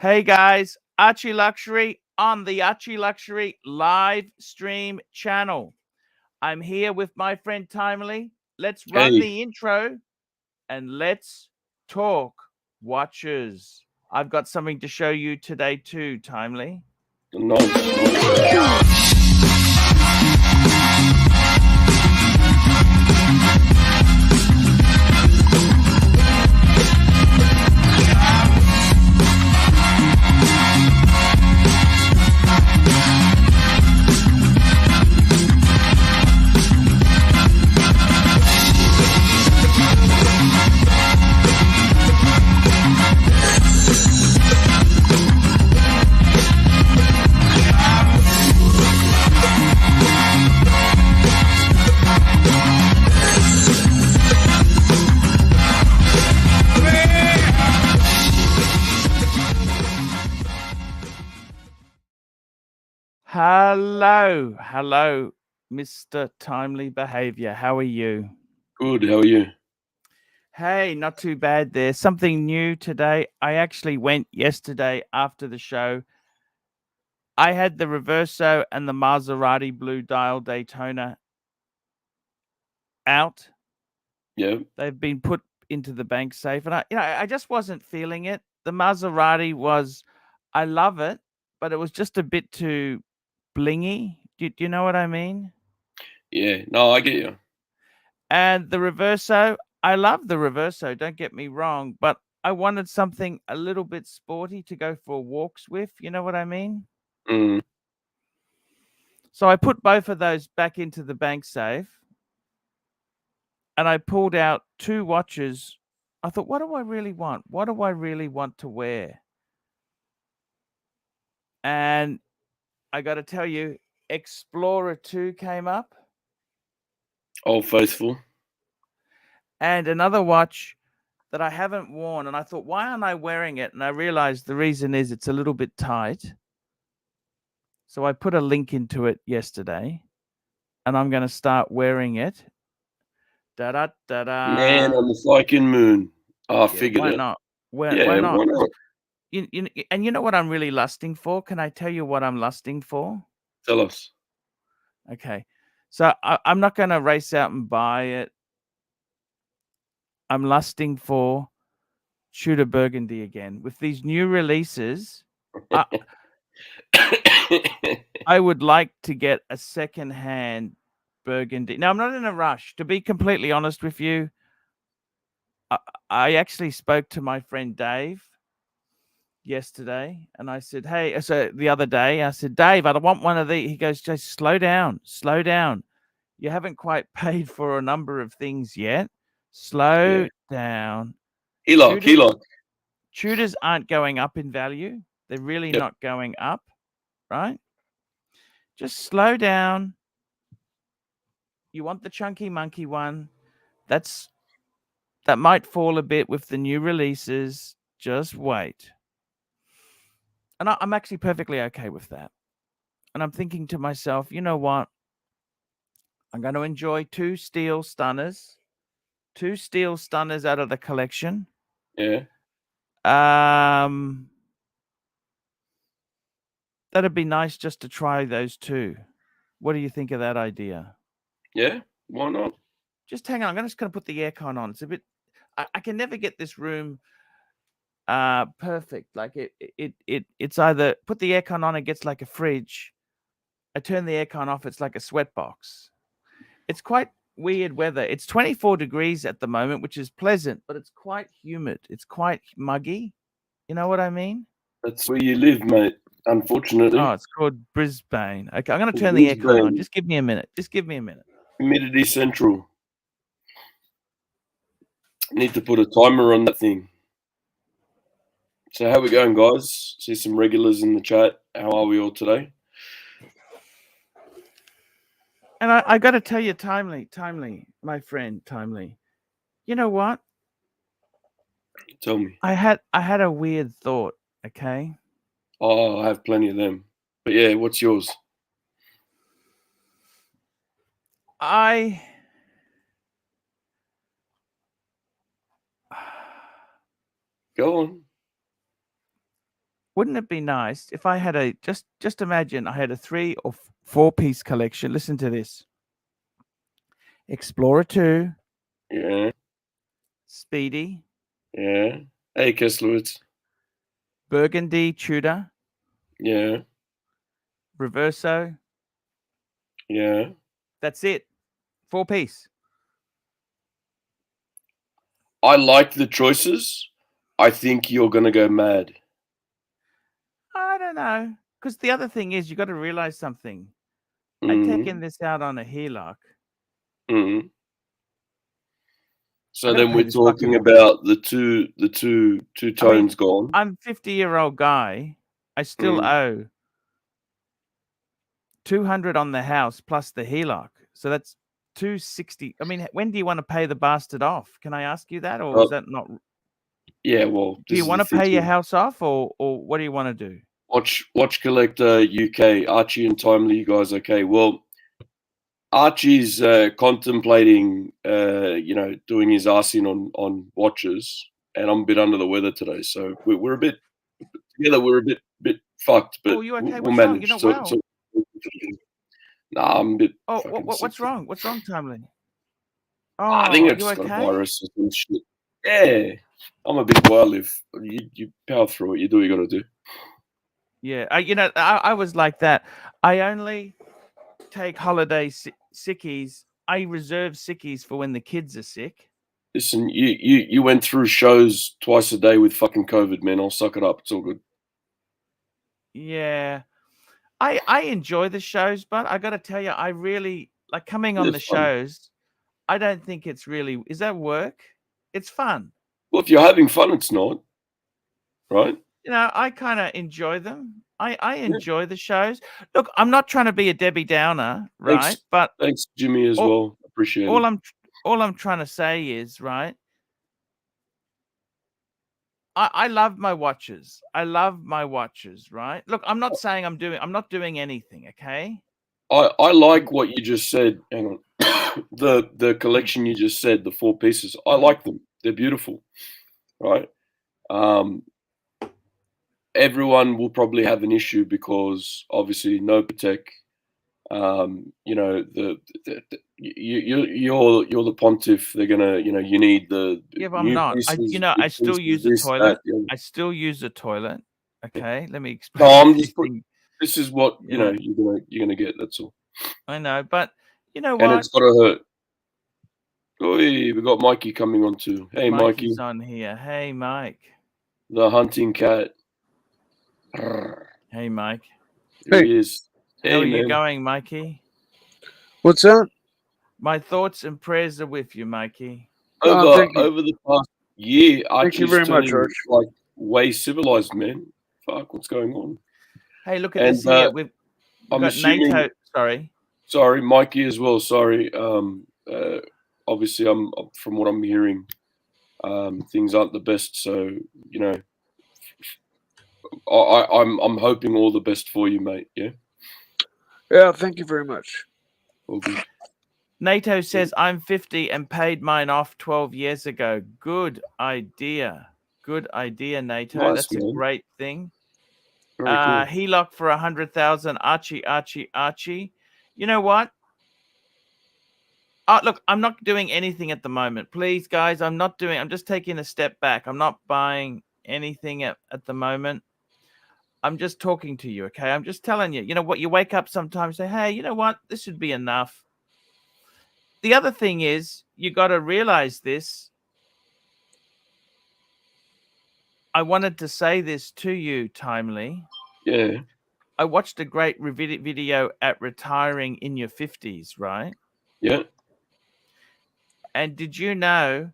Hey guys, Archie Luxury on the Archie Luxury live stream channel. I'm here with my friend Timely. Let's run Hey, the intro and let's talk watches. I've got something to show you today too, Timely. nice. Hello, Mr. Timely Behavior. How are you? Good. How are you? Hey, not too bad there. Something new today. I actually went yesterday after the show. I had the Reverso and the Maserati Blue Dial Daytona out. Yeah. They've been put into the bank safe, and I just wasn't feeling it. The Maserati was, I love it, but it was just a bit too blingy. Do you know what I mean? Yeah. No, I get you. And the Reverso, I love the Reverso. Don't get me wrong, but I wanted something a little bit sporty to go for walks with. You know what I mean? Mm. So I put both of those back into the bank safe, and I pulled out two watches. I thought, what do I really want? What do I really want to wear? And I got to tell you, Explorer 2 came up, Old faithful. and another watch that I haven't worn. And I thought, why aren't I wearing it? And I realized the reason is it's a little bit tight. So I put a link into it yesterday, and I'm going to start wearing it. Da da da Man da. on the fucking moon. I Yeah, figured why it. not? Why Yeah. not? Why not? And you know what I'm really lusting for? Can I tell you what I'm lusting for? Tell us. Okay. So I'm not going to race out and buy it. I'm lusting for Shooter Burgundy again. With these new releases, I, I would like to get a second-hand Burgundy. Now, I'm not in a rush. To be completely honest with you, I actually spoke to my friend Dave yesterday, and I said, hey, so the other day, I said, Dave, I don't want one of these. He goes, just slow down. You haven't quite paid for a number of things yet. Yeah. Slow down. Heloc. Shooters Heloc. shooters aren't going up in value. They're really Yep. not going up, right? Just slow down. You want the chunky monkey one. That might fall a bit with the new releases. Just wait. And I'm actually perfectly okay with that. And I'm thinking to myself, you know what? I'm going to enjoy two steel stunners out of the collection. Yeah. Um, that'd be nice just to try those two. What do you think of that idea? Yeah. Why not? Just hang on. I'm just going to put the aircon on. It's a bit. I can never get this room perfect. Like it's either put the aircon on, it gets like a fridge. I turn the aircon off, it's like a sweat box. It's quite weird weather. It's 24 degrees at the moment, which is pleasant, but it's quite humid. It's quite muggy. You know what I mean? That's where you live, mate. Unfortunately. Oh, it's called Brisbane. Okay, I'm going to turn the aircon on. Brisbane. Just give me a minute. Just give me a minute. Humidity central. Need to put a timer on that thing. So how we going, guys? See some regulars in the chat. How are we all today? And I got to tell you, Timely, my friend, Timely. You know what? Tell me. I had a weird thought. Okay. Oh, I have plenty of them. But yeah, what's yours? I Go on. wouldn't it be nice if I had a just imagine I had a 3 or 4 piece collection. Listen to this. Explorer 2, Yeah. Speedy, Yeah. Hey, Kesslowitz. Burgundy Tudor, Yeah. Reverso. Yeah. That's it. 4 piece. I like the choices. I think you're going to go mad. I don't know. Because the other thing is, you got to realize something. I taken this out on a HELOC. Mm. So I gotta then pay we're this talking fucking. about the two I mean, tones gone. I'm 50-year-old guy. I still Mm. owe 200 on the house plus the HELOC. So that's 260. I mean, when do you want to pay the bastard off? Can I ask you that, or is that not? Yeah, well, Do this you is want the to pay your thing. house off, or what do you want to do? Watch Collector UK, Archie and Timely, you guys okay? Well, Archie's contemplating, doing his arse in on watches, and I'm a bit under the weather today, so we're a bit together. We're a bit fucked, but Oh, you okay? we'll What's wrong? You're manage. not well. Nah, I'm a bit Oh, fucking sick. what's wrong? What's wrong, Timely? I think Oh, I you just got a okay? virus or some shit. Yeah, I'm a bit where I live. You power through it. You do what you got to do. Yeah, I was like that. I only take holiday sickies. I reserve sickies for when the kids are sick. Listen, you went through shows twice a day with fucking COVID, man. I'll suck it up. It's all good. Yeah, I enjoy the shows, but I got to tell you, I really like coming on the It's fun. shows. I don't think it's really is that work? It's fun. Well, if you're having fun, it's not, right? I kind of enjoy them. I Yeah. enjoy the shows. Look, I'm not trying to be a Debbie Downer, right? But Thanks, Jimmy, as all, well. Appreciate all it. I'm trying to say is, right? I love my watches. I love my watches, right? Look, I'm not saying I'm not doing anything, okay? I like what you just said. Hang on. The collection you just said, the 4 pieces. I like them. They're beautiful, right? Everyone will probably have an issue because obviously no Patek. You're the pontiff. They're gonna, you need the Yeah, but I'm new not. pieces, I big still pieces, use a this, that. toilet. Yeah. I still use a toilet. Okay, let me No, explain I'm just everything. this is what You know, you're gonna get. That's all. I know, but you know And what? it's gotta hurt. Oi, we got Mikey coming on too. Hey, Mikey, Mikey's on here. Hey, Mike. the hunting cat. Hey, Mike. Here Hey. he is. How Hey, are you man. going, Mikey? What's that? My thoughts and prayers are with you, Mikey. Thank you. Over the past year, Thank you Archie's very much, turning Arch. like way civilized, man. Fuck, what's going on? Hey, look at And this here. We've I'm got assuming. NATO. Sorry. Sorry, Mikey as well. Sorry. Obviously, I'm from what I'm hearing, things aren't the best. So I'm hoping all the best for you, mate. Yeah. Yeah, thank you very much. All good. NATO says I'm 50 and paid mine off 12 years ago. Good idea. Good idea, NATO. Nice, That's man. a great thing. Very cool. HELOC for 100,000. Archie. You know what? Look, I'm not doing anything at the moment. Please, guys, I'm just taking a step back. I'm not buying anything at the moment. I'm just talking to you, okay? I'm just telling you. You know what? You wake up sometimes, say, hey, you know what? This should be enough. The other thing is, you got to realize this. I wanted to say this to you, Timely. Yeah. I watched a great video at retiring in your 50s, right? Yeah. And did you know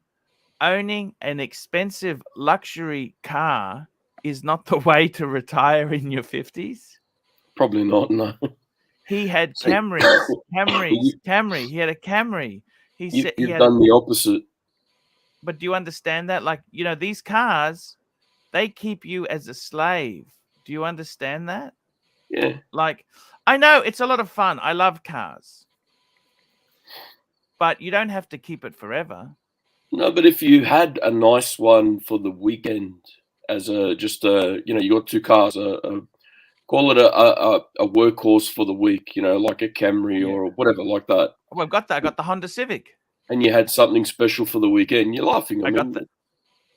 owning an expensive luxury car is not the way to retire in your 50s? Probably not. No. He had So- Camry. He had a Camry. He said he You've had. done the opposite. But do you understand that? Like, these cars, they keep you as a slave. Do you understand that? Yeah. Like, I know it's a lot of fun. I love cars. But you don't have to keep it forever. No, but if you had a nice one for the weekend, as a you got two cars, call it a workhorse for the week, like a Camry or whatever like that. Oh, I've got that. I got the Honda Civic. And you had something special for the weekend. You're laughing. I got mean, that.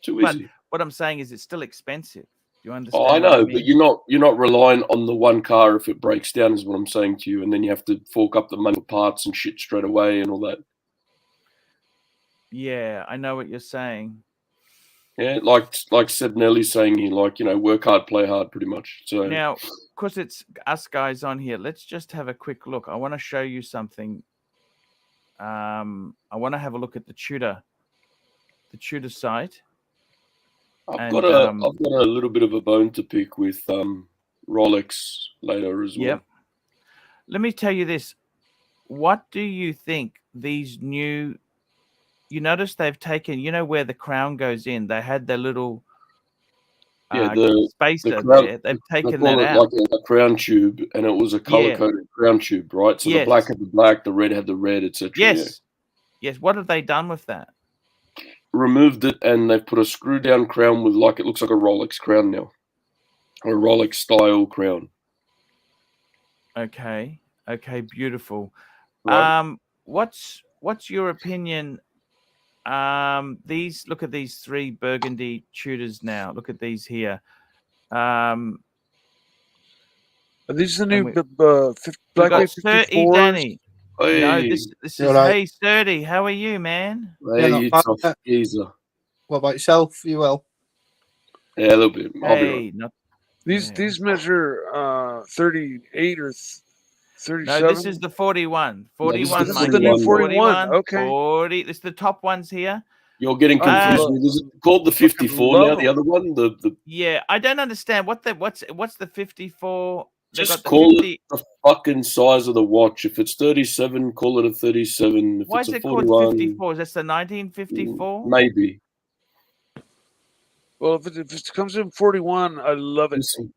Too But easy. what I'm saying is, it's still expensive. Do you understand? Oh, I know, what I mean? but you're not relying on the one car if it breaks down, is what I'm saying to you, and then you have to fork up the money for parts and shit straight away and all that. Yeah, I know what you're saying. Yeah, like Seb Nelly's saying here, work hard, play hard, pretty much. So Now, because it's us guys on here, let's just have a quick look. I want to show you something. I want to have a look at the Tudor site. I've got a little bit of a bone to pick with Rolex later as well. Yep. Let me tell you this. What do you think these new? You notice they've taken, where the crown goes in. They had their little spacer there. They've taken that out. Like a crown tube, and it was a color-coded crown tube, right? So the black had the black, the red had the red, etc. Yes. Yes. What have they done with that? Removed it, and they've put a screw-down crown with it looks like a Rolex crown now, a Rolex style crown. Okay. Okay. Beautiful. Right. What's your opinion? Look at these three burgundy Tudors now. Look at these here. Are these the new Black Bay 30, Danny. Hey. No, this is right. Hey, Sturdy. How are you, man? Hey, you tough geezer. What about yourself? You well? Yeah, a little bit. I'll be right. These measure 38 or 37. No, this is the 41. 41. This is the new 41. Okay. 40. This is the top ones here. You're getting confused. Is it called the 54 now? The other one, Yeah, I don't understand what's the 54. Just call it the fucking size of the watch. If it's 37, call it a 37. If Why it's is a it 41, called 54? Is this the 1954? Maybe. Well, if it comes in 41, I love it. Listen,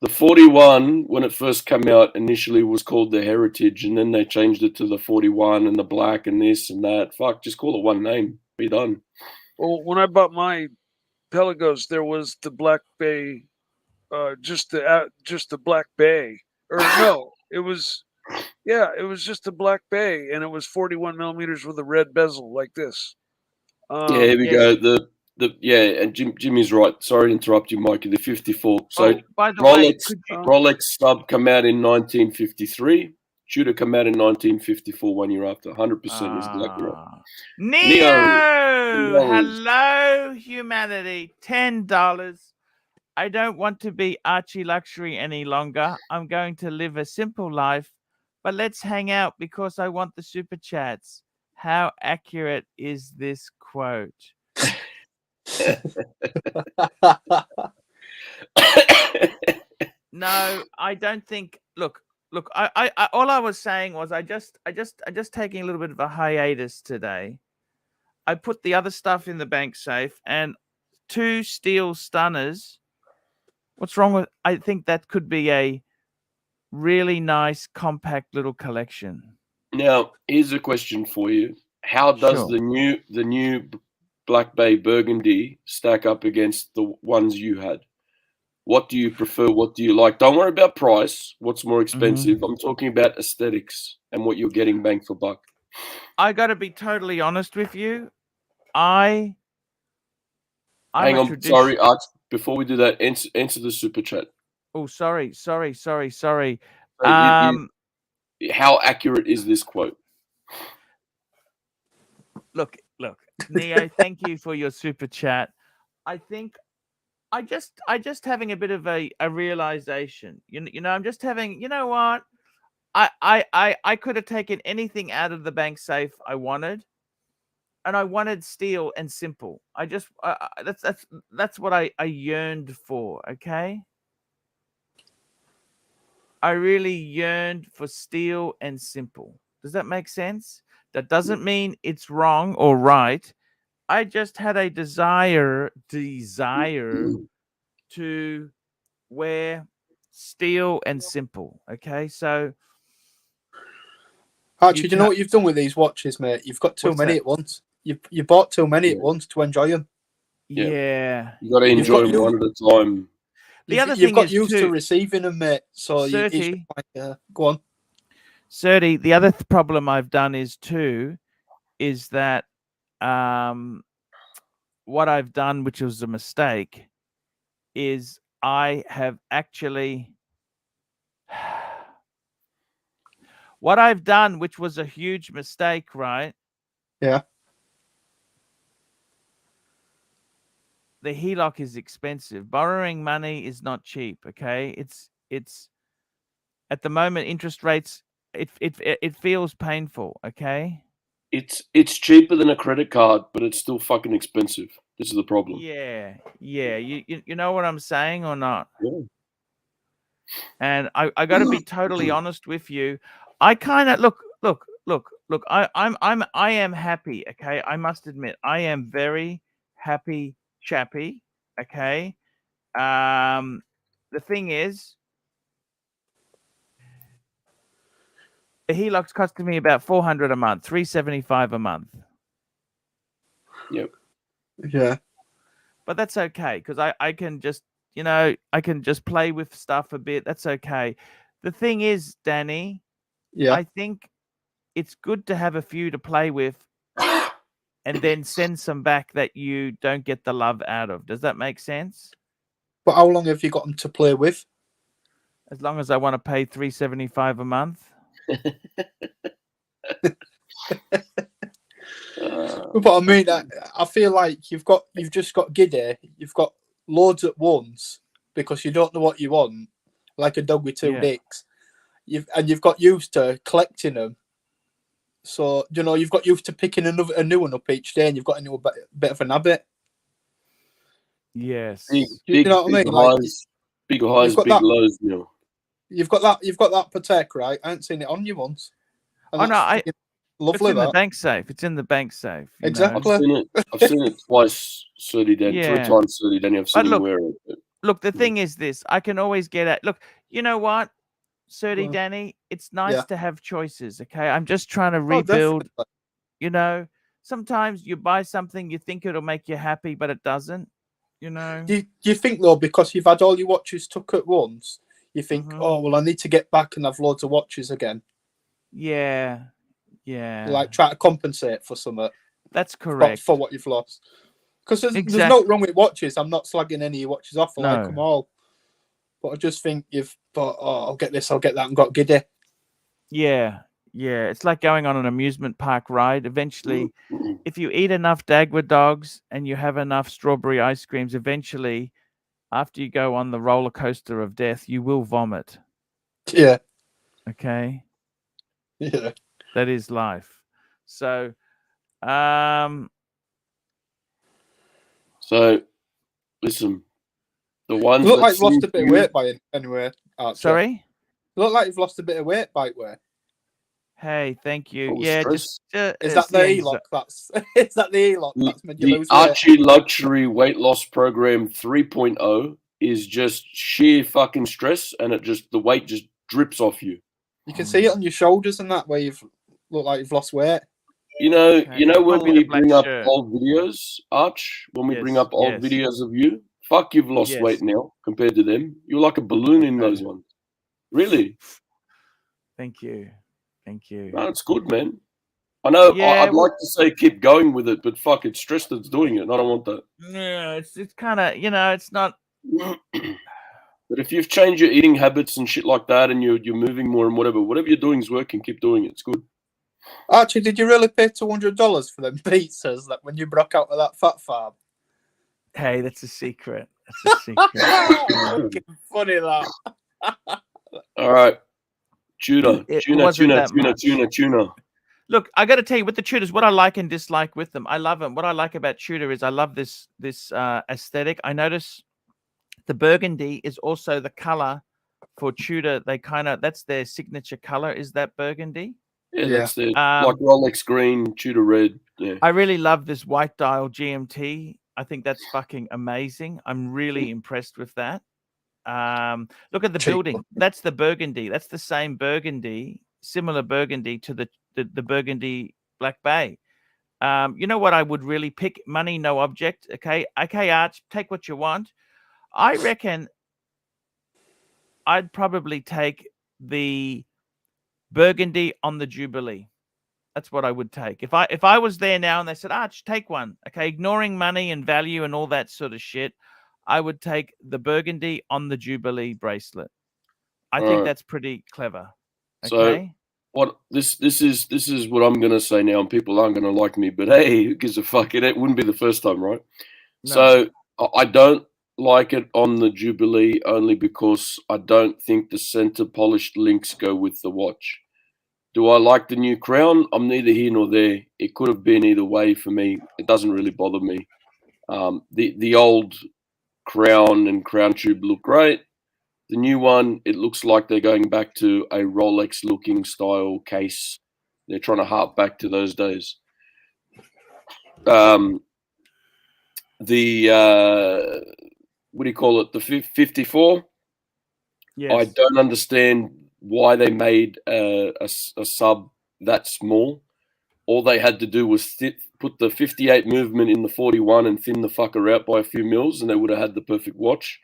the 41, when it first came out, initially was called the Heritage, and then they changed it to the 41 and the black and this and that. Fuck, just call it one name. Be done. Well, when I bought my Pelagos, there was the Black Bay, just the Black Bay, or no, it was just the Black Bay, and it was 41 millimeters with a red bezel like this. Here we go. And Jimmy's right. Sorry to interrupt you, Mikey. The 54. So by the Rolex sub come out in 1953. Tudor come out in 1954, 1 year after. 100% is exactly right. Neo! Hello, humanity. $10. I don't want to be Archie Luxury any longer. I'm going to live a simple life, but let's hang out because I want the super chats. How accurate is this quote? No, I don't think. Look. I all I was saying was I just taking a little bit of a hiatus today. I put the other stuff in the bank safe and 2 steel stunners. What's wrong with? I think that could be a really nice compact little collection. Now, here's a question for you: how does the new Black Bay Burgundy stack up against the ones you had? What do you prefer? What do you like? Don't worry about price. What's more expensive? I'm talking about aesthetics and what you're getting bang for buck. I got to be totally honest with you. Hang on, sorry, Arch. Before we do that, answer the super chat. Oh, sorry. How accurate is this quote? Look, Neo. Thank you for your super chat. I think. I just having a bit of a realization. You know, I'm just having. You know what? I could have taken anything out of the bank safe I wanted, and I wanted steel and simple. I just that's what I yearned for. Okay. I really yearned for steel and simple. Does that make sense? That doesn't mean it's wrong or right. I just had a desire to wear steel and simple. Okay, so Archie, do you know what you've done with these watches, mate? You've got too many at once. You bought too many at once to enjoy them. Yeah. Yeah. You got to You've enjoy got them one at a time. The other You've thing got is used to too, receiving them, mate. So it's just 30, like, go on. 30, the other problem I've done is too, is that what I've done, which was a mistake, is I have actually what I've done, which was a huge mistake, right? Yeah. The HELOC is expensive. Borrowing money is not cheap. Okay, it's at the moment interest rates. It feels painful. Okay. It's cheaper than a credit card, but it's still fucking expensive. This is the problem. Yeah, yeah. You know what I'm saying or not? Yeah. And I got to be totally honest with you. I kind of look. I am happy. Okay, I must admit I am very happy, chappy. Okay. The thing is, the HELOC's costing me about 400 a month, 375 a month. Yep. Yeah. But that's okay because I can just I can just play with stuff a bit. That's okay. The thing is, Danny, Yeah. I think it's good to have a few to play with and then send some back that you don't get the love out of. Does that make sense? But how long have you got them to play with? As long as I want to pay 375 a month. But I mean, I feel like you've just got giddy. You've got loads at once because you don't know what you want, like a dog with two Yeah. dicks. You've got used to collecting them. So you've got used to picking a new one up each day, and you've got into a bit of an habit. Yes. You know what I mean? Like big highs, got big that- lows. You know. You've got that Patek, right? I haven't seen it on you once. And Oh, no, that's it's lovely. in the that. bank safe. It's in the bank safe. You know? Exactly. I've seen it twice, 30 Danny. Yeah. 3 times 30 Danny. I've seen But him look, wear it. But Look, the thing is this. I can always get at. Look, you know what, Serdy, Well, Danny? It's nice yeah. to have choices, okay? I'm just trying to Oh, rebuild. definitely. You know, sometimes you buy something, you think it'll make you happy, but it doesn't. You know? Do you think, though, because you've had all your watches took at once, you think, Mhm. oh, well, I need to get back and have loads of watches again? Yeah. Yeah. Like, try to compensate for something. That's correct. For what you've lost. Because there's Exact- no wrong with watches. I'm not slagging any of your watches off. I like No. them all. But I just think you've thought, oh, I'll get this, I'll get that, and got giddy. Yeah. Yeah. It's like going on an amusement park ride. Eventually, if you eat enough Dagwood dogs and you have enough strawberry ice creams, eventually, after you go on the roller coaster of death, you will vomit. Yeah. Okay. Yeah. That is life. So, So, listen, the ones You look that like you've lost seem a bit of you- weight by it anyway, Archie. sorry. You look like you've lost a bit of weight by way. Hey, thank you. Oh, Yeah, stress. Is that the E-lock? Is that the E-lock? That's made you The lose weight. Archie Luxury Weight Loss Program 3.0 is just sheer fucking stress, and the weight just drips off you. You can see it on your shoulders and that, where you've look like you've lost weight. You know, Okay. you know when Hold me the we black bring up shirt. old videos, Arch, when we bring Yes, up old yes. videos of you, fuck, you've lost Yes. weight now compared to them. You're like a balloon in Okay. those ones. Really? Thank you. Thank you. No, it's good, man. I know. Yeah, I'd like to say keep going with it, but fuck, it's stress that's doing it. And I don't want that. Yeah, it's kind of, it's not. But if you've changed your eating habits and shit like that, and you're moving more and whatever you're doing is working, keep doing it. It's good. Archie, did you really pay $200 for them pizzas that when you broke out of that fat farm? Hey, that's a secret. That's a secret. Fucking funny that. All right, tuna. It wasn't that much. Tuna. Look, I got to tell you, with the tutors, what I like and dislike with them, I love them. What I like about tutor is I love this aesthetic. I notice the burgundy is also the color for tutor. That's their signature color. Is that burgundy? Yeah, that's the Um, like Rolex green, Tudor red. Yeah. I really love this white dial GMT. I think that's fucking amazing. I'm really impressed with that. Look at the Cheap. building. That's the burgundy. That's the same burgundy, similar burgundy to the burgundy Black Bay. You know what I would really pick? Money, no object. Okay, Arch, take what you want. I reckon I'd probably take the burgundy on the Jubilee. That's what I would take. If I was there now and they said, Arch, take one. Okay, ignoring money and value and all that sort of shit, I would take the burgundy on the Jubilee bracelet. I think that's pretty clever. Okay. So what this is what I'm gonna say now, and people aren't gonna like me, but hey, who gives a fuck? It wouldn't be the first time, right? No. So I don't like it on the Jubilee only because I don't think the center polished links go with the watch. Do I like the new crown? I'm neither here nor there. It could have been either way for me. It doesn't really bother me. The old crown and crown tube look great. The new one, it looks like they're going back to a Rolex looking style case. They're trying to harp back to those days. The what do you call it? The 54. Yes. I don't understand why they made a sub that small. All they had to do was put the 58 movement in the 41 and thin the fucker out by a few mils, and they would have had the perfect watch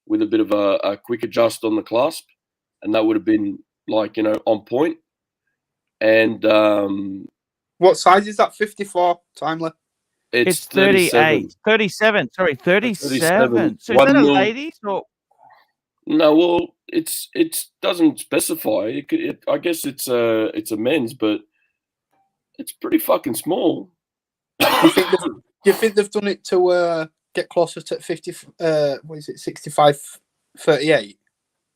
with a bit of a quick adjust on the clasp, and that would have been like, you know, on point. And what size is that? 54 timely. It's 38, 37. Sorry, 37. So is that a ladies or? No, well, it doesn't specify. I guess it's a men's, but it's pretty fucking small. Do you think they've done it to get closer to 50? What is it? 65, 38?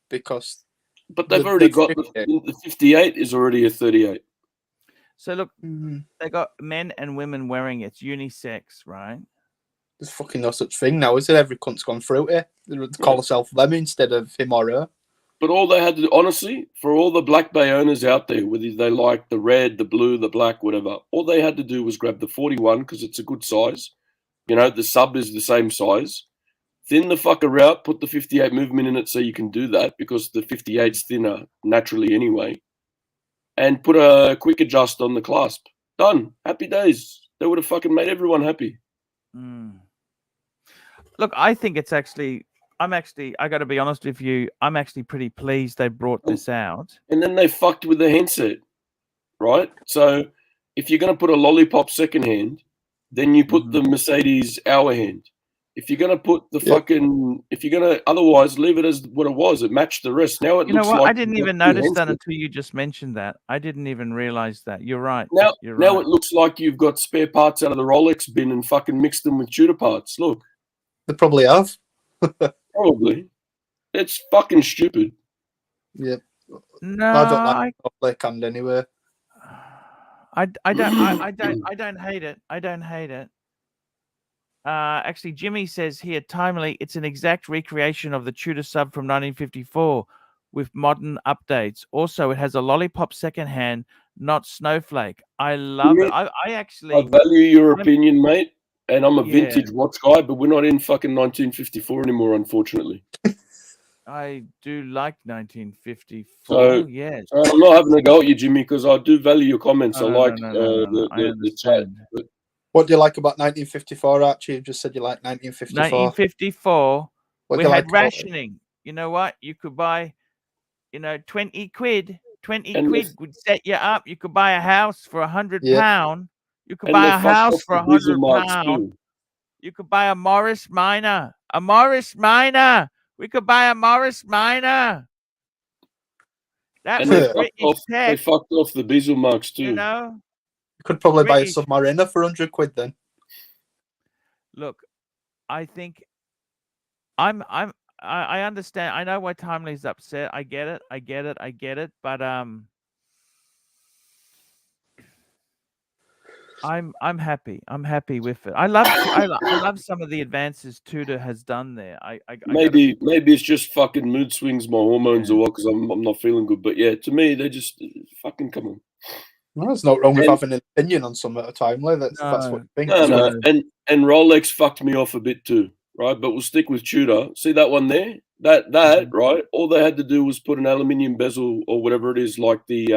Because. But they've already got the 58 is already a 38. So look, they got men and women wearing it. It's unisex, right? There's fucking no such thing now, is it? Every cunt's gone through it. They call herself them instead of him or her. But all they had to do, honestly, for all the Black Bay owners out there, whether they like the red, the blue, the black, whatever, all they had to do was grab the 41 because it's a good size. You know, the sub is the same size. Thin the fucker out, put the 58 movement in it so you can do that because the 58's thinner naturally anyway. And put a quick adjust on the clasp. Done. Happy days. They would have fucking made everyone happy. Look, I think it's actually, I got to be honest with you, I'm actually pretty pleased they brought this out. And then they fucked with the handset, right? So if you're going to put a lollipop second hand, then you put the Mercedes hour hand. If you're going to put the fucking, if you're going to, otherwise leave it as what it was. It matched the rest. Now it looks like I didn't even notice that until you just mentioned that. I didn't even realize that. You're right. Now it looks like you've got spare parts out of the Rolex bin and fucking mixed them with shooter parts. Look. They probably have. Probably. It's fucking stupid. Yeah. No, I don't like hand anyway. I don't hate it. I don't hate it. Actually, Jimmy says here, timely, it's an exact recreation of the Tudor sub from 1954 with modern updates. Also, it has a lollipop second hand, not snowflake. I love it. I value your opinion, mate. And I'm a vintage watch guy, but we're not in fucking 1954 anymore, unfortunately. I do like 1954. So, yes. I'm not having a go at you, Jimmy, because I do value your comments. The chat. But what do you like about 1954, Archie? You just said you like 1954. 1954, we had rationing. You know what? You could buy, 20 quid. 20 quid would set you up. You could buy a house for £100. You could buy a house for £100. You could buy a Morris Minor. A Morris Minor. We could buy a Morris Minor. That was British tech. They fucked off the Bezel marks too. You know? You could probably buy a Submariner for 100 quid then. Look, I think I understand. I know why Timely's upset. I get it. But I'm happy. I'm happy with it. I love some of the advances Tudor has done there. Maybe it's just fucking mood swings, my hormones or what, because I'm not feeling good. But yeah, to me, they just fucking come on. No, there's not wrong with having an opinion on some at a time. That's what you think. No. And Rolex fucked me off a bit too, right? But we'll stick with Tudor. See that one there? That right? All they had to do was put an aluminium bezel or whatever it is, like the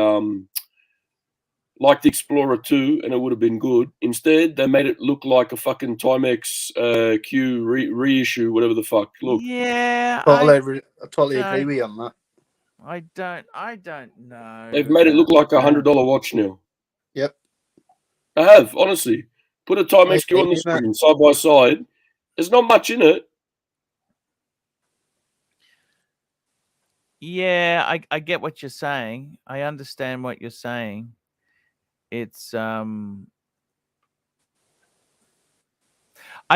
like the Explorer 2, and it would have been good. Instead, they made it look like a fucking Timex Q reissue, whatever the fuck. Look, Yeah, I totally agree with you on that. I don't know. they've made it look like $100 watch now. Yep. I have, honestly. Put a Timex Q on the agree with that. screen, side by side. There's not much in it. Yeah, I get what you're saying. I understand what you're saying. It's I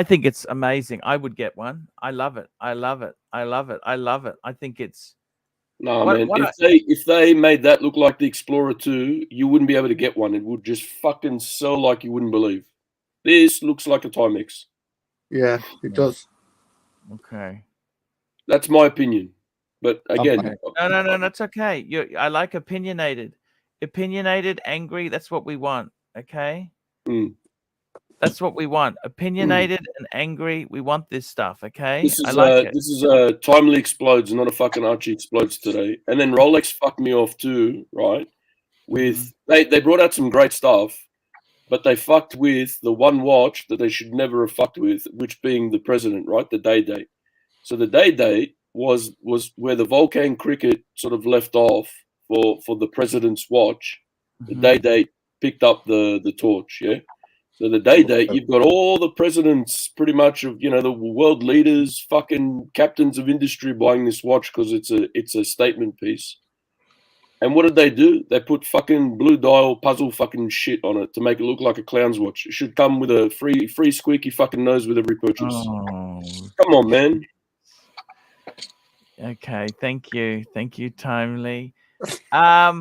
think it's amazing. I would get one. I love it. I love it. I love it. I love it. I think it's No, What- man. what If they made that look like the Explorer 2, you wouldn't be able to get one. It would just fucking sell like you wouldn't believe. This looks like a Timex. Yeah, it does. okay. That's my opinion. But again, No, that's okay. I like opinionated. Opinionated, angry, that's what we want. Okay? Mm. That's what we want. Opinionated and angry. We want this stuff, okay? This is I like it. This is Timely Explodes, not a fucking Archie Explodes today. And then Rolex fucked me off too, right? With they brought out some great stuff, but they fucked with the one watch that they should never have fucked with, which being the president, right? The day date. So the day date was where the Vulcan cricket sort of left off for the president's watch. The day date picked up the torch, yeah. So the day date, you've got all the presidents, pretty much of the world leaders, fucking captains of industry buying this watch because it's a statement piece. And what did they do? They put fucking blue dial puzzle fucking shit on it to make it look like a clown's watch. It should come with a free squeaky fucking nose with every purchase. Oh, come on, man. Okay, thank you, Timely. There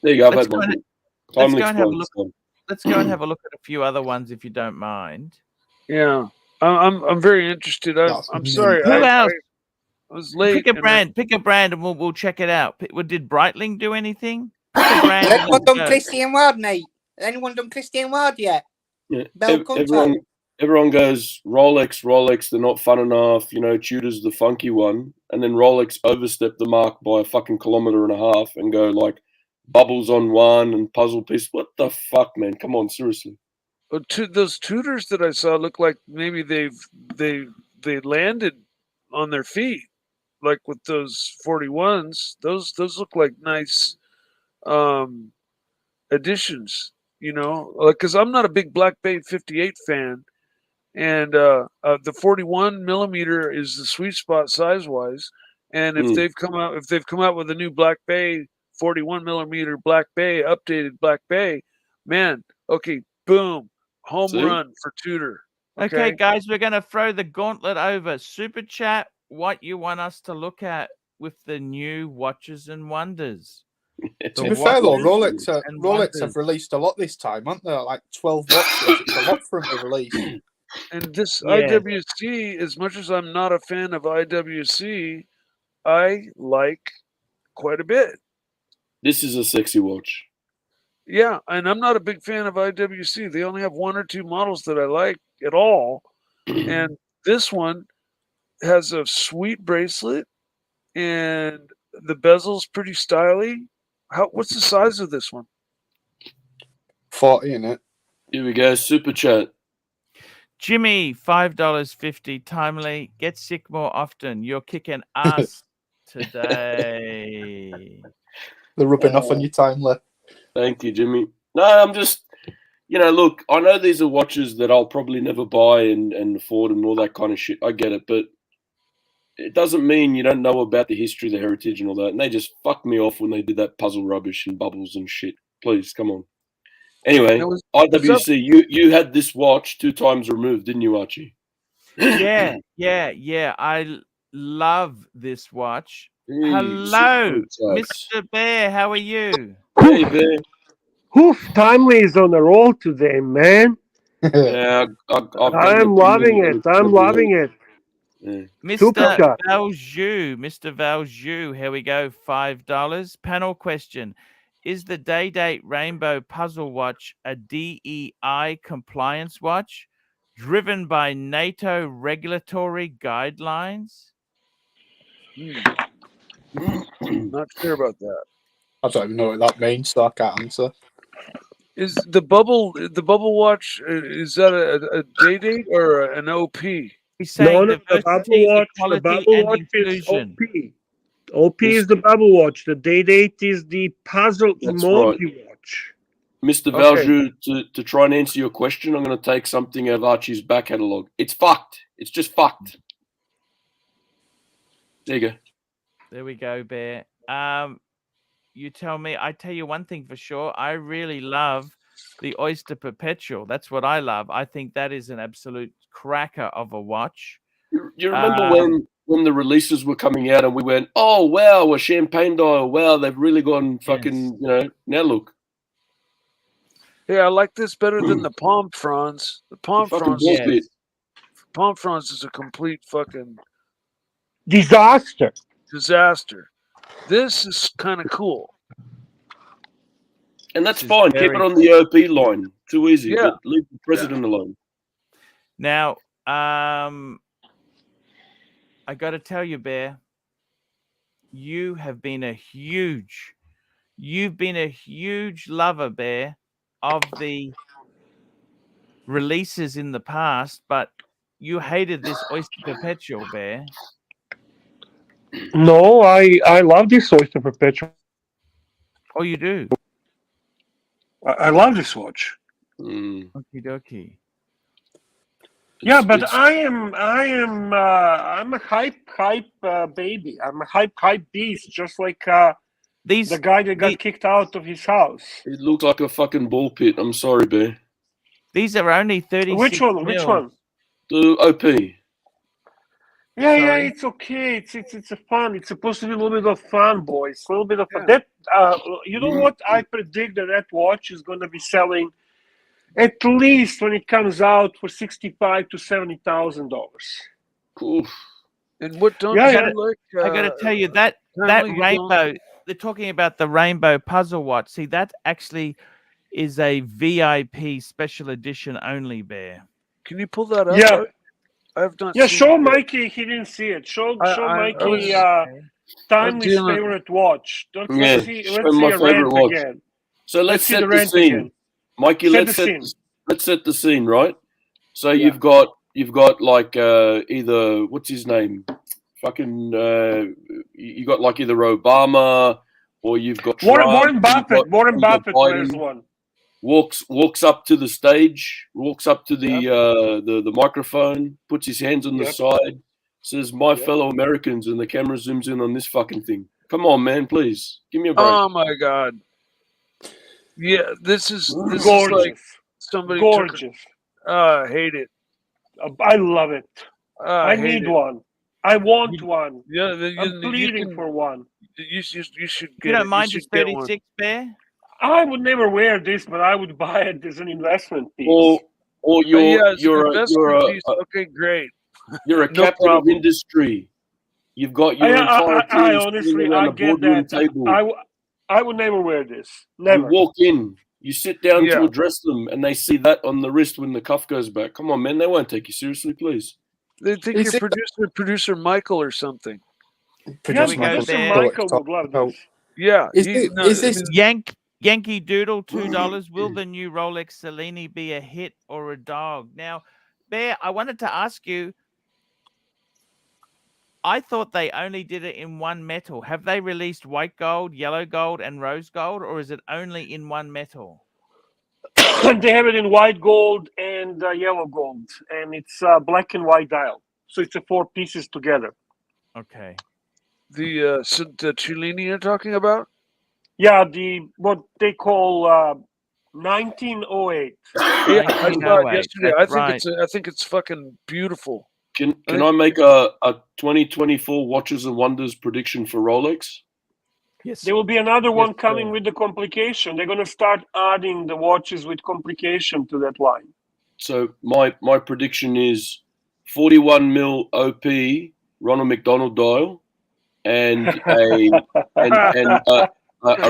you go. Let's go and have a look. Time. Let's go and have a look at a few other ones if you don't mind. Yeah, I'm very interested. I'm sorry. Who else? I was late. Pick a brand, and we'll check it out. Did Breitling do anything? Pick a brand. Anyone done Christian Ward, mate? Anyone done Christian Ward yet? Yeah. Bell Everyone goes Rolex. They're not fun enough. Tudor's the funky one, and then Rolex overstepped the mark by a fucking kilometer and a half and go like bubbles on one and puzzle piece. What the fuck, man? Come on, seriously. Those Tudors that I saw look like maybe they landed on their feet, like with those 41s. Those look like nice additions. Because I'm not a big Black Bay 58 fan, and the 41 millimeter is the sweet spot size wise. And if they've come out with a new Black Bay 41 millimeter Black Bay, updated Black Bay, man, okay, boom, home run for Tudor. Okay, guys, we're going to throw the gauntlet over. Super chat what you want us to look at with the new watches and wonders. To be fair though, Rolex have released a lot this time, haven't they? Like 12 watches. It's a lot for them to release. And this IWC, as much as I'm not a fan of IWC, I like quite a bit. This is a sexy watch. Yeah, and I'm not a big fan of IWC. They only have one or two models that I like at all. And this one has a sweet bracelet, and the bezel's pretty stylish. What's the size of this one? 40 in it. Here we go. Super chat. Jimmy, $5.50. Timely. Get sick more often. You're kicking ass today. They're rubbing off on you, Timely. Thank you, Jimmy. No, I'm just, look, I know these are watches that I'll probably never buy and afford and all that kind of shit. I get it, but it doesn't mean you don't know about the history, the heritage and all that. And they just fucked me off when they did that puzzle rubbish and bubbles and shit. Please, come on. Anyway, IWC, you had this watch 2 times removed, didn't you, Archie? Yeah. I love this watch. Hello, Mr. Bear. How are you? Hey, Bear. Timely is on a roll today, man. Yeah, I'm loving it. I'm loving it. Yeah. Mr. Valju, here we go. $5. Panel question. Is the Day-Date Rainbow Puzzle Watch a DEI compliance watch driven by NATO regulatory guidelines? Not sure about that. I don't even know what that means, so I can't answer. Is the bubble watch? Is that a day date or an OP? He's saying No, the diversity, the equality, bubble and watch is inclusion. OP. OP is the bubble watch. The day date is the puzzle That's emoji watch. Mr. Okay. Valju, to try and answer your question, I'm going to take something out of Archie's back catalogue. It's fucked. It's just fucked. There you go. There we go, Bear. You tell me. I tell you one thing for sure. I really love the Oyster Perpetual. That's what I love. I think that is an absolute cracker of a watch. You remember when the releases were coming out and we went, oh, wow, a champagne dial. Wow, they've really gone fucking, now look. Yeah, I like this better than the Palm Fronds. The Palm Fucking Fronds. bullshit. Palm Fronds is a complete fucking Disaster. disaster. This is kind of cool. And that's This is fine. Keep very it on the OP line. Too easy. Yeah. But leave the president alone. Now, I got to tell you, Bear, you've been a huge lover, Bear, of the releases in the past, but you hated this Oyster Perpetual, Bear. No, I love this Oyster Perpetual. Oh, you do? I love this watch. Mm. Okie dokie. Yeah, but It's- I'm a hype baby. I'm a hype beast, just like These the guy that got kicked out of his house. It looks like a fucking ball pit. I'm sorry, Bear. these are only 36 Which one? Which mil. one? The OP. Yeah, Sorry? it's okay. It's a fun. It's supposed to be a little bit of fun, boys. A little bit of fun. Yeah. That you know what? I predict that watch is going to be selling at least when it comes out for $65,000 to $70,000. Oof. And what don't Yeah, you yeah. like? I got to tell you that Apparently you rainbow. They're talking about the rainbow puzzle watch. See, that actually is a VIP special edition only, Bear. Can you pull that up? Yeah. I have not. Yeah, seen show it. Mikey. He didn't see it. Show Mikey was- Timely's dealing- favorite watch. Yeah, Let's see show a my rant favorite watch. again. So let's see set the the rant scene. again. Mikey, Set let's the scene. let's set the scene, right? So Yeah. you've got like either what's his name? Fucking you got like either Obama or you've got Trump, Warren Buffett. Warren you've got Buffett Biden. wears one. Walks up to the stage, walks up to the microphone, puts his hands on the Yep. side, says, "My Yep. fellow Americans," and the camera zooms in on this fucking thing. Come on, man, please give me a break. Oh my god! Yeah, this is like Gorgeous. somebody. Gorgeous. I hate it. I love it. I hate need it. one. I want one. Yeah, I'm pleading for one. You should get You don't it. mind You this should get one. 36, Bear? I would never wear this, but I would buy it as an investment piece. Or Yeah, it's an you're investment piece. Okay, great. you're a No captain of problem. industry. You've got your entire team I sitting honestly, around I the get boardroom that. table. I would never wear this. You Never. walk in, you sit down Yeah. to address them, and they see that on the wrist when the cuff goes back. Come on, man, they won't take you seriously, please. They think Is you're it- producer Michael or something. Yes, we go Producer there. Michael would love this. Yeah. Is he- it- no, is this- Yankee Doodle, $2. Will the new Rolex Cellini be a hit or a dog? Now, Bear, I wanted to ask you. I thought they only did it in one metal. Have they released white gold, yellow gold, and rose gold, or is it only in one metal? They have it in white gold and yellow gold, and it's black and white dial. So it's 4 pieces together. Okay. the Cellini you're talking about? Yeah, what they call 1908. Yeah, I saw it 1908, yesterday. that's I think it's fucking beautiful. Can I make a 2024 Watches and Wonders prediction for Rolex? Yes. There will be another one Yes, coming sir. with the complication. They're going to start adding the watches with complication to that line. So my prediction is 41 mil OP Ronald McDonald dial and a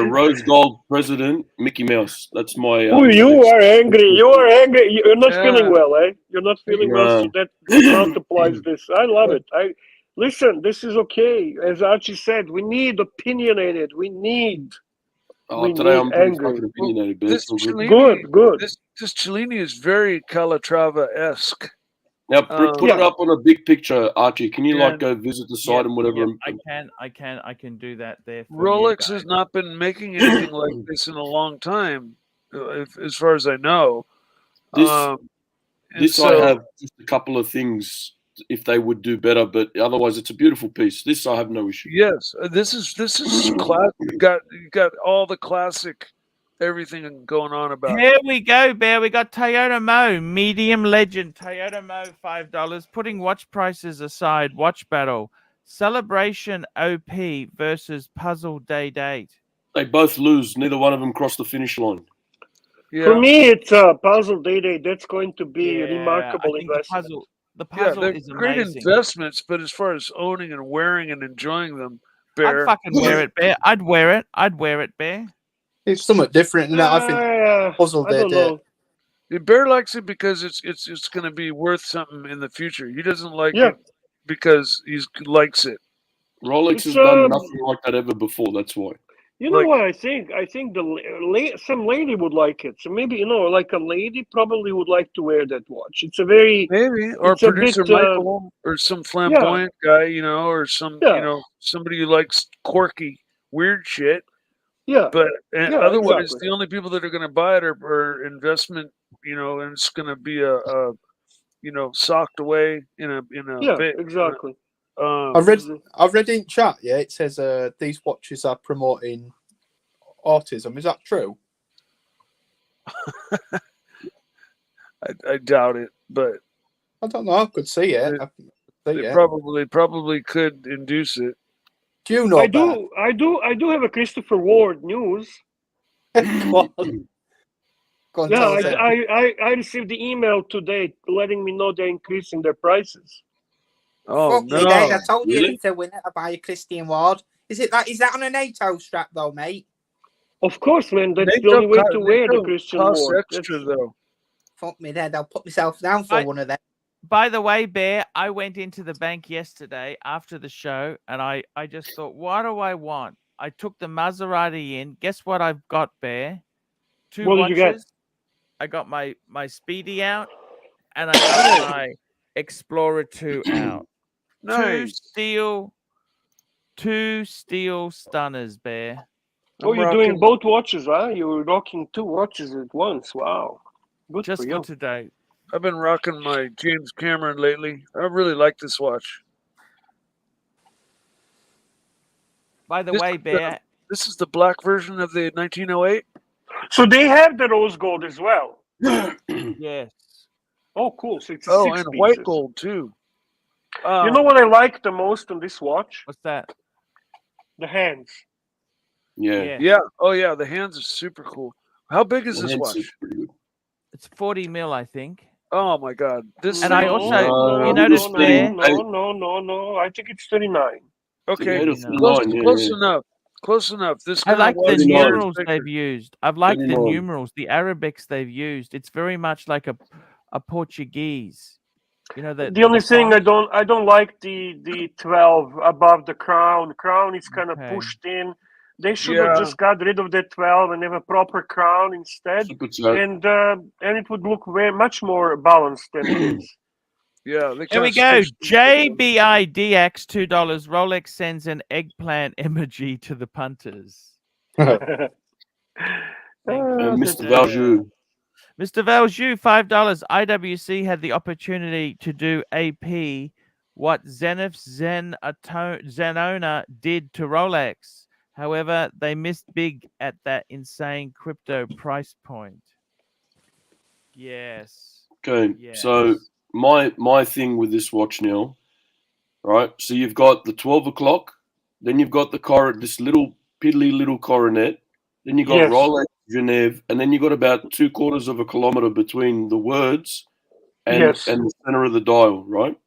rose gold president Mickey Mouse. That's my. Oh, you are angry. You are angry. You're not Yeah. feeling well, eh? You're not feeling well, so that multiplies this. I love it. Listen, this is okay. As Archie said, we need opinionated. We need Oh, We today need I'm pretty anger. fucking opinionated, but This it's all good. Cellini, Good. this Cellini is very Calatrava-esque. Now, put Yeah. it up on a big picture, Archie. Can you Yeah. like go visit the site and whatever? Yep, I can do that there. For Rolex you has guys. not been making anything like this in a long time, as far as I know. This And this so, I have just a couple of things if they would do better, but otherwise it's a beautiful piece. This I have no issue. yes, this is classic. Got all the classic everything going on about it. Here we go, Bear. We got Toyota Mo, medium legend. Toyota Mo, $5. Putting watch prices aside, watch battle. Celebration OP versus Puzzle Day Date. They both lose. Neither one of them crossed the finish line. Yeah. For me, it's Puzzle Day. That's going to be a remarkable I think investment. the puzzle they're is great amazing. investments, but as far as owning and wearing and enjoying them, I'd Bear, fucking wear it, Bear. I'd wear it. I'd wear it, Bear. It's somewhat different than that. I think Puzzle I don't Day. know. Bear likes it because it's going to be worth something in the future. He doesn't like Yeah. it because he likes it. Rolex It's, has done nothing like that ever before. That's why. You know Like- what I think? I think some lady would like it. So maybe like a lady probably would like to wear that watch. It's a very Maybe, or It's a producer bit, Michael, or some flamboyant guy, or some, Yeah. somebody who likes quirky, weird shit. yeah. But otherwise, exactly. the only people that are going to buy it are investment, and it's going to be a socked away in a Yeah, bit. exactly. I've read in chat. Yeah, it says these watches are promoting autism. Is that true? I doubt it, but I don't know. I could see it. they probably could induce it. Do you know? I do have a Christopher Ward news. Go on. Go on, Yeah, tell us it. I received the email today letting me know they're increasing their prices. Oh Fuck me, Dad. I no! told you Really? it's a winner to buy a Christian Ward. Is that on a NATO strap though, mate? Of course, man. That's the NATO only way to wear the NATO Christian costs Ward. extra That's- though. Fuck me, Dad. I'll put myself down for one of them. By the way, Bear, I went into the bank yesterday after the show and I just thought, what do I want? I took the Maserati in. Guess what I've got, Bear? Two What did you get? watches. I got my Speedy out and I got my Explorer 2 out. Nice. Two steel stunners, Bear. Oh, I'm you're doing rocking- both watches, huh? You're rocking two watches at once. Wow. Good Just for for you. today. I've been rocking my James Cameron lately. I really like this watch. By the This way, is the- Bear, This is the black version of the 1908. So they have the rose gold as well. yes. Oh, cool. So it's Oh, six and pieces. white gold too. You know what I like the most on this watch? What's that? The hands. Yeah. Yeah. Oh yeah, the hands are super cool. How big is The this hands watch? are pretty good. It's 40 mil, I think. Oh my god. This And I thing- also, you notice no, there- no. I think it's 39. Okay, 39, close, yeah, close yeah. enough. Close enough. This I kind like of the watch is 39. numerals bigger. they've used. I've liked the 39. numerals, the Arabics they've used. It's very much like a Portuguese. You know that The only thing I font? don't like the 12 above the crown. The crown is kind of Okay. pushed in. They should have Yeah. just got rid of the 12 and have a proper crown instead, Super chat. and it would look much more balanced than it is. Yeah. They Here we kinda go. switched it. JBIDX $2. Rolex sends an eggplant emoji to the punters. Mr. Valjoux. Mr. Valjoux, $5. IWC had the opportunity to do AP what Zenith's Zenona did to Rolex. However, they missed big at that insane crypto price point. Yes. Okay, Yes. so my thing with this watch now, right? So you've got the 12 o'clock, then you've got this little piddly little coronet, then you got Yes. Rolex Genève, and then you got about 3/4 of a kilometer between the words and Yes. and the center of the dial, right?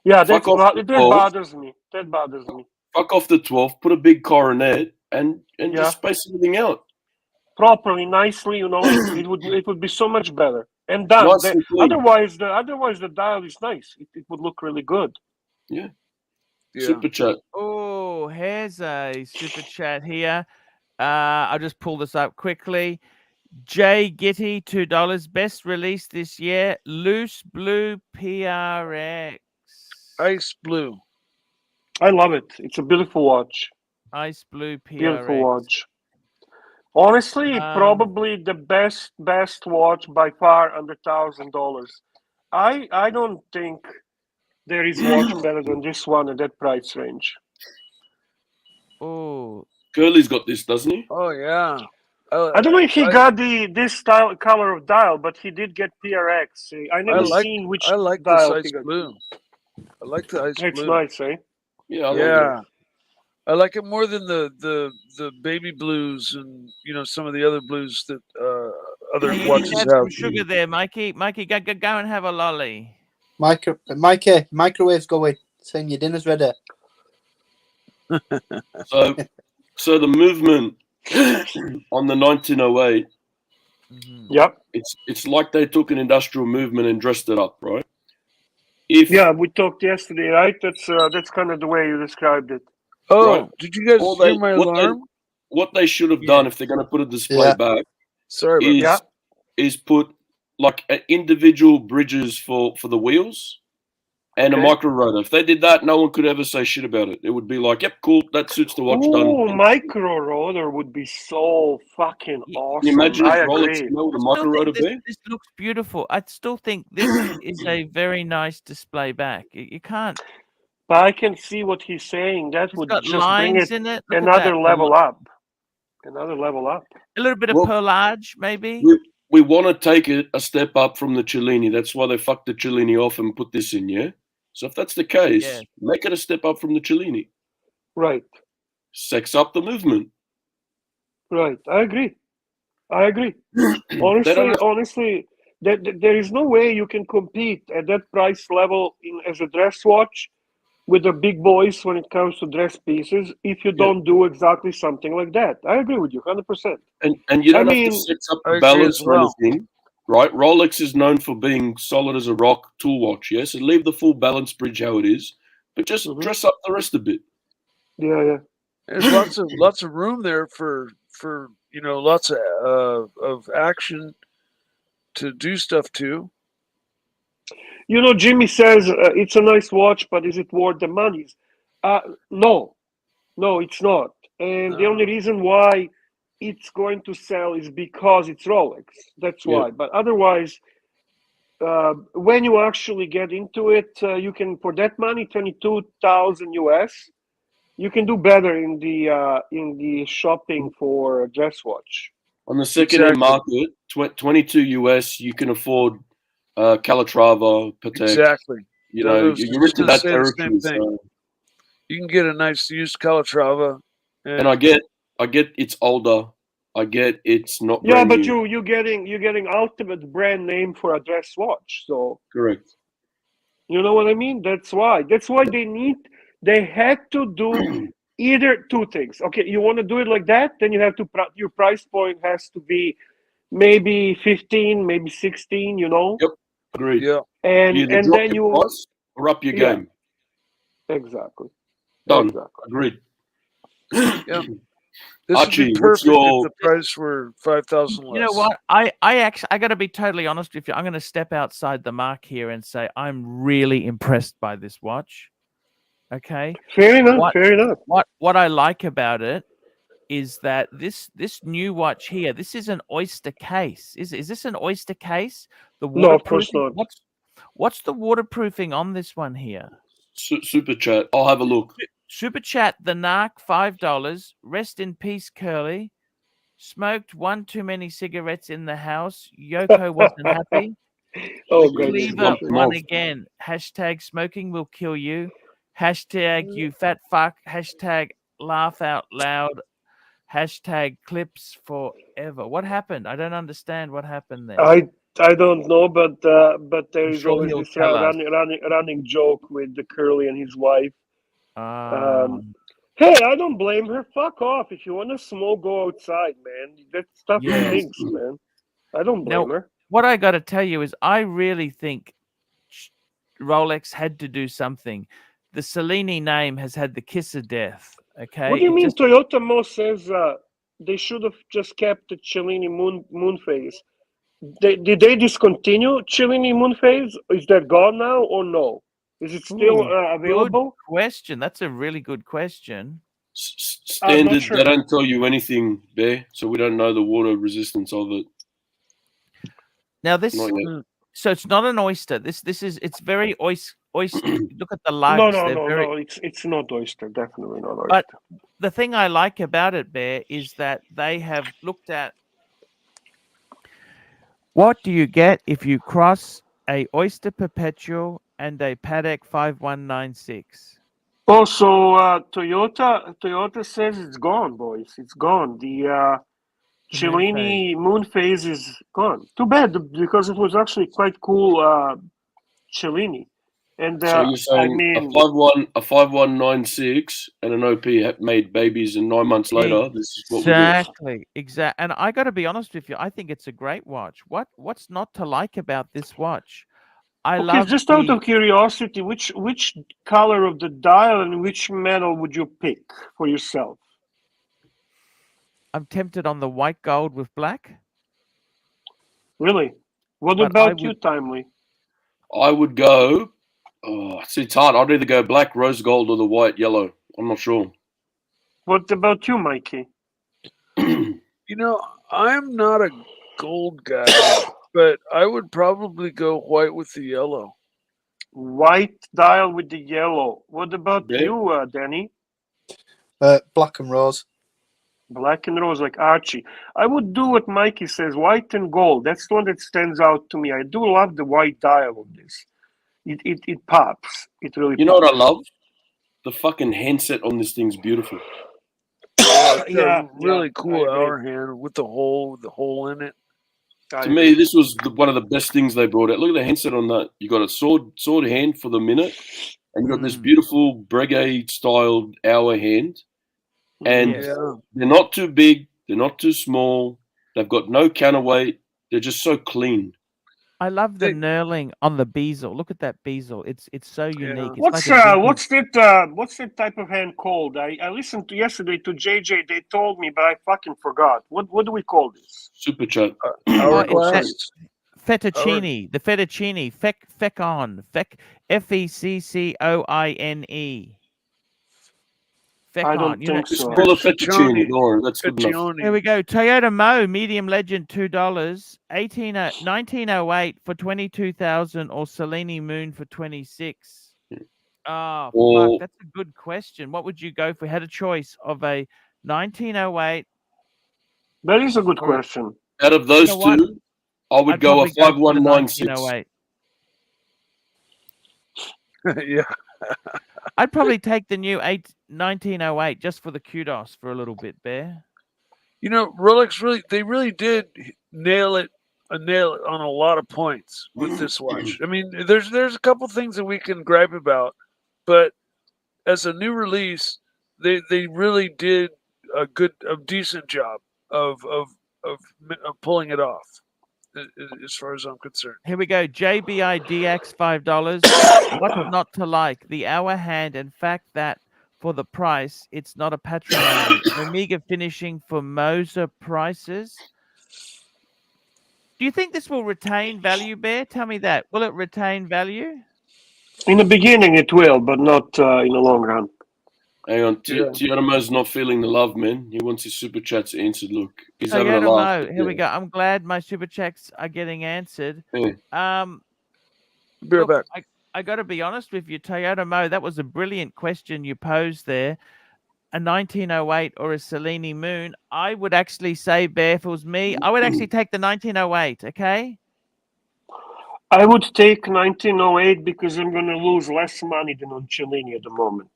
Yeah, Fuck off the that 12. bothers me. That bothers me. Fuck off the 12, put a big coronet and Yeah. just space everything out. Properly, nicely, it would be so much better. And done. Nice and clean. Otherwise, the dial is nice. It would look really good. Yeah. Super chat. Oh, here's a super chat here. I'll just pull this up quickly. J Gitty, $2. Best release this year. Loose Blue PRX. Ice blue. I love it. It's a beautiful watch. Ice Blue Beautiful PRX. watch. Honestly, probably the best watch by far under $1,000. I don't think there is watch better than this one at that price range. Oh, Curly's got this, doesn't he? Oh yeah. I don't know if he got this style color of dial, but he did get PRX. I never seen which I like dial this he ice got. blue. I like the ice It's blue. nice, eh? Yeah, I like Yeah. I like it more than the baby blues and some of the other blues that other you watches have have. some sugar there, Mikey. Mikey, go and have a lolly. Mikey, microwave's going. Saying your dinner's ready. So the movement on the 1908, Yep. it's like they took an industrial movement and dressed it up, right? Yeah, we talked yesterday, right? That's kind of the way you described it. Oh, right? did you guys hear my alarm? What they should have done if they're going to put a display back Sorry about is put like individual bridges for the wheels and a micro rotor. If they did that, no one could ever say shit about it. It would be like, yep, cool, that suits the watch. Oh, done. micro rotor would be so fucking awesome. Can you imagine I if Rolex agree. came out with a micro rotor there? This looks beautiful. I still think this is a very nice display back. You can't. But I can see what he's saying. That would got just bring lines it in it. Look at another that. level up. Another level up. A little bit of perlage, maybe. We want to take it a step up from the Cellini. That's why they fucked the Cellini off and put this in, yeah? So if that's the case, make it a step up from the Cellini. Right. Sex up the movement. Right. I agree. Honestly, there is no way you can compete at that price level as a dress watch with the big boys when it comes to dress pieces if you don't do exactly something like that. I agree with you 100%. And you don't have to set up the balance or anything, right? Rolex is known for being solid as a rock tool watch, yes? And leave the full balance bridge how it is, but just dress up the rest a bit. Yeah. There's lots of room there for lots of action to do stuff too. Jimmy says it's a nice watch, but is it worth the money? No, it's not. And the only reason why it's going to sell is because it's Rolex. That's why. But otherwise, when you actually get into it, you can, for that money, $22,000 US, you can do better in the shopping for a dress watch. On the second-hand market, 22 US, you can afford Calatrava, Patek. Exactly. You're into that territory. So. You can get a nice used Calatrava. And I get it's older. I get it's not. Yeah, brand but new. you're getting ultimate brand name for a dress watch. So correct. You know what I mean? That's why they had to do either two things. Okay, you want to do it like that, then you have to your price point has to be maybe 15, maybe 16. Yep. Agreed. Yeah. And then you price or up your game. Exactly. Done. Exactly. Agreed. Yeah. This Archie, would be perfect if the price were 5,000 less. You know what? I got to be totally honest with you. I'm going to step outside the mark here and say I'm really impressed by this watch. Okay. Fair enough. Fair enough. What I like about it is that this new watch here. This is an oyster case. Is this an oyster case? No, of course not. What's the waterproofing on this one here? Super chat. I'll have a look. Super chat. The Narc $5. Rest in peace, Curly. Smoked one too many cigarettes in the house. Yoko wasn't happy. Cleaver won again. Hashtag smoking will kill you. Hashtag you fat fuck. Hashtag laugh out loud. Hashtag clips forever. What happened? I don't understand what happened there. I don't know, but there is always this running joke with the Curly and his wife. Hey, I don't blame her. Fuck off. If you want to smoke, go outside, man. That stuff stinks, man. I don't blame her. What I got to tell you is I really think Rolex had to do something. The Cellini name has had the kiss of death. Okay. What do you mean Toyota Mo says they should have just kept the Cellini moon phase. Did they discontinue Cellini moon phase? Is that gone now or no? Is it still Ooh, available? Good question. That's a really good question. I'm not Standard, sure. they don't tell you anything there, so we don't know the water resistance of it. Now this, Not yet. so it's not an oyster. It's very oyster. Look at the No, lugs. no, They're no, very, no. It's not oyster. Definitely not oyster. But the thing I like about it, Bear, is that they have looked at what do you get if you cross a oyster perpetual and a paddock 5196. Also, Toyota says it's gone, boys. It's gone. The The moon Cellini moon phase is gone. Too bad, because it was actually quite cool Cellini. And So you're I saying mean, a 5196 and an OP made babies, and 9 months later, this is what we got. Exactly. And I got to be honest with you, I think it's a great watch. What's not to like about this watch? I okay, love just out of curiosity, which color of the dial and which metal would you pick for yourself? I'm tempted on the white gold with black. Really? What But about you, Timely? I would go. Oh, it's hard. I'd either go black, rose gold, or the white yellow. I'm not sure. What about you, Mikey? You know, I'm not a gold guy, but I would probably go white with the yellow. White dial with the yellow. What about Yeah. you, Danny? Black and rose. Black and rose, like Archie. I would do what Mikey says, white and gold. That's the one that stands out to me. I do love the white dial of this. It pops. It really You know pops. what I love? The fucking handset on this thing's beautiful. Yeah, it's Yeah, a really I cool agree. hour hand with the hole in it. To me, this was one of the best things they brought out. Look at the handset on that. You got a sword hand for the minute, and you got this beautiful Breguet styled hour hand. And Yes. they're not too big, they're not too small. They've got no counterweight. They're just so clean. I love the knurling on the bezel. Look at that bezel. It's so unique. It's What's like a vintage- what's that type of hand called? I listened to yesterday to JJ. They told me, but I fucking forgot. What do we call this? Super chat. Hourglass. Fettuccine, the fettuccine, fecon, Feccoine. I don't You know, think Just so. call it fettuccine. Don't worry, that's good enough. Fettuccine. here we go. Toyota Mo, medium legend, $2. 1908 for 22,000, or Cellini Moon for 26. Oh, Or- fuck, that's a good question. What would you go for? Had a choice of a 1908. That is a good question. Out of those You know what? two, I would I'd go a probably go for the 5196. 1908. Yeah. I'd probably take the new 1908 just for the kudos for a little bit, Bear. You know, Rolex really did nail it on a lot of points with this watch. I mean, there's a couple things that we can gripe about, but as a new release, they really did a decent job of pulling it off, as far as I'm concerned. Here we go. JBI DX $5. What's not to like? The hour hand and fact that for the price, it's not a patrimony. Omega finishing for Moser prices. Do you think this will retain value, Bear? Tell me that. Will it retain value? In the beginning, it will, but not in the long run. Hang on, Yeah. Tianamo's not feeling the love, man. He wants his super chats answered. Look, he's having a Toyota laugh. Mo, here we go. I'm glad my super checks are getting answered. Yeah. Be right Look, back. I got to be honest with you, Toyota Mo, that was a brilliant question you posed there. A 1908 or a Cellini Moon? I would actually say, Bear, if it was me, I would actually take the 1908, okay? I would take 1908 because I'm going to lose less money than on Cellini at the moment.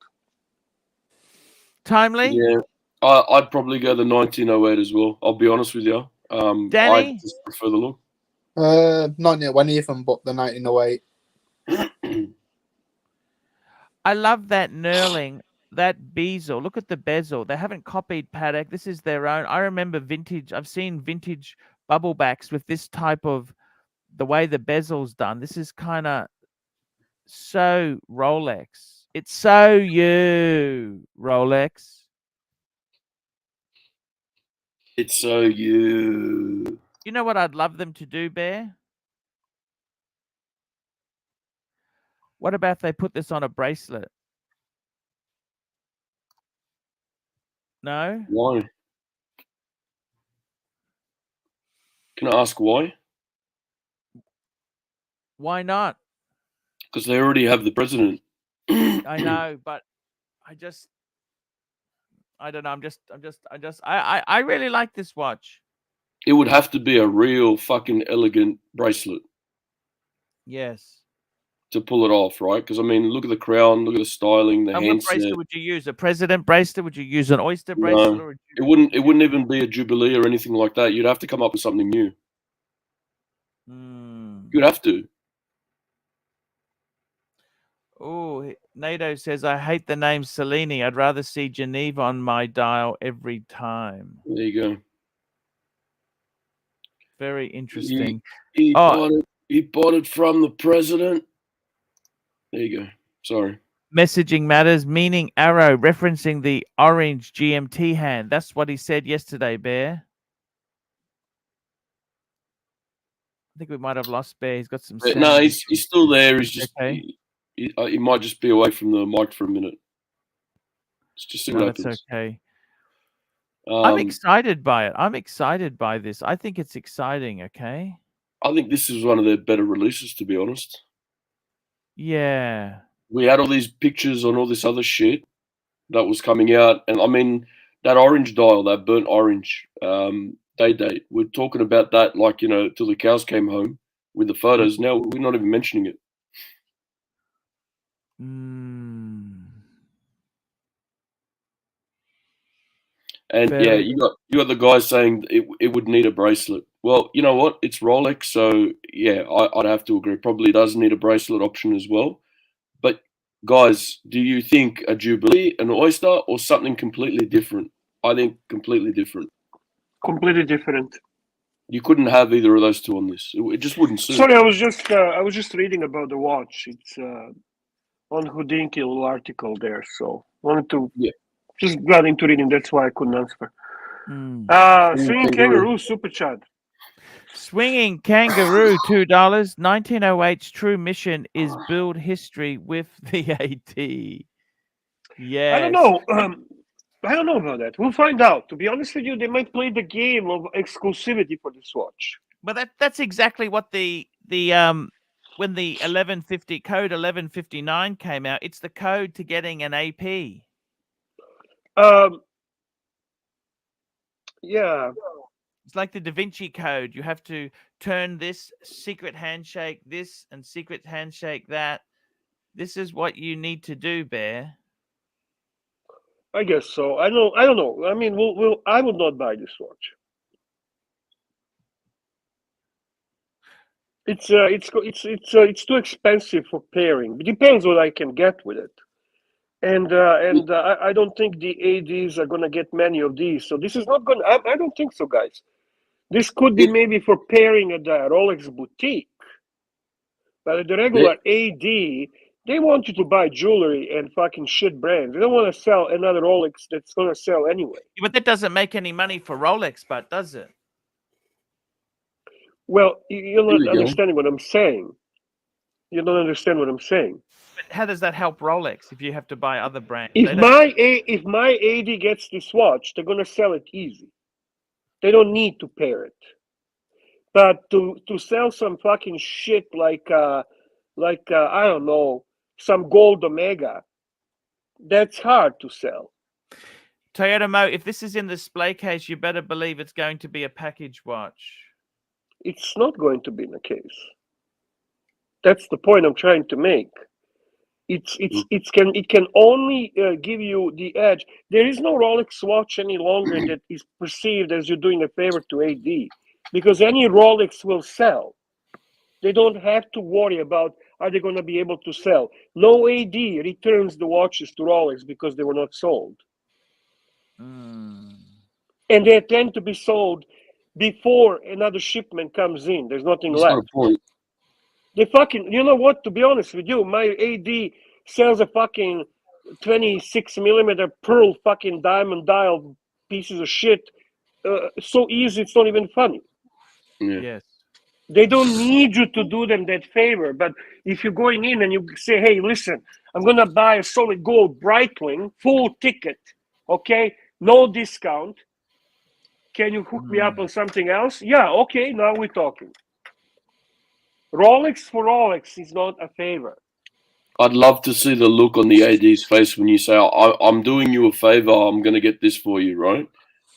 Timely? Yeah, I'd probably go the 1908 as well. I'll be honest with you. Danny? I just prefer the look. Not near one even, but the 1908. I love that knurling, that bezel. Look at the bezel. They haven't copied Paddock. This is their own. I remember vintage. I've seen vintage bubble backs with this type of, the way the bezel's done. This is kind of so Rolex. It's so you, Rolex. It's so you. You know what I'd love them to do, Bear? What about they put this on a bracelet? No? Why? Can I ask why? Why not? Because they already have the president. I know, but I don't know. I really like this watch. It would have to be a real fucking elegant bracelet Yes. to pull it off, right? Because I mean, look at the crown, look at the styling, the And what handset. bracelet would you use? A president bracelet? Would you use an oyster bracelet? No, Or it wouldn't even be a jubilee or anything like that. You'd have to come up with something new. You'd have to. Oh, NATO says, I hate the name Cellini. I'd rather see Geneva on my dial every time. There you go. Very interesting. He bought it from the president. There you go. Sorry. Messaging matters, meaning arrow, referencing the orange GMT hand. That's what he said yesterday, Bear. I think we might have lost Bear. He's got some sound. No, he's still there. He's just okay. He might just be away from the mic for a minute. Let's just see what happens. That's okay. I'm excited by it. I'm excited by this. I think it's exciting, okay? I think this is one of their better releases, to be honest. Yeah. We had all these pictures on all this other shit that was coming out. And I mean, that orange dial, that burnt orange date, we're talking about that like, you know, till the cows came home with the photos. Now we're not even mentioning it. And yeah, you got the guys saying it would need a bracelet. Well, you know what? It's Rolex, so yeah, I'd have to agree. Probably does need a bracelet option as well. But guys, do you think a Jubilee, an Oyster, or something completely different? I think completely different. Completely different. You couldn't have either of those two on this. It just wouldn't suit. Sorry, I was just reading about the watch. It's on Houdinki, a little article there, so wanted to just got into reading. That's why I couldn't answer. Swinging Kangaroo super chat. Swinging Kangaroo, $2. 1908's true mission is build history with the AT. Yeah. I don't know. I don't know about that. We'll find out. To be honest with you, they might play the game of exclusivity for this watch. But that's exactly what the when the 1150 code 1159 came out, it's the code to getting an AP. Yeah. It's like the Da Vinci Code. You have to turn this secret handshake, this, and secret handshake that. This is what you need to do, Bear. I guess so. I don't know. I mean, I would not buy this watch. It's too expensive for pairing. It depends what I can get with it, and I don't think the ADs are gonna get many of these. So this is not gonna. I don't think so, guys. This could be maybe for pairing at the Rolex boutique, but at the regular AD, they want you to buy jewelry and fucking shit brands. They don't want to sell another Rolex that's gonna sell anyway. But that doesn't make any money for Rolex, but does it? Well, you're not understanding what I'm saying. You don't understand what I'm saying. But how does that help Rolex if you have to buy other brands? If my AD gets this watch, they're gonna sell it easy. They don't need to pair it. But to sell some fucking shit like I don't know, some gold Omega, that's hard to sell. Toyota Mo, if this is in the display case, you better believe it's going to be a package watch. It's not going to be the case. That's the point I'm trying to make. It can only give you the edge. There is no Rolex watch any longer that is perceived as you're doing a favor to AD, because any Rolex will sell. They don't have to worry about are they going to be able to sell. No AD returns the watches to Rolex because they were not sold. And they tend to be sold before another shipment comes in. There's nothing left. Got a point. They fucking, you know what, to be honest with you, my AD sells a fucking 26 millimeter pearl fucking diamond dial pieces of shit so easy, it's not even funny. Yeah. Yes. They don't need you to do them that favor. But if you're going in and you say, hey, listen, I'm going to buy a solid gold Breitling, full ticket, okay? No discount. Can you hook me up on something else? Yeah, okay, now we're talking. Rolex for Rolex is not a favor. I'd love to see the look on the AD's face when you say, I'm doing you a favor, I'm going to get this for you, right?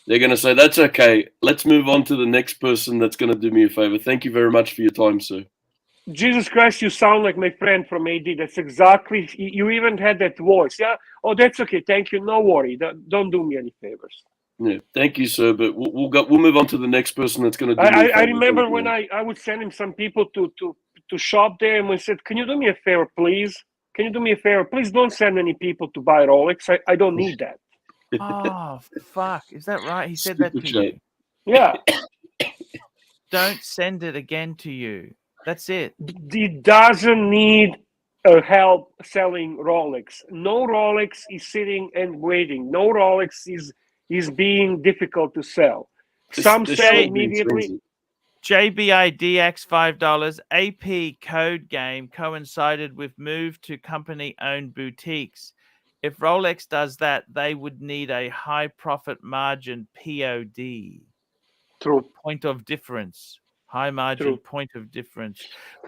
They're going to say, that's okay. Let's move on to the next person that's going to do me a favor. Thank you very much for your time, sir. Jesus Christ, you sound like my friend from AD. That's exactly, you even had that voice. Yeah? Oh, that's okay. Thank you. No worry. Don't do me any favors. Yeah, thank you, sir. But we'll move on to the next person that's going to do me a favor. I remember when I would send him some people to shop there, and we said, can you do me a favor, please? Can you do me a favor? Please don't send any people to buy Rolex. I don't need that. Oh, fuck. Is that right? He said that to Super you. chat. Yeah. Don't send it again to you. That's it. He doesn't need help selling Rolex. No Rolex is sitting and waiting. No Rolex is being difficult to sell. Some This sell shit immediately. means JBIDX $5. AP code game coincided with move to company-owned boutiques. If Rolex does that, they would need a high profit margin POD. True. Point of difference. High margin True. point of difference.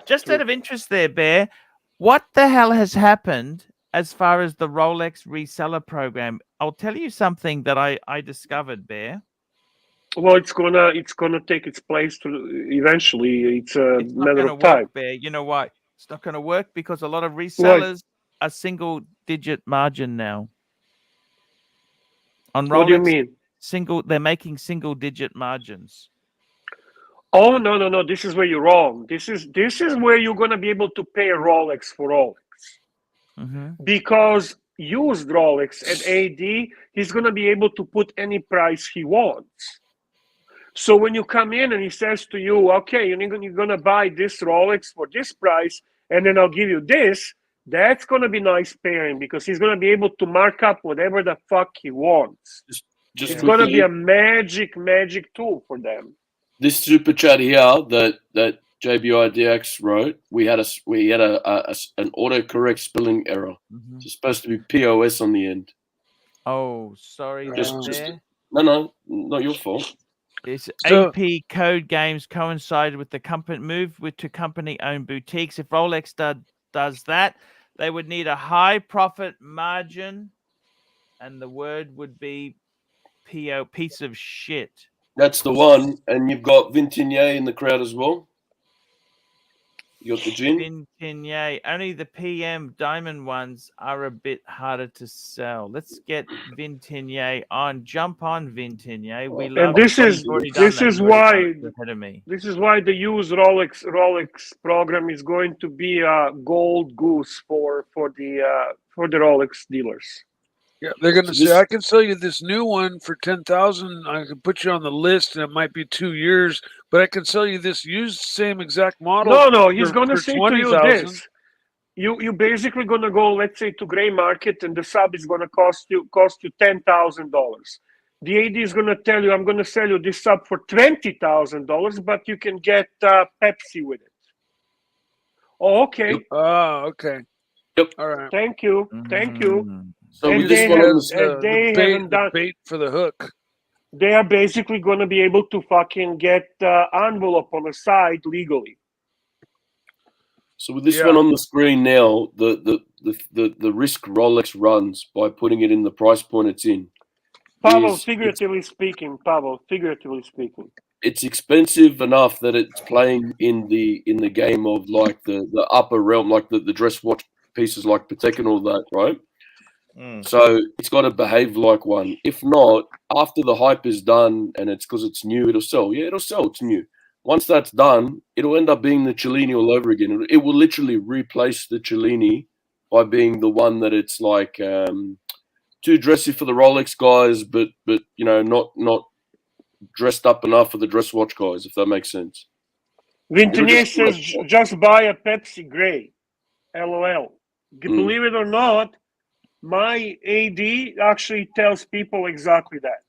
Just True. out of interest there, Bear, what the hell has happened as far as the Rolex reseller program? I'll tell you something that I discovered, Bear. Well, it's gonna take its place to eventually. It's a It's not matter going to of time. work, Bear. You know why? It's not going to work because a lot of resellers are single digit margin now. On Rolex, What do you mean? they're making single digit margins. Oh no! This is where you're wrong. This is where you're gonna be able to pay a Rolex for Rolex. Because used Rolex at AD, he's gonna be able to put any price he wants. So when you come in and he says to you, okay, you're gonna buy this Rolex for this price, and then I'll give you this, that's gonna be nice pairing because he's gonna be able to mark up whatever the fuck he wants. just It's gonna be quickly, a magic tool for them. this super chat here that JBIDX wrote, we had an autocorrect spelling error. It's supposed to be POS on the end. Oh, sorry. No, not your fault. It's So- AP code games coincided with the company move to company-owned boutiques. If Rolex does that, they would need a high profit margin, and the word would be PO, piece of shit. That's the one, and you've got Vintigny in the crowd as well. You got the gin. Vintigny. Only the PM diamond ones are a bit harder to sell. Let's get Vintigny on. Jump on Vintigny. We love. And this is why ahead of me. This is why the used Rolex program is going to be a gold goose for the Rolex dealers. Yeah, they're going to say, I can sell you this new one for 10,000. I can put you on the list, and it might be 2 years, but I can sell you this used same exact model. No, he's going to say to you 20,000. this. You basically going to go, let's say, to gray market, and the sub is going to cost you $10,000. The AD is going to tell you, I'm going to sell you this sub for $20,000, but you can get Pepsi with it. Oh, okay. Oh, okay. Yep. All right. Thank you. So And with this they one, have- they haven't done. the bait for the hook. They are basically going to be able to fucking get envelope on the side legally. so with this one on the screen now, the risk Rolex runs by putting it in the price point it's in. Pavel, figuratively speaking, it's expensive enough that it's playing in the game of like the upper realm, like the dress watch pieces like Patek and all that, right? So it's got to behave like one. If not, after the hype is done and it's because it's new, it'll sell. Yeah, it'll sell. It's new. Once that's done, it'll end up being the Cellini all over again. It will literally replace the Cellini by being the one that it's like too dressy for the Rolex guys, but not dressed up enough for the dress watch guys, if that makes sense. Vintigny says just buy a Pepsi Gray. LOL. Believe it or not, my AD actually tells people exactly that.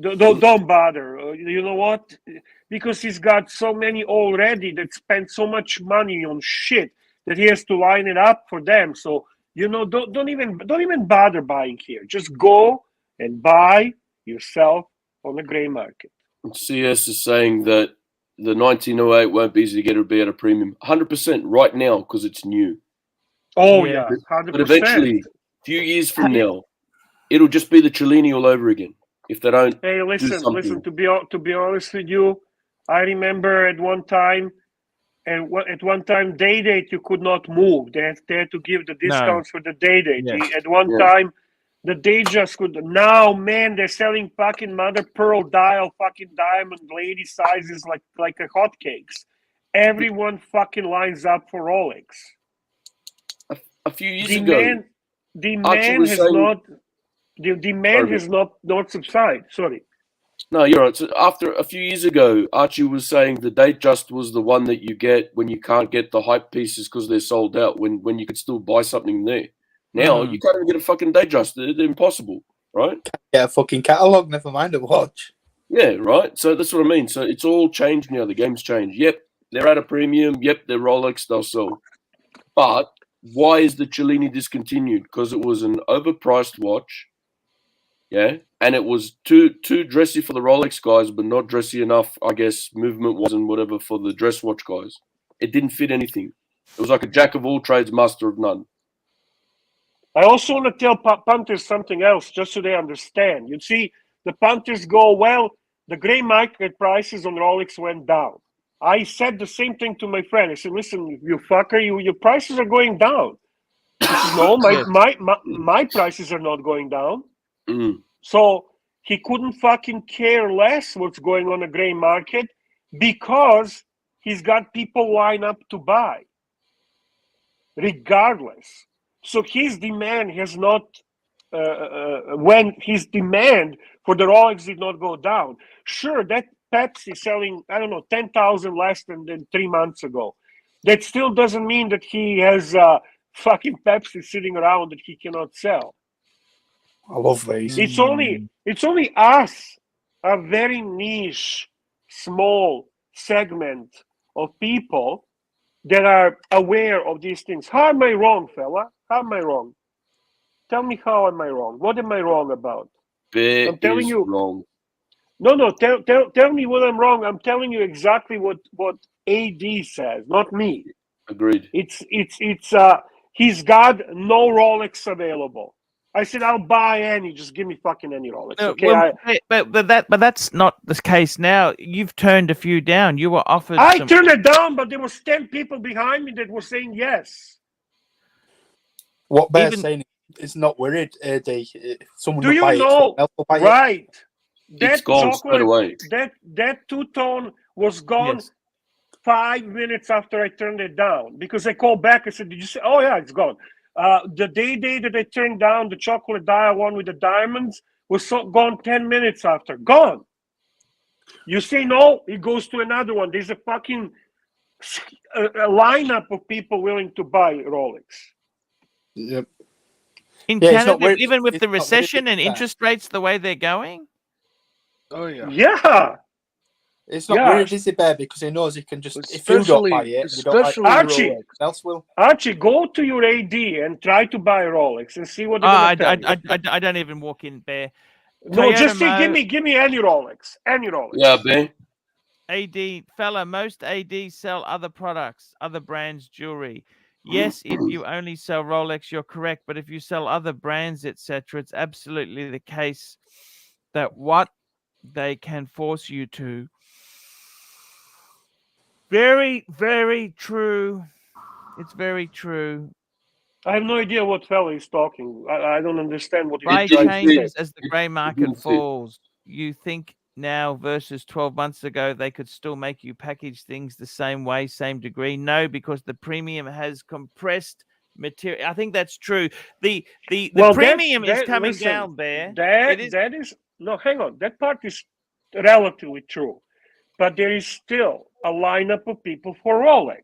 Don't bother. You know what? Because he's got so many already that spend so much money on shit that he has to line it up for them. So don't even bother buying here. Just go and buy yourself on the gray market. CS is saying that the 1908 won't be easy to get. It'll be at a premium, 100% right now because it's new. Oh Yeah. yeah, 100%. But eventually, a few years from now, it'll just be the Cellini all over again. If they don't Hey, listen. something. To be honest with you, I remember at one time, day date you could not move. They had to give the discounts for the day date. Yes. At one time, the day just could. Now, man, they're selling fucking mother pearl dial, fucking diamond lady sizes like a hotcakes. Everyone fucking lines up for Rolex. A few years ago, Demand has saying, not. The demand has not subsided. Sorry. No, you're right. So after a few years ago, Archie was saying the Datejust was the one that you get when you can't get the hype pieces because they're sold out. When you could still buy something there. Now you can't even get a fucking Datejust. They're impossible, right? Get a fucking catalog. Never mind a watch. Yeah, right. So that's what I mean. So it's all changed now. The game's changed. Yep, they're at a premium. Yep, they're Rolex. They'll sell. But why is the Cellini discontinued? Because it was an overpriced watch. Yeah, and it was too dressy for the Rolex guys, but not dressy enough, I guess, movement-wise and whatever for the dress watch guys. It didn't fit anything. It was like a jack of all trades, master of none. I also want to tell punters something else, just so they understand. You see, the punters go, well, the gray market prices on Rolex went down. I said the same thing to my friend. I said, listen, you fucker, your prices are going down. He says, no, my prices are not going down. Mm. So he couldn't fucking care less what's going on the gray market because he's got people lined up to buy, regardless. So his demand has not, when his demand for the Rolex did not go down. Sure, that Pepsi selling, 10,000 less than 3 months ago. That still doesn't mean that he has fucking Pepsi sitting around that he cannot sell. I love these. It's only us, a very niche, small segment of people that are aware of these things. How am I wrong, fella? How am I wrong? Tell me how am I wrong? What am I wrong about? Bear I'm telling is you wrong. No, tell me what I'm wrong. I'm telling you exactly what AD says, not me. Agreed. It's he's got no Rolex available. I said I'll buy any. Just give me fucking any Rolex. Okay. But that's not the case now. You've turned a few down. You were offered. I turned it down, but there was 10 people behind me that were saying yes. What Bear's saying is not worried, AD. Someone Do you buy know? it, buy right. It. That it's gone straight away. That two-tone was gone 5 minutes after I turned it down because I called back. I said, "Did you say?" Oh yeah, it's gone. The day that I turned down the chocolate dial one with the diamonds was gone 10 minutes after. Gone. You say no, it goes to another one. There's a fucking a lineup of people willing to buy Rolex. Yep. In Canada, even with the recession and interest rates the way they're going. Oh yeah. Yeah. It's not weird, is it, Bear? Because he knows he can just, if you don't buy it, you don't especially like Archie, Rolex, else will. Archie, go to your AD and try to buy Rolex and see what they're going to tell you. I don't even walk in, Bear. No, Toyota just say, give me any Rolex. Any Rolex. Yeah, Bear. AD, fella, most AD sell other products, other brands, jewelry. Yes, if you only sell Rolex, you're correct. But if you sell other brands, etc., it's absolutely the case that what they can force you to. Very, very true. It's very true. I have no idea what fella is talking. I don't understand what he's trying to say. Changes as the grey market falls. You think now versus 12 months ago, they could still make you package things the same way, same degree? No, because the premium has compressed material. I think that's true. The premium is coming down, Bear. That is no, hang on. That part is relatively true. But there is still a lineup of people for Rolex.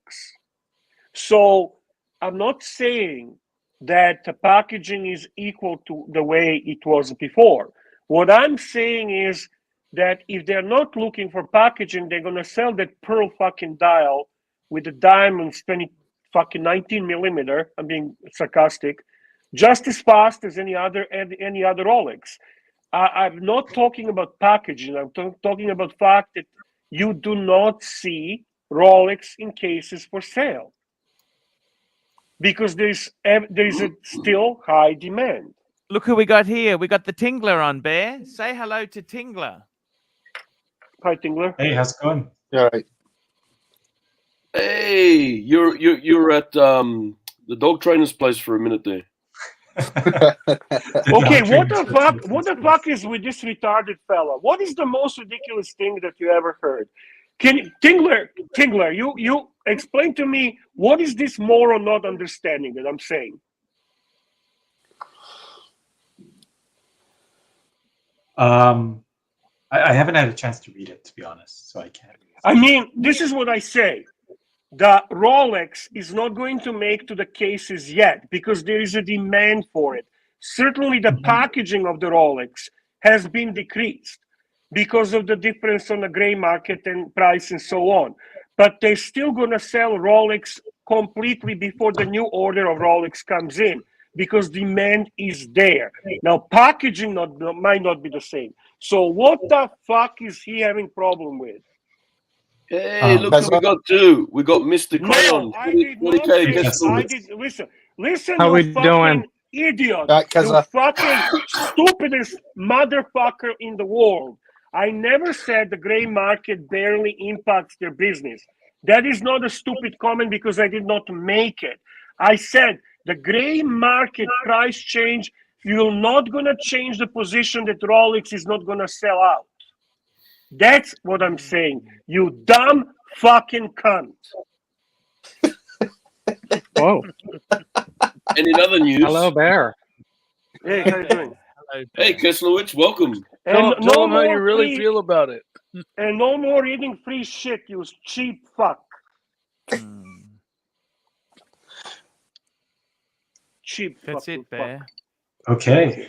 So I'm not saying that the packaging is equal to the way it was before. What I'm saying is that if they're not looking for packaging, they're gonna sell that pearl fucking dial with the diamonds 19 millimeter. I'm being sarcastic, just as fast as any other Rolex. I'm not talking about packaging. I'm talking about fact that you do not see Rolex in cases for sale because there's a still high demand. Look who we got here. We got the Tingler on, Bear. Say hello to Tingler. Hi, Tingler. Hey, how's it going? Yeah, right. Hey, you're at the dog trainer's place for a minute there. Okay, what the fuck is with this retarded fella? What is the most ridiculous thing that you ever heard? Tingler, you explain to me what is this moron not understanding that I'm saying? I haven't had a chance to read it, to be honest, so I can't. I mean, this is what I say. The Rolex is not going to make to the cases yet because there is a demand for it. Certainly the packaging of the Rolex has been decreased because of the difference on the gray market and price and so on. But they're still going to sell Rolex completely before the new order of Rolex comes in because demand is there. Now, packaging might not be the same. So what the fuck is he having problem with? Hey, look who we got too. We got Mr. Crayon. No, I did not say, I did, listen, How you we fucking doing? idiot. Right, You Keza. fucking stupidest motherfucker in the world. I never said the gray market barely impacts their business. That is not a stupid comment because I did not make it. I said the gray market price change, you're not going to change the position that Rolex is not going to sell out. That's what I'm saying. You dumb fucking cunt. Whoa. And in other news, Hello, Bear. Hey, how you doing? Hello, hey, Bear. Keslowitz, welcome. And Tell him how you more really free, feel about it. and no more eating free shit, you cheap fuck. Cheap That's fucking it, Bear. fuck. Okay.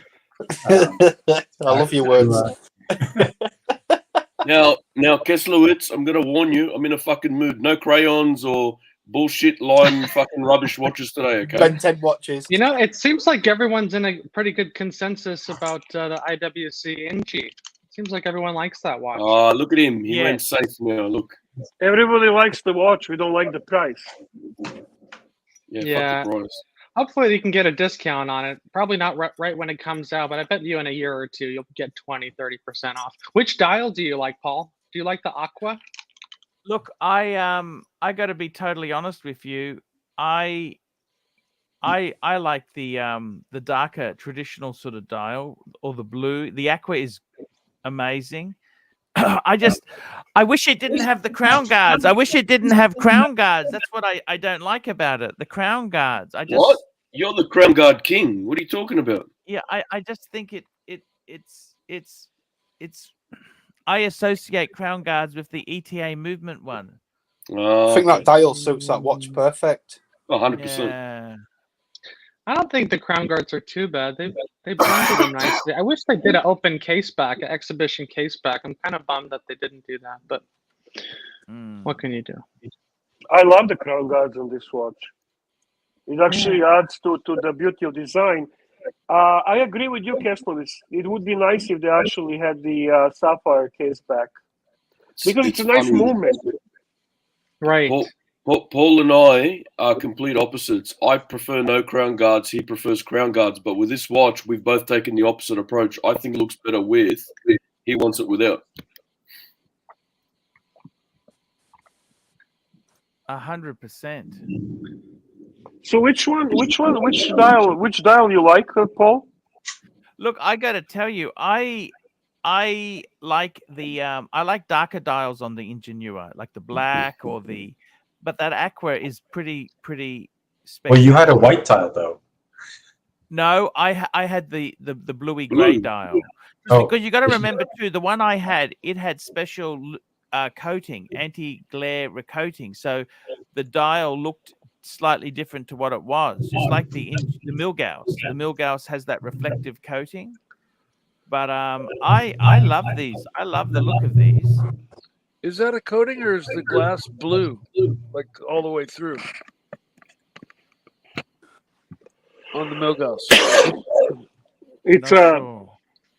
I love your words. Now, Keslowitz, I'm going to warn you, I'm in a fucking mood. No crayons or bullshit line fucking rubbish watches today, okay? Ben 10 watches. You know, it seems like everyone's in a pretty good consensus about the IWC NG. Seems like everyone likes that watch. Ah, look at him. He Yeah. went safe now. Look. Everybody likes the watch. We don't like the price. Yeah. Fuck the price. Hopefully you can get a discount on it. Probably not right when it comes out, but I bet you in a year or two you'll get 20-30% off. Which dial do you like, Paul? Do you like the Aqua? Look, I got to be totally honest with you. I like the darker traditional sort of dial or the blue. The Aqua is amazing. I wish it didn't have the crown guards. I wish it didn't have crown guards. That's what I don't like about it. The crown guards. What? You're the crown guard king. What are you talking about? Yeah, I just think it's I associate crown guards with the ETA movement one. Oh, I think that dial suits that watch perfect. 100%. Yeah. I don't think the crown guards are too bad. They blended them nicely. I wish they did an open case back, an exhibition case back. I'm kind of bummed that they didn't do that, but what can you do? I love the crown guards on this watch. It actually adds to the beauty of design. I agree with you, Kessler. It would be nice if they actually had the sapphire case back because it's a nice movement. Right. Paul and I are complete opposites. I prefer no crown guards. He prefers crown guards. But with this watch, we've both taken the opposite approach. I think it looks better with. He wants it without. 100%. So which dial you like, Paul? Look, I got to tell you, I like the I like darker dials on the Ingenua, like the black or the, but that Aqua is pretty special. Well, you had a white dial though. No, I had the bluey grey dial. Because you got to remember too, the one I had, it had special coating, anti-glare recoating, so the dial looked slightly different to what it was, just like the Milgauss. The Milgauss has that reflective coating. But I love these. I love the look of these. Is that a coating or is the glass blue, like all the way through on the Milgauss? It's Not sure.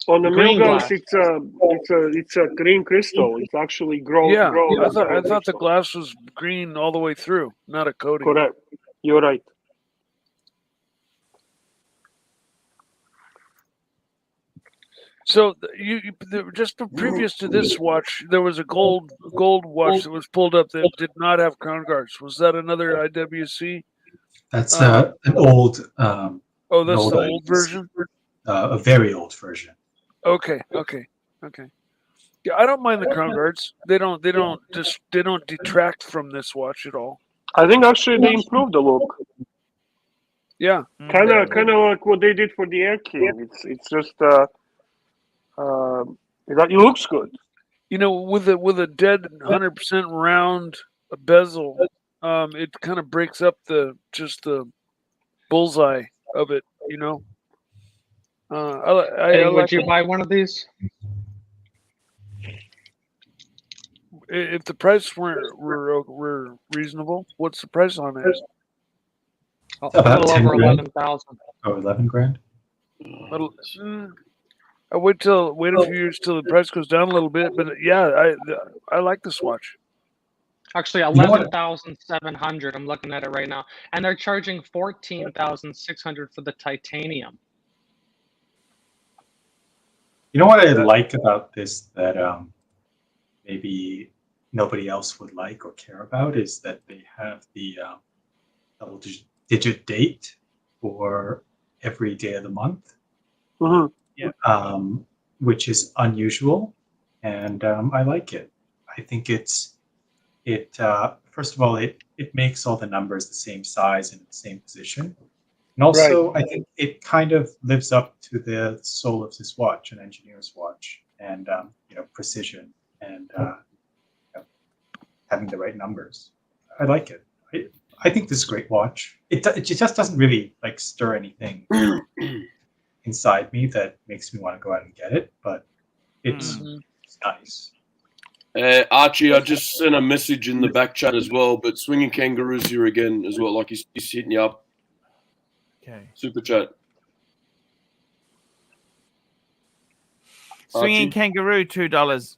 on the Green Milgauss. glass. It's a green crystal. It's actually Yeah, grown. I thought the glass was green all the way through, not a coating. Correct. You're right. So just previous to this watch, there was a gold watch that was pulled up that did not have crown guards. Was that another IWC? That's an old. Oh, an that's old the old IWC, version. a very old version. Okay. Yeah, I don't mind the crown guards. They don't detract from this watch at all. I think actually they improved the look. Yeah, Kind of like what they did for the Air King. It's just it looks good. you know, with a dead 100% round bezel, it kind of breaks up the bullseye of it. You know, Hey, I would like you it. buy one of these? If the price were reasonable. What's the price on it? A About little 10 over grand. 11,000. Oh, 11 grand. I wait a few years till the price goes down a little bit, but yeah, I like this watch. Actually, know what? 11,700. I'm looking at it right now, and they're charging 14,600 for the titanium. You know what I like about this that maybe nobody else would like or care about is that they have the double-digit date for every day of the month, which is unusual, and I like it. I think first of all, it makes all the numbers the same size and the same position. And also, I think it kind of lives up to the soul of this watch, an engineer's watch, and precision and having the right numbers. I like it. I think this is a great watch. It just doesn't really like stir anything inside me that makes me want to go out and get it, but it's nice. Archie, I just sent a message in the back chat as well, but Swinging Kangaroo's here again as well. Like he's hitting you up. Okay. Super chat. Swinging Archie? Kangaroo, $2.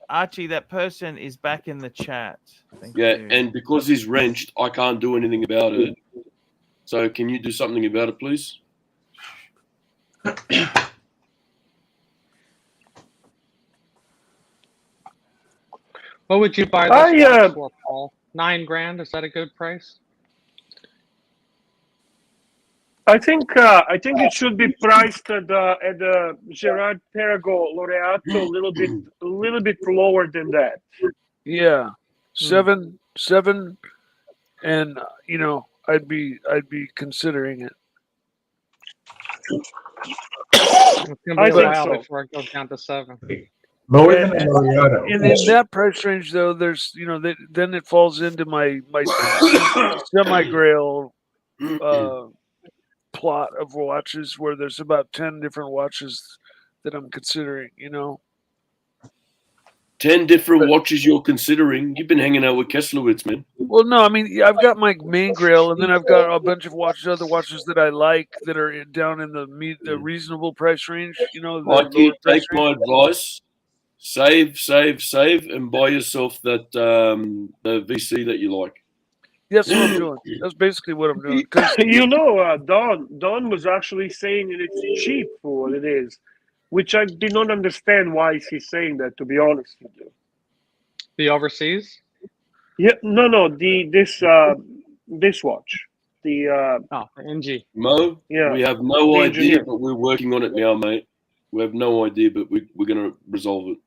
Archie, that person is back in the chat. Thank you. And because he's wrenched, I can't do anything about it. So can you do something about it, please? What would you buy this watch for, Paul? 9 grand? Is that a good price? I think it should be priced at the Gerard Perregaux Laureato a little bit lower than that. Yeah, seven, and I'd be considering it. It's gonna be I a think while so. before it goes down to 7. Lower than a Laureato. And in that price range, though, there's then it falls into my semi-grail plot of watches where there's about 10 different watches that I'm considering. 10 different watches you're considering. You've been hanging out with Kesslowitz, man. Well, no, I mean, I've got my main grail, and then I've got a bunch of other watches that I like that are down in the reasonable price range. Mikey, take my advice. Save, and buy yourself that the VC that you like. That's what I'm doing. That's basically what I'm doing. Don was actually saying that it's cheap for what it is, which I did not understand why he's saying that, to be honest with you. The overseas? Yeah, no, this watch. The NG. Mo, yeah, we have no the idea, engineer. but we're working on it now, mate. We have no idea, but we're going to resolve it.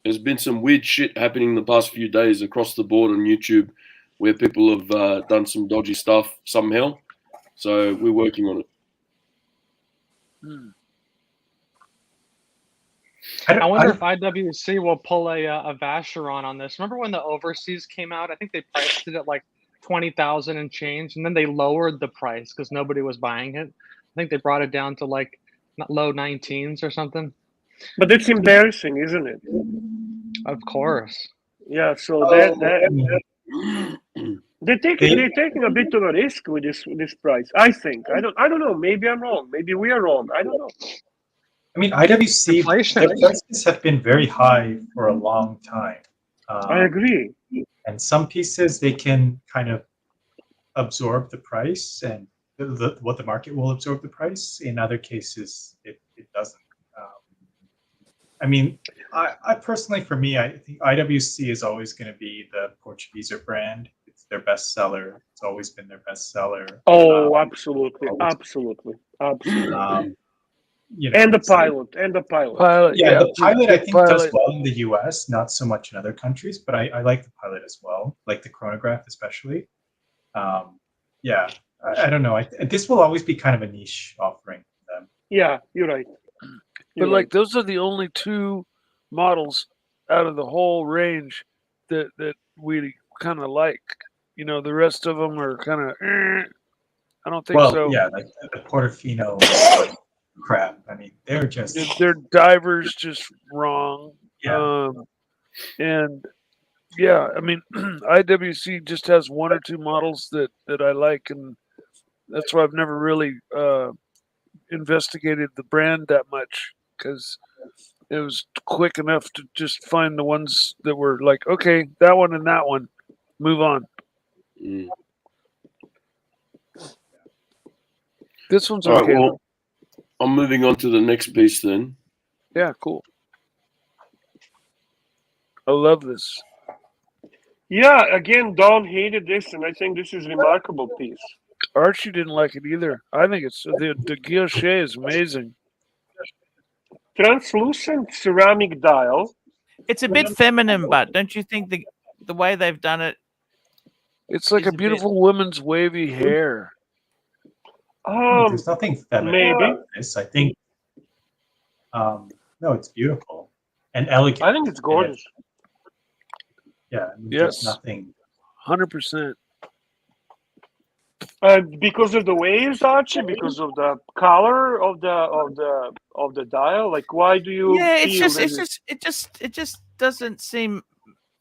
There's been some weird shit happening in the past few days across the board on YouTube where people have done some dodgy stuff somehow. So we're working on it. I wonder if IWC will pull a Vacheron on this. Remember when the overseas came out? I think they priced it at like 20,000 and change, and then they lowered the price because nobody was buying it. I think they brought it down to like not low 19s or something. But it's embarrassing, isn't it? Of course. Yeah. So Oh, they're taking a bit of a risk with this price. I think. I don't know. Maybe I'm wrong. Maybe we are wrong. I don't know. I mean, IWC, Inflation. their prices have been very high for a long time. I agree. And some pieces, they can kind of absorb the price and what the market will absorb the price. In other cases, it doesn't. I mean, I personally, for me, I think IWC is always going to be the Portuguese brand. It's their best seller. It's always been their best seller. Oh, absolutely. You know, And the so- pilot. Yeah, the pilot I think does Pilot. well in the US, not so much in other countries, but I like the pilot as well, like the chronograph especially. Yeah, I don't know. This will always be kind of a niche offering for them. Yeah, you're right. But like those are the only two models out of the whole range that we kind of like. You know, the rest of them are kind of. I don't think Well, so. yeah, like the Portofino crap. I mean, they're just Their divers just wrong. yeah. And yeah, I mean, IWC just has one or two models that I like, and that's why I've never really investigated the brand that much, because it was quick enough to just find the ones that were like, okay, that one and that one, move on. Mm. This one's All right, okay. well, I'm moving on to the next piece then. Yeah, cool. I love this. Yeah, again, Don hated this, and I think this is a remarkable piece. Archie didn't like it either. I think it's the guilloche is amazing. Translucent ceramic dial. It's a bit feminine, but don't you think the way they've done it? It's like It's a a bit- beautiful woman's wavy hair. There's nothing feminine maybe. about this. I think no, it's beautiful and elegant. I think it's gorgeous. Yeah, I mean, Yes. there's nothing. 100%. Because of the waves, Archie, because of the color of the dial. Like, why do you? Yeah, it's feel just that it just doesn't seem.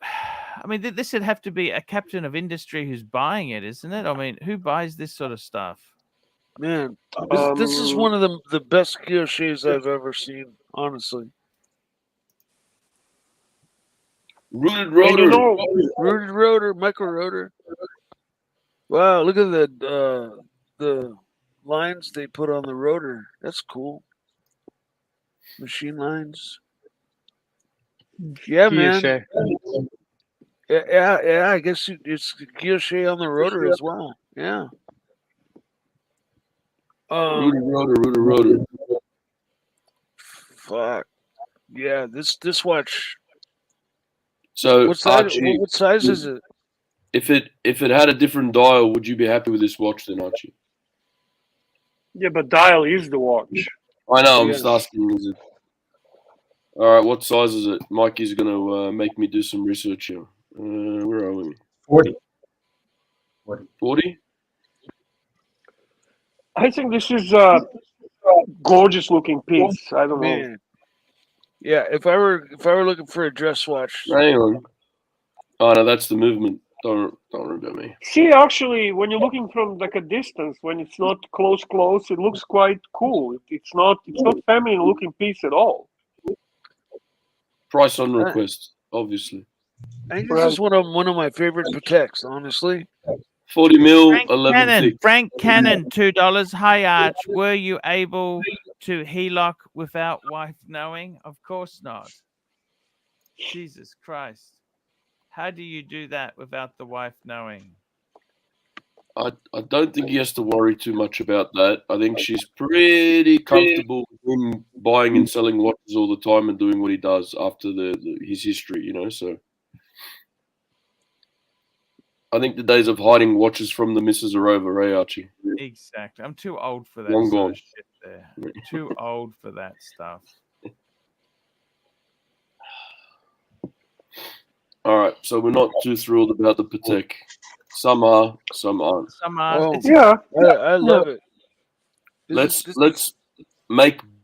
I mean, this would have to be a captain of industry who's buying it, isn't it? I mean, who buys this sort of stuff? Man, this is one of the best guilloches I've ever seen, honestly. Rooted And rotor. you know, Rooted rotor, micro rotor. Wow, look at the lines they put on the rotor. That's cool. Machine lines. Yeah, man. Guilloche. Yeah. I guess it's guilloche on the rotor as well. Yeah. Rooted rotor. Fuck. Yeah, this watch. So What size? Archie, What size is it? if it had a different dial, would you be happy with this watch then, Archie? yeah, but dial is the watch. I know. I'm Yeah. just asking. Is it? All right. What size is it? Mikey's gonna make me do some research here. Where are we? 40. 40. I think this is a gorgeous looking piece. I don't know. Man. Yeah, if I were looking for a dress watch, Hang on. Oh no, that's the movement. Don't worry about me. See, actually, when you're looking from like a distance, when it's not close, it looks quite cool. It's not feminine looking piece at all. Price on request, obviously. I think this is one of my favorite Pateks, honestly. 40 mil, Frank 11 Cannon, thick. Frank Cannon, $2. Hi, Arch. Were you able to helock without wife knowing? Of course not. Jesus Christ. How do you do that without the wife knowing? I don't think he has to worry too much about that. I think she's pretty comfortable with him buying and selling watches all the time and doing what he does after his history, you know. So I think the days of hiding watches from the missus are over, eh, Archie? Exactly. I'm too old for that Long sort gone. of shit there. Too old for that stuff. All right, so we're not too thrilled about the Patek. Some are, some aren't. Some Oh, it's Yeah, I love it. Let's make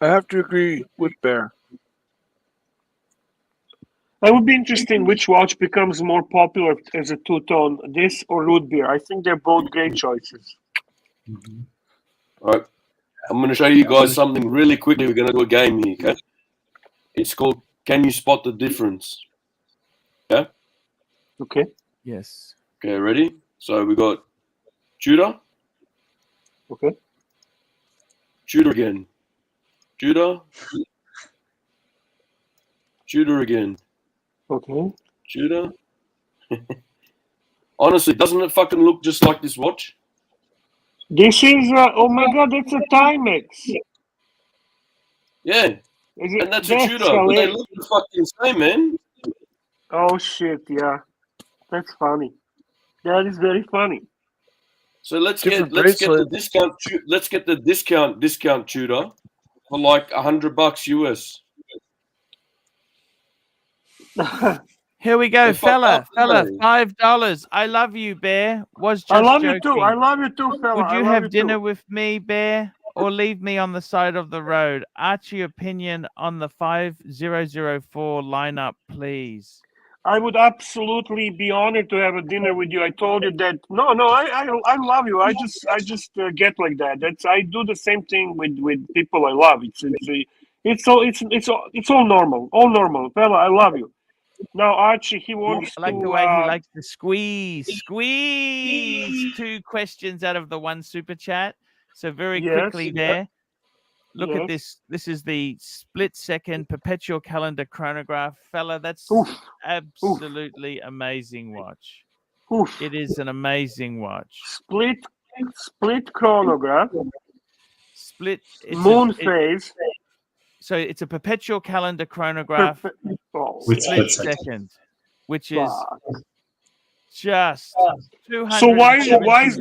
I have to agree with Bear. It would be interesting which watch becomes more popular as a two-tone, this or root beer. I think they're both great choices. Mhm. All right. I'm going to show you guys something really quickly. We're going to do a game here, okay? It's called Can You Spot the Difference? Yeah? Okay. Yes. Okay, ready? So we got Tudor. Okay. Tudor again. Tudor. Tudor again. Okay. Tudor. Honestly, doesn't it fucking look just like this watch? This is, oh my God, that's a Timex. Yeah, Is it, and that's a Tudor. But they hilarious. look the fucking same, man. Oh shit, yeah. That's funny. That is very funny. So let's Different get the bracelet. discount. Let's get the discount Tudor for like $100 US. Here we go, They're fucked fella. up, aren't they? $5. I love you, Bear. Was just I love joking. you too. I love you too, fella. Would I you love have you dinner too. with me, Bear, or leave me on the side of the road? Archie, opinion on the 5004 lineup, please. I would absolutely be honored to have a dinner with you. I told you that. No, I love you. I just get like that. I do the same thing with people I love. It's all normal, fella. I love you. Now Archie, he wants I like to. the way he likes to squeeze 2 questions out of the one super chat. So very Yes. quickly there. Look at Yes. this. This is the split second perpetual calendar chronograph. Fella, that's Oof. absolutely amazing watch. Oof. It is an amazing watch. Split chronograph. Split. Moon phase. So it's a perpetual calendar chronograph. Oh, With Split split second, which is fuck. just 200. So why is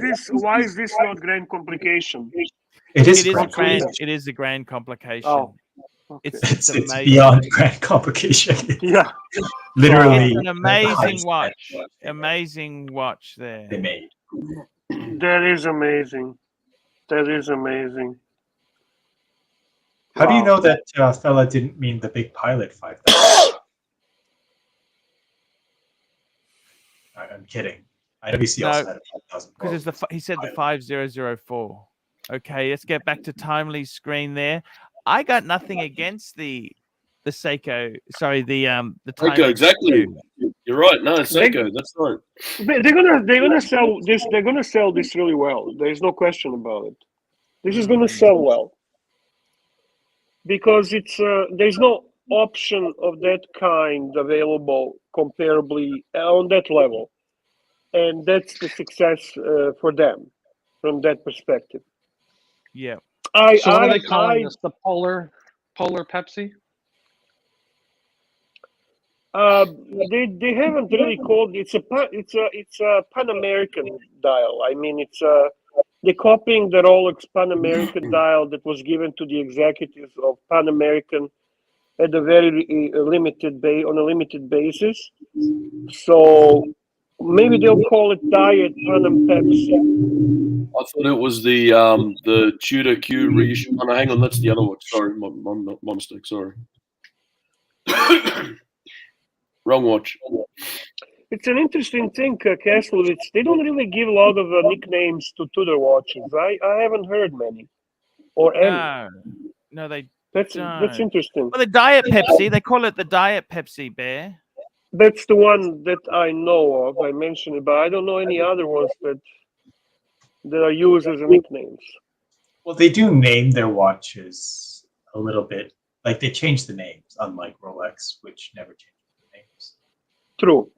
this not grand complication? It is It is a grand grand. complication. It is a grand complication. Oh, okay. It's It's amazing. beyond grand complication. Yeah. Literally, It's an the amazing highest watch. end Amazing watch there. they made. That is amazing. That is amazing. How do you Wow. know that fella didn't mean the big pilot 5000? I'm kidding. IWC also had a 5000. Because it's he said the 5004. Okay, let's get back to Timely's screen there. I got nothing against the Seiko. Sorry, the Seiko, Timex exactly. 2. You're right. No, Seiko. That's right. They're gonna sell this. They're gonna sell this really well. There's no question about it. This is gonna sell well because it's there's no option of that kind available comparably on that level, and that's the success for them from that perspective. Yeah. So what are they calling this? The polar Pepsi? They haven't really called it's a Pan American dial. I mean, they're copying the Rolex Pan American dial that was given to the executives of Pan American at a very on a limited basis. So maybe they'll call it Diet Pan Am Pepsi. I thought it was the Tudor Q reissue. Oh, no, hang on, that's the other watch. Sorry, my mistake. Sorry. Wrong watch. It's an interesting thing, Kaslowitz. They don't really give a lot of nicknames to Tudor watches. I haven't heard many or any. No, they That's interesting. Well, the Diet Pepsi, they call it the Diet Pepsi, Bear. That's the one that I know of. I mentioned it, but I don't know any other ones that are used as nicknames. Well, they do name their watches a little bit. Like they change the names, unlike Rolex, which never changes the names. True.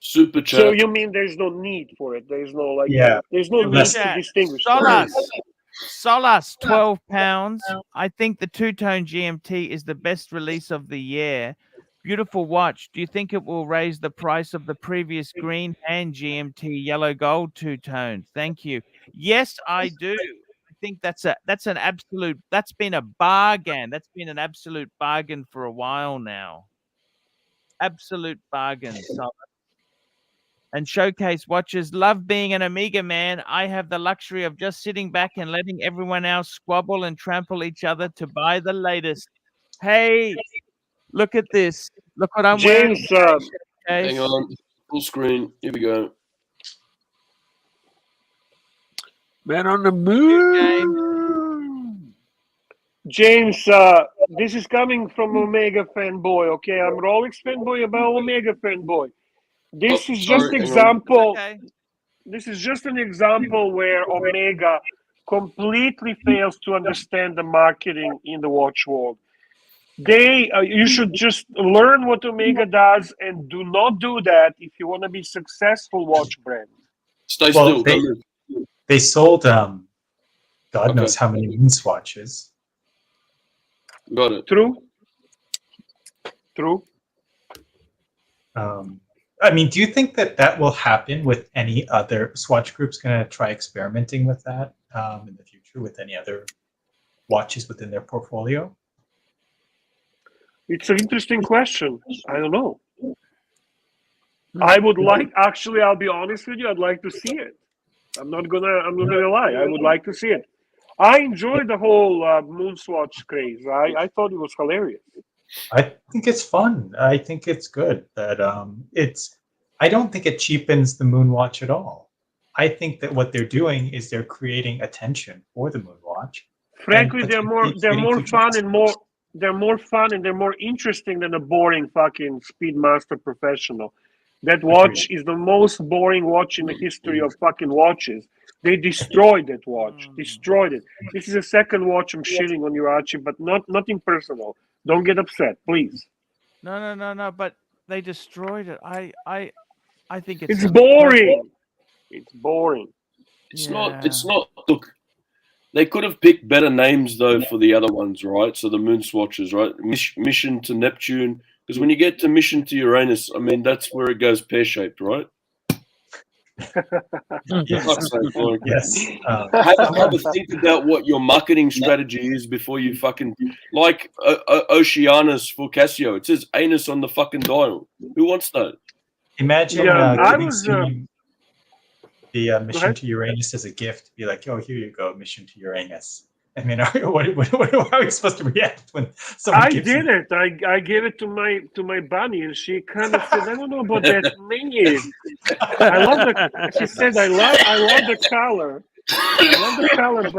Super chat. So you mean there's no need for it? There's no There's no need to distinguish. Solas, £12. I think the two-tone GMT is the best release of the year. Beautiful watch. Do you think it will raise the price of the previous green and GMT yellow gold two-tone? Thank you. Yes, I do. I think that's been a bargain. That's been an absolute bargain for a while now. Absolute bargain. and showcase watches. Love being an Omega man. I have the luxury of just sitting back and letting everyone else squabble and trample each other to buy the latest. Hey, look at this. Look what I'm wearing. James, Hang on. Full screen. Here we go. Man on the moon. James, this is coming from Omega fanboy. Okay, I'm Rolex fanboy, about Omega fanboy. This is just example. Okay. This is just an example where Omega completely fails to understand the marketing in the watch world. You should just learn what Omega does and do not do that if you want to be successful watch brand. Stay Well, still. they sold God knows how many moon swatches. Got it. True. I mean, do you think that will happen with any other swatch groups going to try experimenting with that in the future with any other watches within their portfolio? It's an interesting question. I don't know. I would like, actually, I'll be honest with you, I'd like to see it. I'm not gonna lie. I would like to see it. I enjoyed the whole moon swatch craze. I thought it was hilarious. I think it's fun. I think it's good that I don't think it cheapens the moon watch at all. I think that what they're doing is they're creating attention for the moon watch. Frankly, they're more fun and more interesting than a boring fucking Speedmaster Professional. That watch is the most boring watch in the history of fucking watches. They destroyed that watch. Destroyed it. This is the second watch I'm shitting on you, Archie, but nothing personal. Don't get upset, please. No. But they destroyed it. I think it's boring. It's boring. It's not. Look, they could have picked better names though for the other ones, right? So the moon swatches, right? Mission to Neptune. Because when you get to Mission to Uranus, I mean, that's where it goes pear-shaped, right? Yes. Have a think about what your marketing strategy is before you fucking... Like Oceanus for Casio. It says anus on the fucking dial. Who wants that? Imagine giving someone the Mission to Uranus as a gift. Be like, oh, here you go, Mission to Uranus. I mean, how are we supposed to react when someone gives it? I gave it to my bunny, and she kind of said, "I don't know about that name." She said, "I love the color. I love the color,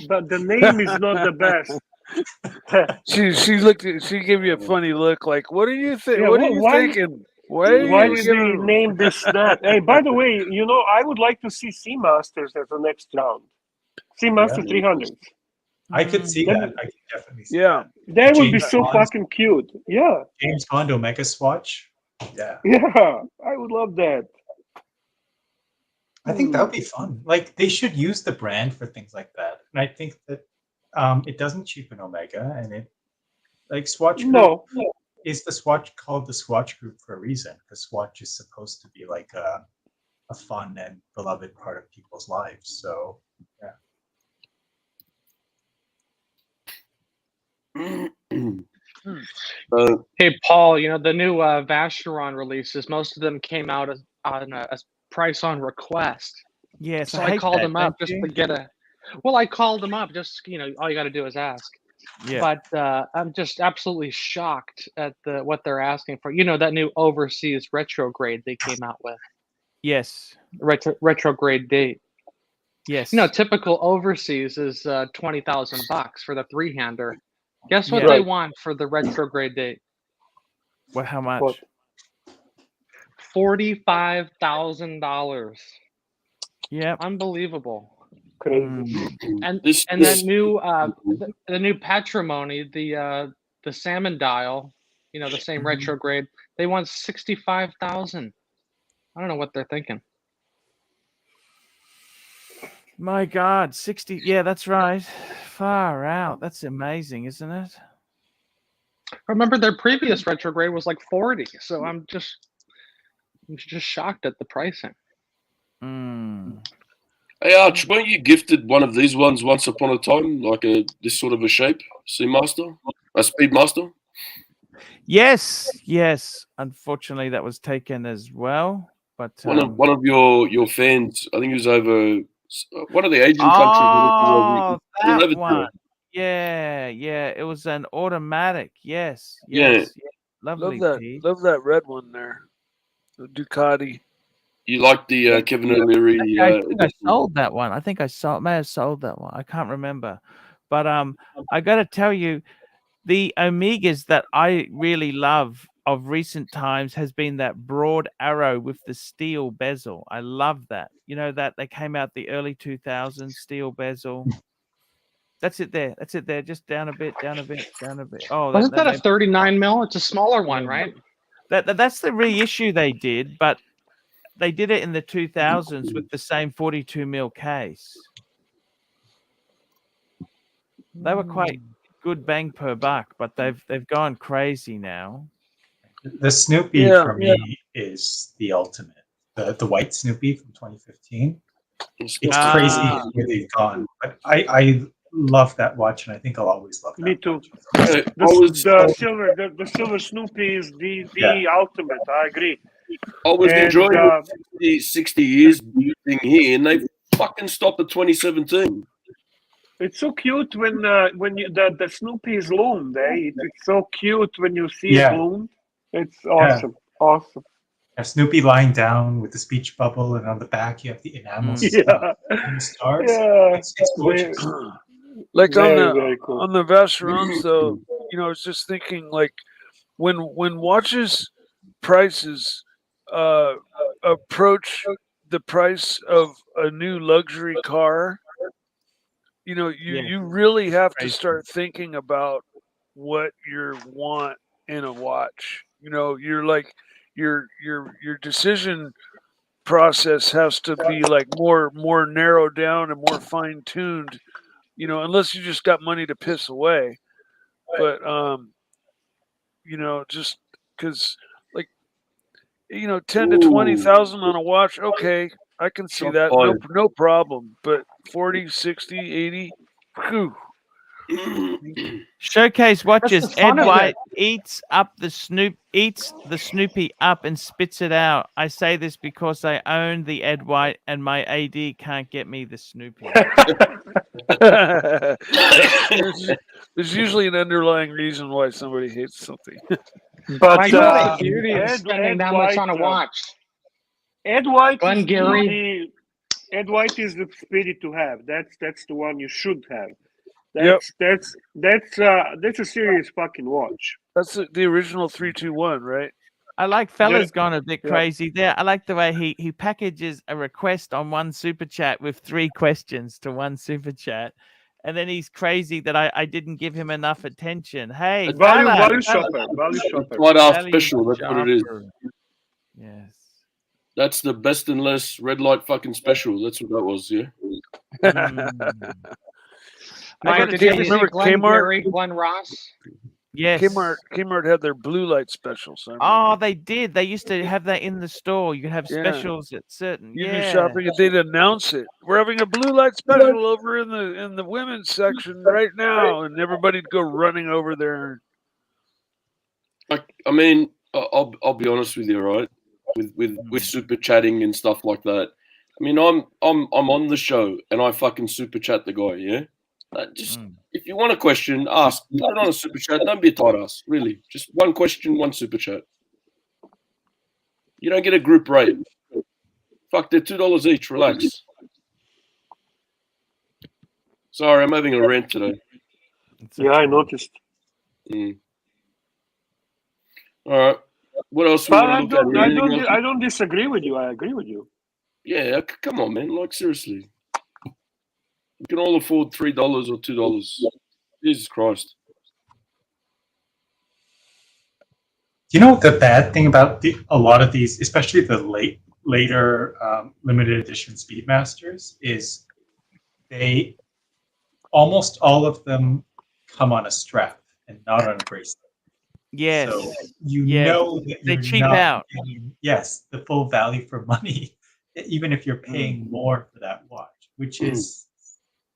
but the name is not the best." She gave you a funny look, like, "What are you thinking? What are you thinking? Why did they name this that?" Hey, by the way, I would like to see Seamasters as the next round. Seamaster 300s. I could see that. I could definitely see that. That would be so fucking cute. Yeah. James Bond Omega swatch. Yeah. Yeah, I would love that. I think that would be fun. Like, they should use the brand for things like that. And I think that it doesn't cheapen Omega, and it Swatch Group is the Swatch called the Swatch Group for a reason, because Swatch is supposed to be like a fun and beloved part of people's lives. So yeah. Hey, Paul, the new Vacheron releases, most of them came out on a price on request. Yes, so I called them up just to get a... Well, I called them up just, all you got to do is ask. Yeah. But I'm just absolutely shocked at what they're asking for. That new overseas retrograde they came out with. Yes. Retrograde date. Yes. Typical overseas is $20,000 for the three-hander. Guess what they want for the retrograde date? Well, how much? $45,000. Yeah, unbelievable. Crazy. And that new the new patrimony, the salmon dial, the same retrograde. They want 65,000. I don't know what they're thinking. My God, 60. Yeah, that's right. Far out. That's amazing, isn't it? Remember, their previous retrograde was like 40. So I'm just shocked at the pricing. Hey, Arch, weren't you gifted one of these ones once upon a time, like this sort of a shape, Seamaster, a Speedmaster? Yes. Unfortunately, that was taken as well. But one of your fans, I think it was over one of the Asian countries. oh, over that to one. it. Yeah, it was an automatic. Yes, Yeah. yes. Lovely, Love that. Pete. Love that red one there. The Ducati. You like the Kevin O'Leary? I think I sold that one. I think may have sold that one. I can't remember. But I got to tell you, the Omegas that I really love of recent times has been that broad arrow with the steel bezel. I love that. You know that they came out the early 2000s, steel bezel. That's it there. That's it there. Just down a bit, down a bit, down a bit. Oh, Wasn't that a 39 mil? It's a smaller one, right? That's the reissue they did, but they did it in the 2000s with the same 42 mil case. They were quite good bang per buck, but they've gone crazy now. The Snoopy for me is the ultimate. The white Snoopy from 2015. It's crazy where they've gone, but I love that watch, and I think I'll always love that. Me too. Watch. The silver Snoopy is the ultimate. I agree. I was enjoying 60 years thing here, and they fucking stopped at 2017. It's so cute when the Snoopy is loomed. It's so cute when you see it loomed. It's awesome. Awesome. Snoopy lying down with the speech bubble, and on the back you have the enamel stars. Yeah. It's gorgeous. Like very cool. on the Vacherons, though, you know, I was just thinking, like, when watches prices approach the price of a new luxury car, you know, you really have to start thinking about what you want in a watch. You know, you're like your decision process has to be like more narrowed down and more fine tuned. You know, unless you just got money to piss away. But you know, just because, like, you know, 10 to 20,000 on a watch, okay, I can see that, no problem. But 40, 60, 80, whew. Showcase watches. Ed White eats the Snoopy up and spits it out. I say this because I own the Ed White and my AD can't get me the Snoopy. There's usually an underlying reason why somebody hates something. But my God, the beauty of spending that much on a watch. Ed White Gary. Ed White is the spirit to have. That's the one you should have. That's a serious fucking watch. That's the original 321, right? I like Fella's gone a bit crazy there. I like the way he packages a request on one super chat with 3 questions to one super chat. And then he's crazy that I didn't give him enough attention. Hey, value shopper. Right off special, that's what it is. Yes. That's the best and less red light fucking special. That's what that was, yeah. Mike, did you ever remember Kmart? Glenn Ross? Yes. Kmart had their blue light specials. Oh, they did. They used to have that in the store. You could have specials at certain. You'd be shopping and they'd announce it. We're having a blue light special over in the women's section right now, and everybody'd go running over there. I mean, I'll be honest with you, right? With super chatting and stuff like that. I mean, I'm on the show and I fucking super chat the guy, yeah. If you want a question, ask. Put it on a super chat. Don't be a tight ass, really. Just one question, one super chat. You don't get a group rate. Fuck, they're $2 each. Relax. Sorry, I'm having a rant today. Yeah, I noticed. All right. What else? I don't disagree with you. I agree with you. Yeah, come on, man. Like, seriously. We can all afford $3 or $2. Jesus Christ. You know the bad thing about a lot of these, especially the later limited edition Speedmasters, is they almost all of them come on a strap and not on a bracelet. Yes. So you know that they you're cheap not out. getting, the full value for money, even if you're paying more for that watch, which is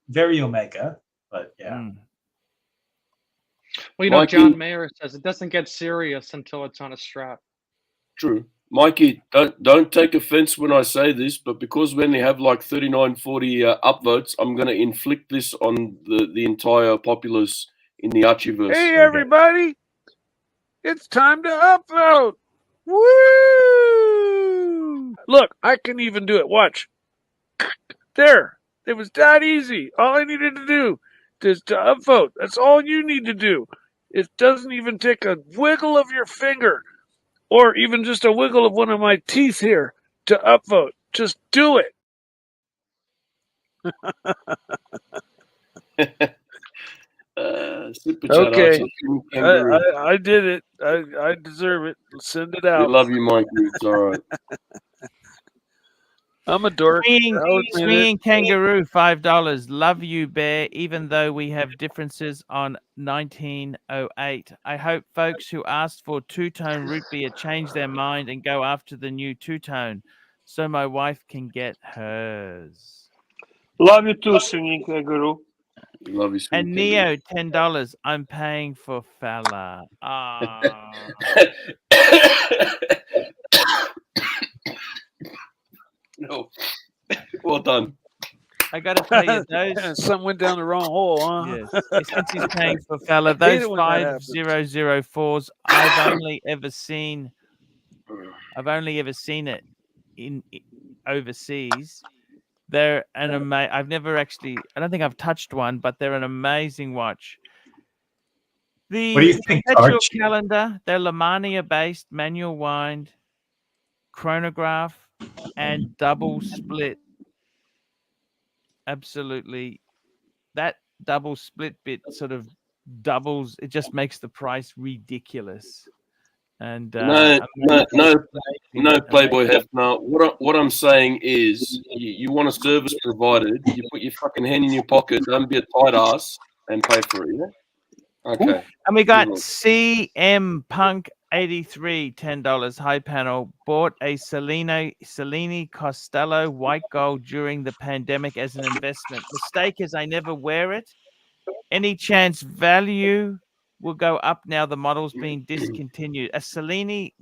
very Omega, but yeah. Well, you know, John Mayer says it doesn't get serious until it's on a strap. True. Mikey, don't take offense when I say this, but because we only have like 39, 40 upvotes, I'm going to inflict this on the entire populace in the Archieverse. Hey, everybody. It's time to upvote. Woo! Look, I can even do it. Watch. There. It was that easy. All I needed to do is to upvote. That's all you need to do. It doesn't even take a wiggle of your finger or even just a wiggle of one of my teeth here to upvote. Just do it. Super chat, Okay. Archie. I did it. I deserve it. Send it We out. love you, Mikey. It's all right. I'm a dork. Swinging kangaroo, $5. Love you, Bear, even though we have differences on 1908. I hope folks who asked for two-tone root beer change their mind and go after the new two-tone so my wife can get hers. Love you too, Swinging Kangaroo. Love you, and Neo, $10. I'm paying for fella. No. Well done. I got to tell you, those something went down the wrong hole, huh? Yes, since he's paying for fella, I hate those it when that happens. 5004s, I've only ever seen it in overseas. They're an amazing. I've never actually. I don't think I've touched one, but they're an amazing watch. What do you think, perpetual Archie? calendar. They're Lamania based, manual wind, chronograph, and double split. Absolutely, that double split bit sort of doubles. It just makes the price ridiculous. And no, Playboy Hefner. What I'm saying is, you want a service provided, you put your fucking hand in your pocket, don't be a tight ass, and pay for it. Yeah. Okay. And we got CM Punk 83, $10 high panel. Bought a Cellini Costello white gold during the pandemic as an investment. Mistake is I never wear it. Any chance value will go up now the model's being discontinued. A Cellini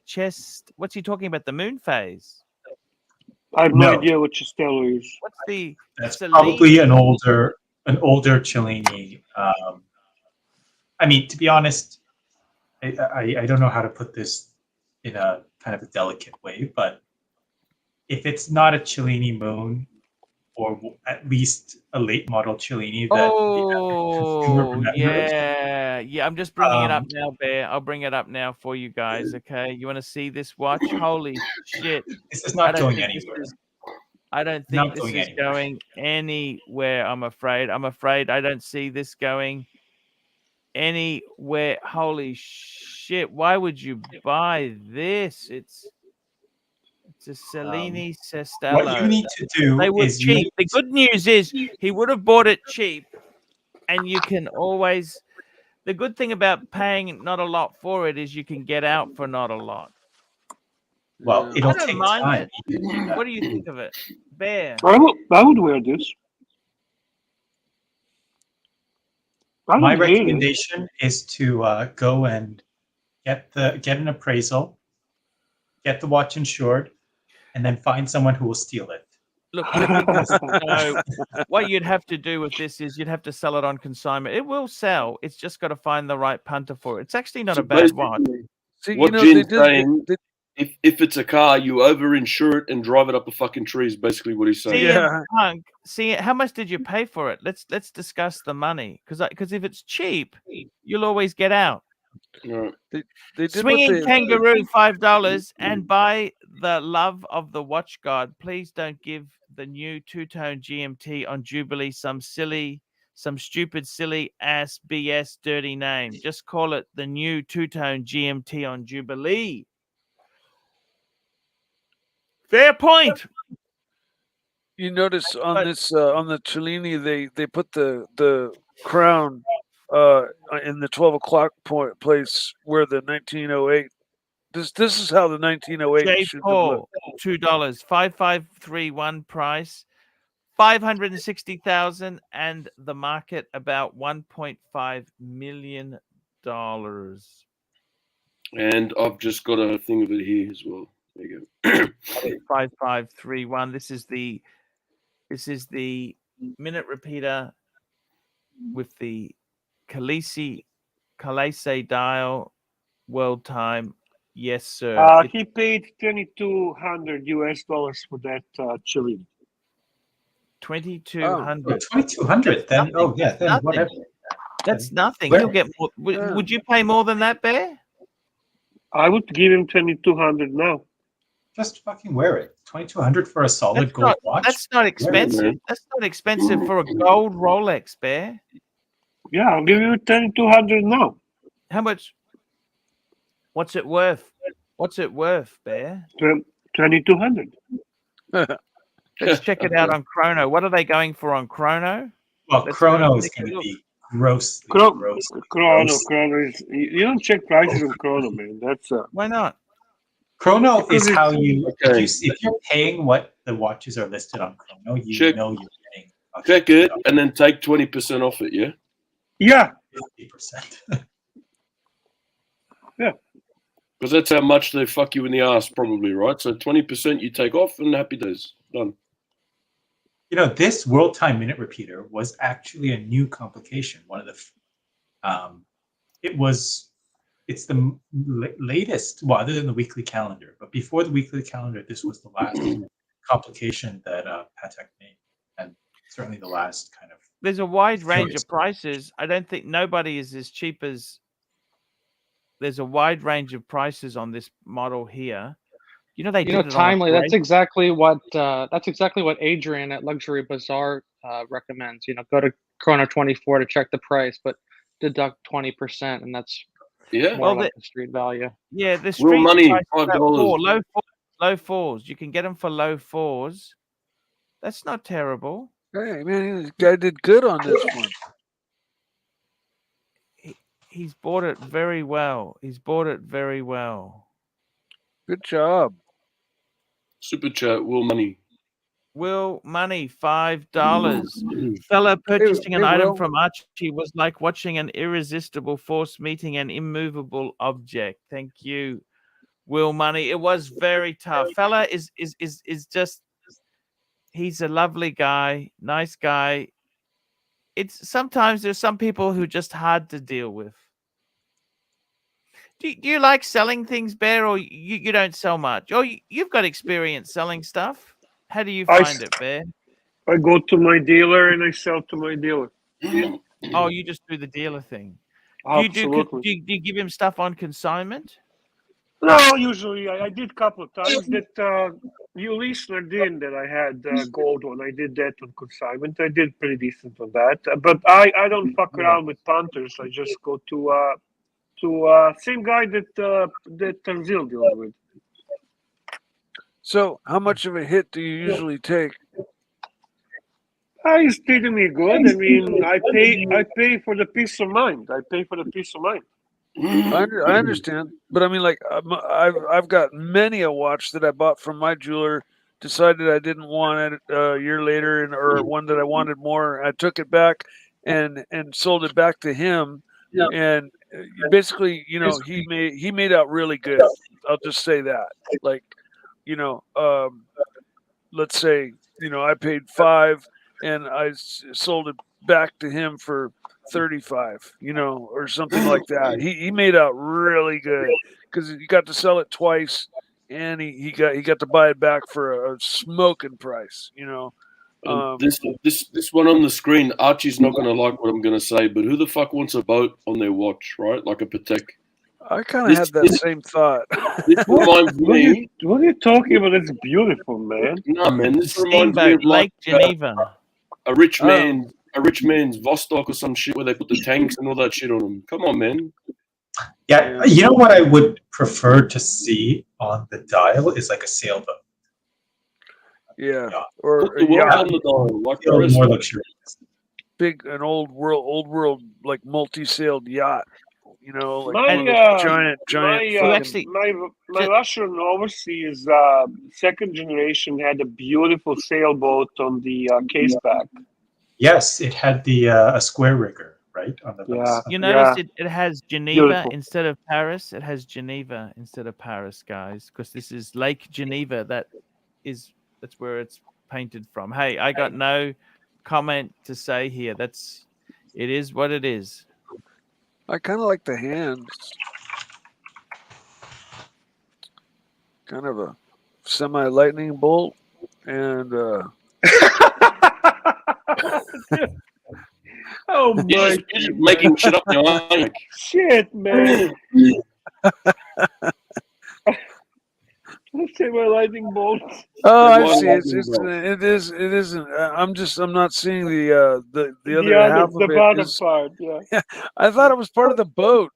chest. What's he talking about? The moon phase? I have no idea what Costello is. What's the That's Cellini? probably an older Cellini. I mean, to be honest, I don't know how to put this in a kind of a delicate way, but if it's not a Cellini moon, or at least a late model Cellini that the consumer remembers. Yeah. I'm just bringing it up now, Bear. I'll bring it up now for you guys. Okay, you want to see this watch? Holy shit! This is not going anywhere. I don't think this is going anywhere. I'm afraid. I don't see this going anywhere. Holy shit! Why would you buy this? It's a Cellini Costello. What you need to do they were is cheap. The good news is he would have bought it cheap, and you can always. The good thing about paying not a lot for it is you can get out for not a lot. Well, it'll I don't take mind time. it. What do you think of it, Bear? I would wear this. My recommendation is to go and get an appraisal, get the watch insured, and then find someone who will steal it. Look, I think what you'd have to do with this is you'd have to sell it on consignment. It will sell. It's just got to find the right punter for it. It's actually not a bad watch. See, what Jen's saying, if it's a car, you over-insure it and drive it up a fucking tree is basically what he's saying. Punk, how much did you pay for it? Let's discuss the money, because if it's cheap, you'll always get out. No. Swinging Kangaroo, $5, and by the love of the watch god, please don't give the new two-tone GMT on Jubilee some stupid, silly ass BS dirty name. Just call it the new two-tone GMT on Jubilee. Fair point. You notice on this on the Cellini, they put the crown in the 12 o'clock place where the 1908. This is how the 1908 should Paul, $2, 5531 price, 560,000, and the market about $1.5 million. And I've just got a thing of it here as well. There you go. 5531. This is the minute repeater with the Khaleesi dial, world time. Yes, sir. He paid $2,200 for that chili. 2,200. 2,200. Then That's then nothing. whatever. That's nothing. Where- He'll get more. Would you pay more than that, Bear? I would give him 2,200 now. Just fucking wear it. 2,200 for a solid gold watch. That's not expensive. That's not expensive for a gold Rolex, Bear. Yeah, I'll give you 2,200 now. How much? What's it worth? What's it worth, Bear? 2,200. Let's check it out on Chrono. What are they going for on Chrono? Well, Let's Chrono go is take a going to look. be gross. Chrono is. You don't check prices on Chrono, man. That's Why not? Chrono Because is how you, Okay. if you're paying what the watches are listed on Chrono, you Check. know you're getting Check it and then take 20% off it, yeah? yeah. 50%. Because that's how much they fuck you in the ass, probably, right? So 20% you take off and happy days. Done. You know, this world time minute repeater was actually a new complication. One of the, it's the latest, well, other than the weekly calendar, but before the weekly calendar, this was the last complication that Patek made, and certainly the last kind of. There's a wide range of prices. I don't think nobody is as cheap as. There's a wide range of prices on this model here. You know, Timely. That's exactly what Adrian at Luxury Bazaar recommends. Go to Chrono 24 to check the price, but deduct 20%, and that's more like the street value. Yeah, the street money, price is $5. low fours. You can get them for low fours. That's not terrible. Hey man, this guy did good on this one. He's bought it very well. Good job. Super chat, Will Money. Will Money, $5. Fella purchasing an item from Archie was like watching an irresistible force meeting an immovable object. Thank you, Will Money. It was very tough. Fella is just, he's a lovely guy, nice guy. It's sometimes there's some people who are just hard to deal with. Do you like selling things, Bear, or you don't sell much? Or you've got experience selling stuff. How do you find it, Bear? I go to my dealer and I sell to my dealer. Oh, you just do the dealer thing. Absolutely. Do you give him stuff on consignment? No, usually I did a couple of times that you listener did that I had gold one. I did that on consignment. I did pretty decent on that. But I don't fuck around with punters. I just go to same guy that Tanzil deals with. So, how much of a hit do you usually take? He's treating me good. I mean, I pay for the peace of mind. I understand, but I mean, like, I've got many a watch that I bought from my jeweler. Decided I didn't want it a year later, or one that I wanted more. I took it back and sold it back to him. Yeah. And basically, he made out really good. I'll just say that. Like, let's say, I paid $5 and I sold it back to him for $35, or something like that. He made out really good because he got to sell it twice, and he got to buy it back for a smoking price. This one on the screen, Archie's not going to like what I'm going to say, but who the fuck wants a boat on their watch, right? Like a Patek. I kind of had that same thought. This reminds me. What are you talking about? It's beautiful, man. No, man. This reminds me of Lake Geneva. A rich man's Vostok or some shit where they put the tanks and all that shit on them. Come on, man. Yeah, you know what I would prefer to see on the dial is like a sailboat. Yeah, or put the world on the dial, like the rest. More luxurious. An old world like multi-sailed yacht. Like my giant. My Russian overseas second generation had a beautiful sailboat on the case back. Yes, it had the a square rigger, right? On the Yeah. You notice Yeah. it has Geneva Beautiful. instead of Paris. It has Geneva instead of Paris, guys, because this is Lake Geneva. That's where it's painted from. Hey, I got no comment to say here. It is what it is. I kind of like the hands. Kind of a semi-lightning bolt, and Oh You're my! just making shit up now, aren't you? Shit, man! Let's say my lightning bolt. oh, I One see. lightning bolt. It isn't. I'm not seeing the other half The of it. bottom part. Yeah. I thought it was part of the boat.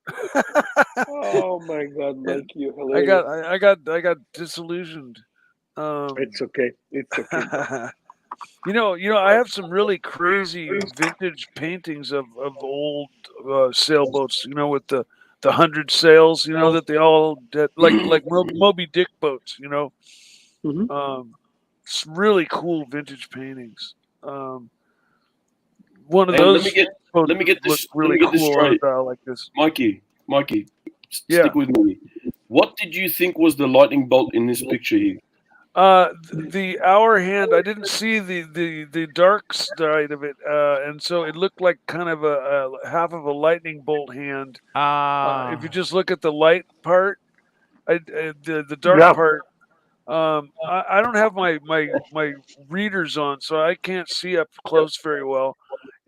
Oh my God, Mike, you I hilarious. I got disillusioned. It's okay. It's okay. You know, I have some really crazy vintage paintings of old sailboats. You know, with the 100 sails. You know that they all like Moby Dick boats. You know, Mhm. it's really cool vintage paintings. One of Hey, those boats let me get look this really cool on a straight. dial like this. Mikey, Yeah. stick with me. What did you think was the lightning bolt in this picture here? The hour hand, I didn't see the dark side of it, and so it looked like kind of a half of a lightning bolt hand. If you just look at the light part, the dark Yeah. part, I don't have my readers on, so I can't see up close very well,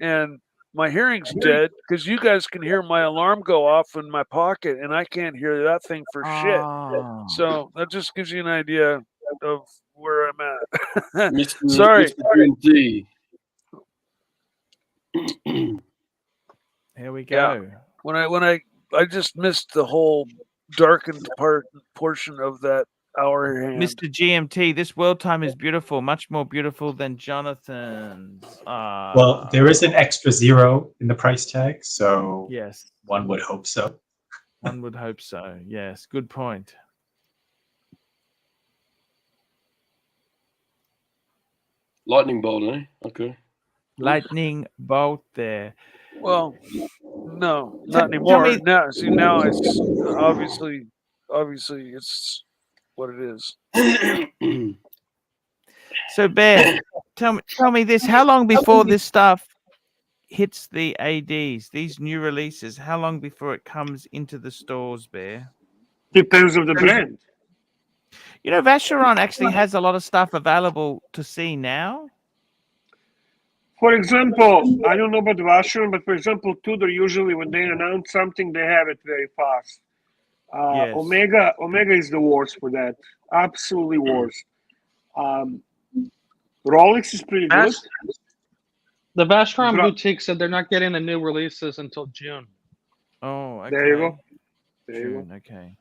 and my hearing's dead because you guys can hear my alarm go off in my pocket, and I can't hear that thing for shit. So that just gives you an idea of where I'm at. Mr. Sorry. GMT. Here we Yeah. go. When I just missed the whole darkened portion of that hour hand. Mr. GMT, this world time is beautiful, much more beautiful than Jonathan's. Well, there is an extra 0 in the price tag, so Yes, one would hope so. one would hope so. Yes, good point. Lightning bolt, eh? Okay. Lightning bolt there. Well, no, Tell not anymore. me- Now, see, now it's obviously it's what it is. So, Bear, tell me this: how long before this stuff hits the ADs? These new releases, how long before it comes into the stores, Bear? Depends on the brand. You know, Vacheron actually has a lot of stuff available to see now. For example, I don't know about Vacheron, but for example, Tudor usually when they announce something, they have it very fast. Yes. Omega is the worst for that. Absolutely worst. Rolex is pretty good. The Vacheron Bra- boutique said they're not getting the new releases until June. Oh, okay. There you go. There you June, okay.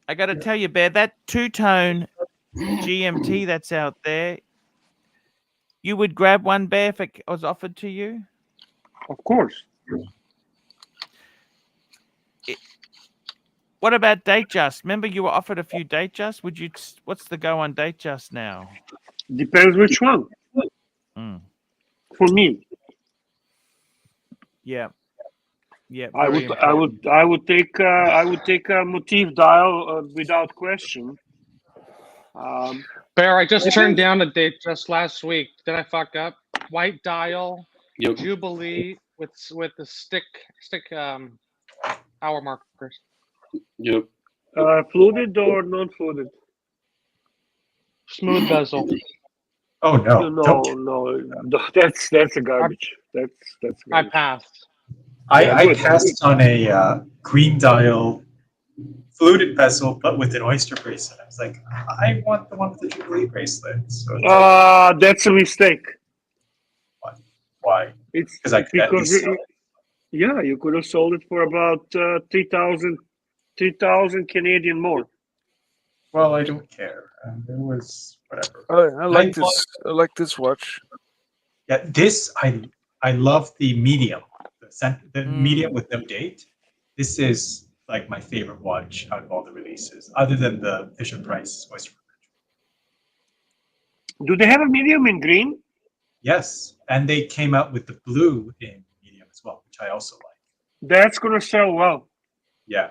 I got to tell you, Bear, that two-tone GMT that's out there, you would grab one, Bear, if it was offered to you? Of course. What about Datejust? Remember you were offered a few Datejust? What's the go on Datejust now? Depends which one. Mm. For me, Yeah. Yeah. I very would take a motif dial without question. Bear, I just turned down a date just last week. Did I fuck up? White dial, Yep. Jubilee with the stick hour markers. Yep. Fluted or non-fluted? Smooth bezel. Oh no! No, that's a garbage. That's I garbage. passed. I good. passed on a green dial fluted bezel, but with an oyster bracelet. I was like, I want the one with the Jubilee bracelet. So it's That's a mistake. why? It's Because I could at because least sell it. yeah, you could have sold it for about 3,000 Canadian more. Well, I don't care. It was whatever. I like this. I like this watch. Yeah, this I love the medium, the medium with no date. This is like my favorite watch out of all the releases, other than the Fisher Price Oyster. Do they have a medium in green? Yes, and they came out with the blue in medium as well, which I also like. That's gonna sell well. Yeah.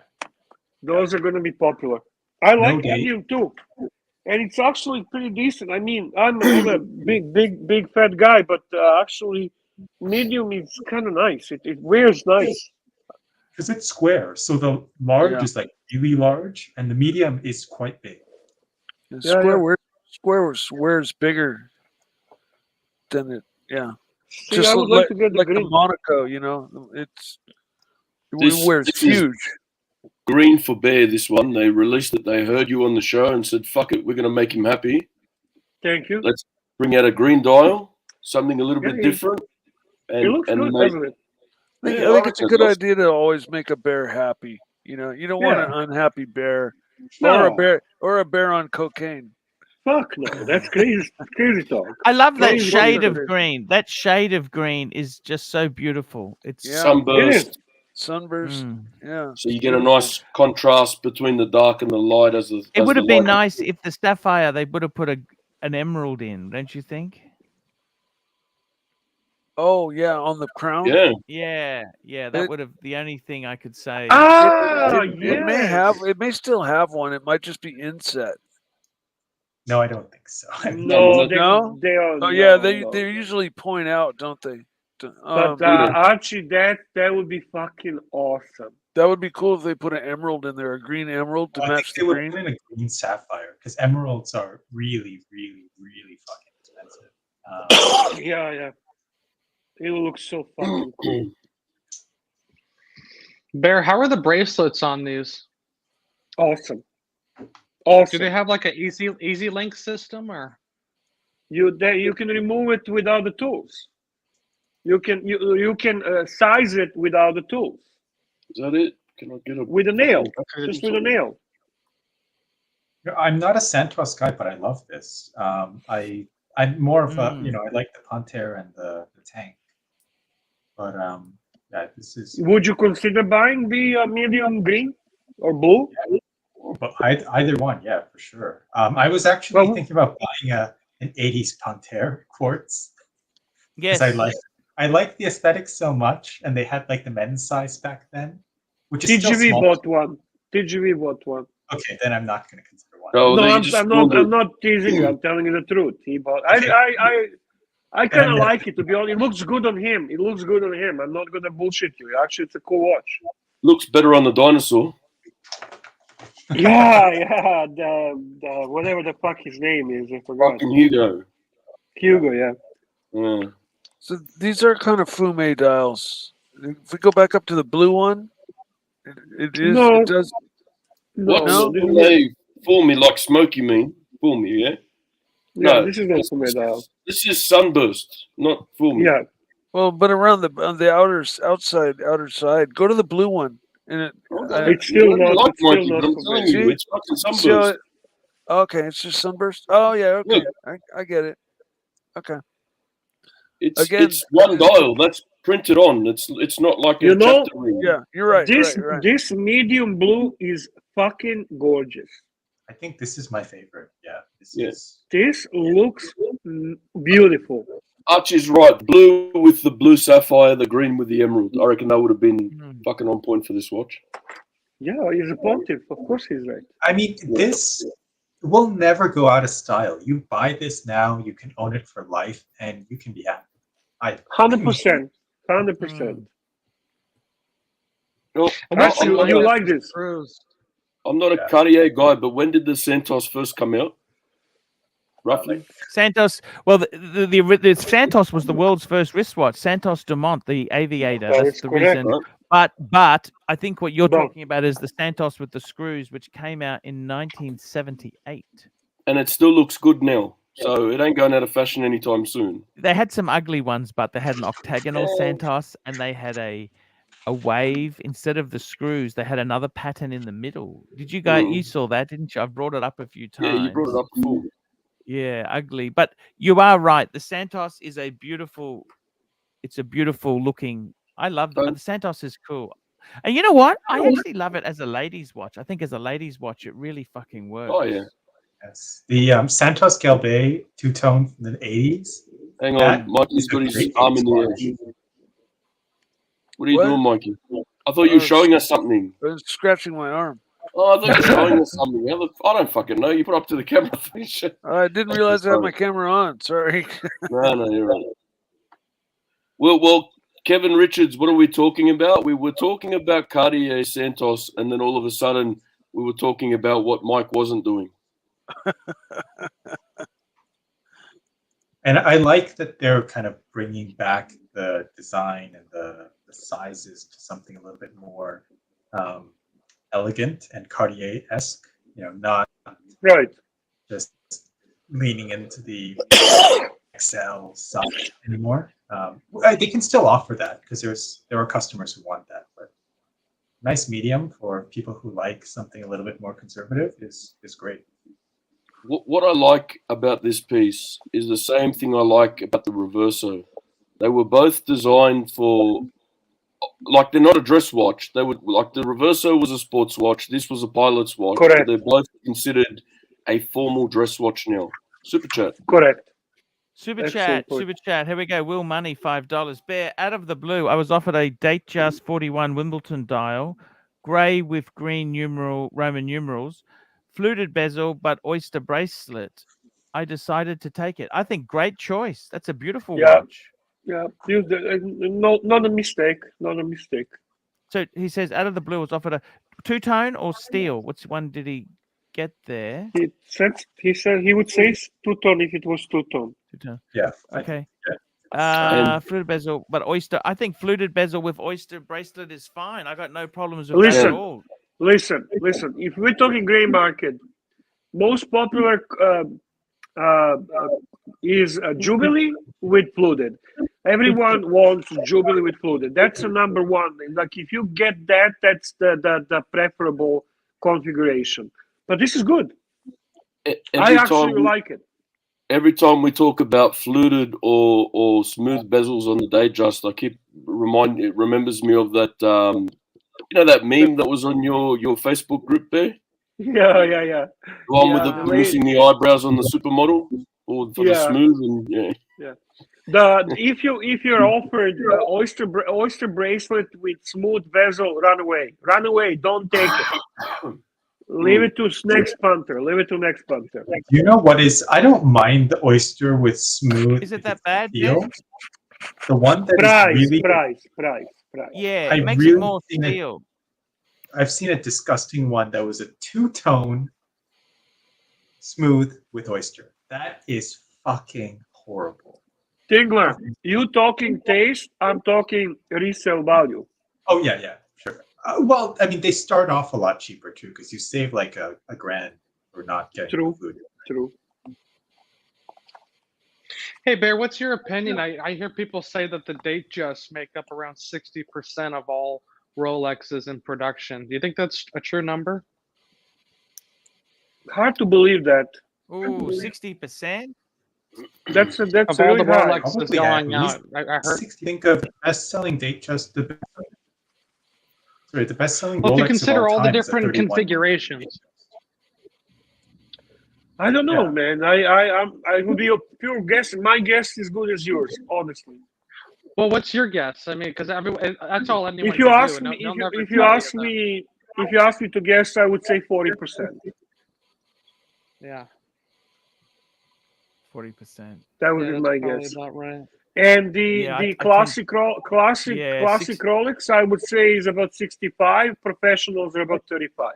Those are gonna be popular. I No like date. medium too, and it's actually pretty decent. I mean, I'm a big fat guy, but actually, medium is kind of nice. It wears nice. Because it's square, so the large Yeah. is like really large, and the medium is quite big. And Yeah, yeah. square's bigger than it. Yeah. See, Just I would like to get the like the green. Monaco, you know, it This wears is huge. green for bear. This one they released it. They heard you on the show and said, "Fuck it, we're going to make him happy. Thank you. Let's bring out a green dial, something a little Yeah, bit different." It looks good, make, doesn't it? I Yeah, think it's a reckon good it's idea to always make a bear happy. You know, you don't want an Yeah. unhappy bear No, or a bear on cocaine. fuck no. That's crazy, crazy talk. I love that Crazy shade talk. of green. That shade of green is just so beautiful. It's Yeah. It sunburst. is. Sunburst. Mm. Yeah. So you get a nice contrast between the dark and the light as the. It as would the have been light- nice if the sapphire they would have put an emerald in, don't you think? Oh yeah, on the crown. Yeah, Yeah, that It- would have the only thing I could say. Ah, It may yes. it may still have one. It might just be inset. No, I don't think so. No, No? they are. Oh yeah, no, they no. usually point out, don't they? But Yeah. Archie, that would be fucking awesome. That would be cool if they put an emerald in there, a green emerald to I match think the they would green. put in a green sapphire because emeralds are really, really, really fucking expensive. Yeah, yeah. It looks so fucking cool. Bear, how are the bracelets on these? Awesome. Awesome. Do they have like an easy link system or? You can remove it without the tools. You can size it without the tools is that it? Can I get a with a nail, just with a nail. I'm not a Santos guy, but I love this. I'm more of a I like the Panther and the tank, but yeah, this is. Would you consider buying the medium green or blue? But either one, yeah, for sure. I was actually Well, thinking about buying an 80s Panther quartz. Yes. I like the aesthetics so much, and they had like the men's size back then, which is still TGV small. bought one. TGV bought one. Okay, then I'm not going to consider one. Oh, No, they I'm just not. called it- I'm not teasing you. I'm telling you the truth. He bought. I kind of like it, to be honest. It looks good on him. It looks good on him. I'm not gonna bullshit you. Actually, it's a cool watch. looks better on the dinosaur. Yeah. The whatever the fuck his name is, I forgot. Fucking Hugo. Hugo, yeah. Yeah. So these are kind of Fume dials. If we go back up to the blue one, it is. No. It does. What? No, When they fool me like smoke, you mean? Fool me, yeah? Yeah, No, this is not Fume dial. This is sunburst, not fool me. Yeah. Well, but around on the outer side, go to the blue one, and it. It's still not. Like It's still Mikey, not but I'm Fume. telling you, it's fucking See how sunburst. it- okay, it's just sunburst. Oh yeah, okay, I get it. Okay. Again- It's one dial that's printed on. It's not like You a know- chapter ring. Yeah, you're right. This right. this medium blue is fucking gorgeous. I think this is my favorite. Yeah, this Yeah. is. This looks beautiful. Archie's right. Blue with the blue sapphire, the green with the emerald. I reckon that would have been Mm. fucking on point for this watch. Yeah, he's a pontiff. Of course, he's right. I mean, this will never go out of style. You buy this now, you can own it for life, and you can be happy. 100%. 100%. Well, And Max, I'm, you not, like this? Screws. I'm not a Yeah. Cartier guy, but when did the Santos first come out? Roughly. Santos. Well, the Santos was the world's first wristwatch. Santos Dumont, the aviator. That That's is the correct. reason. But I think what you're But- talking about is the Santos with the screws, which came out in 1978. And it still looks good now. So it ain't going out of fashion anytime soon. They had some ugly ones, but they had an octagonal Santos, and they had a wave instead of the screws. They had another pattern in the middle. Did you guys? You saw that, didn't you? I've brought it up a few times. Yeah, you brought it up before. Yeah, ugly. But you are right. The Santos is a beautiful. It's a beautiful looking. I love Oh. the Santos is cool. And you know what? I actually love it as a ladies' watch. I think as a ladies' watch, it really fucking works. Oh, yeah. Yes. The Santos Galbay two-tone from the 80s Hang That on, Mikey's is a got his great arm in the watch. air. What are you What? doing, Mikey? I thought you were showing us something. I was scratching my arm. Oh, I thought you were showing us something. I don't fucking know. You put up to the camera. I didn't realize I had my camera on. Sorry. No, you're right. Well, Kevin Richards, what are we talking about? We were talking about Cartier Santos, and then all of a sudden we were talking about what Mike wasn't doing. And I like that they're kind of bringing back the design and the sizes to something a little bit more elegant and Cartier-esque. Not Right. just leaning into the XL size anymore. They can still offer that because there are customers who want that. But nice medium for people who like something a little bit more conservative is great. What I like about this piece is the same thing I like about the Reverso. They were both designed for, like, they're not a dress watch. They would, like, the Reverso was a sports watch. This was a pilot's watch. Correct. But they're both considered a formal dress watch now. Super chat. Correct. Super Excellent chat, point. super chat. Here we go. Will Money, $5. Bear, out of the blue, I was offered a Datejust 41 Wimbledon dial, grey with green Roman numerals, fluted bezel, but oyster bracelet. I decided to take it. I think great choice. That's a beautiful watch. Yeah. Not a mistake. Not a mistake. So he says, out of the blue, I was offered a two-tone or steel. Which one did he get there? He said he would say two-tone if it was two-tone. Two-tone. Yeah. Okay. And- Fluted bezel, but oyster. I think fluted bezel with oyster bracelet is fine. I got no problems with that at all. Listen. If we're talking gray market, most popular is Jubilee with fluted. Everyone wants Jubilee with fluted. That's the number one. Like if you get that, that's the preferable configuration. But this is good. I actually like it. Every time we talk about fluted or smooth bezels on the Datejust, I keep it remembers me of that that meme that was on your Facebook group there. Yeah. The one with the missing the eyebrows on the supermodel, or for the smooth and If you're offered oyster bracelet with smooth bezel, run away. Don't take it. Leave it to next punter. You know what is? I don't mind the oyster with smooth. Is it that bad? Steel. The one that is really price. Yeah, it makes it more steel. I've seen a disgusting one that was a two-tone smooth with oyster. That is fucking horrible. Tingler, you talking taste? I'm talking resale value. Oh yeah, sure. Well, I mean, they start off a lot cheaper too because you save like a grand for not getting food. True. Hey, Bear, what's your opinion? I hear people say that the Datejust make up around 60% of all Rolexes in production. Do you think that's a true number? Hard to believe that. Ooh, 60%? That's of all really the high. Rolexes going out. I heard. Think of best-selling Datejust. The best-selling. Well, if you Rolex consider of all the time is a different 31. configurations. I don't know, man. I would be a pure guess. My guess is good as yours, honestly. Well, what's your guess? I mean, because that's all anyone. If you ask me, if you ask me to guess, I would say 40%. Yeah. 40%. That would be my guess. About right. And the classic Rolex, I would say, is about 65. Professionals are about 35.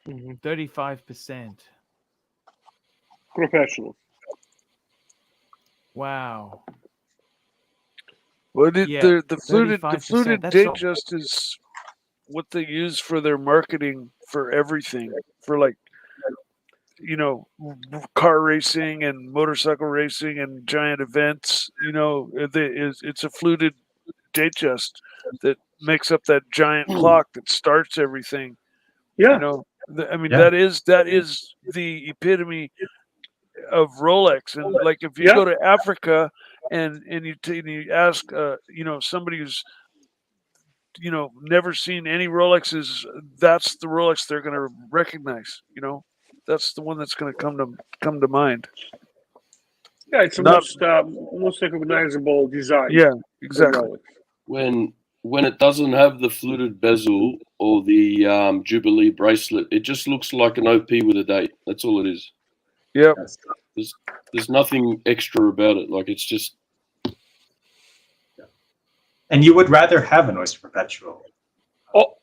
35%. Professional. Wow. Well, the fluted 35%, that's Datejust is what they use for their marketing for everything, for like, car racing and motorcycle racing and giant events. It's a fluted Datejust that makes up that giant clock that starts everything. Yeah. That is the epitome of Rolex. And like if you go to Africa and you ask somebody who's never seen any Rolexes, that's the Rolex they're going to recognize. That's the one that's going to come to mind. Yeah, it's the Not- most recognizable design. Yeah, of exactly. Rolex. When it doesn't have the fluted bezel or the Jubilee bracelet, it just looks like an OP with a date. That's all it is. Yep. There's nothing extra about it. Like, it's just. And you would rather have an Oyster Perpetual.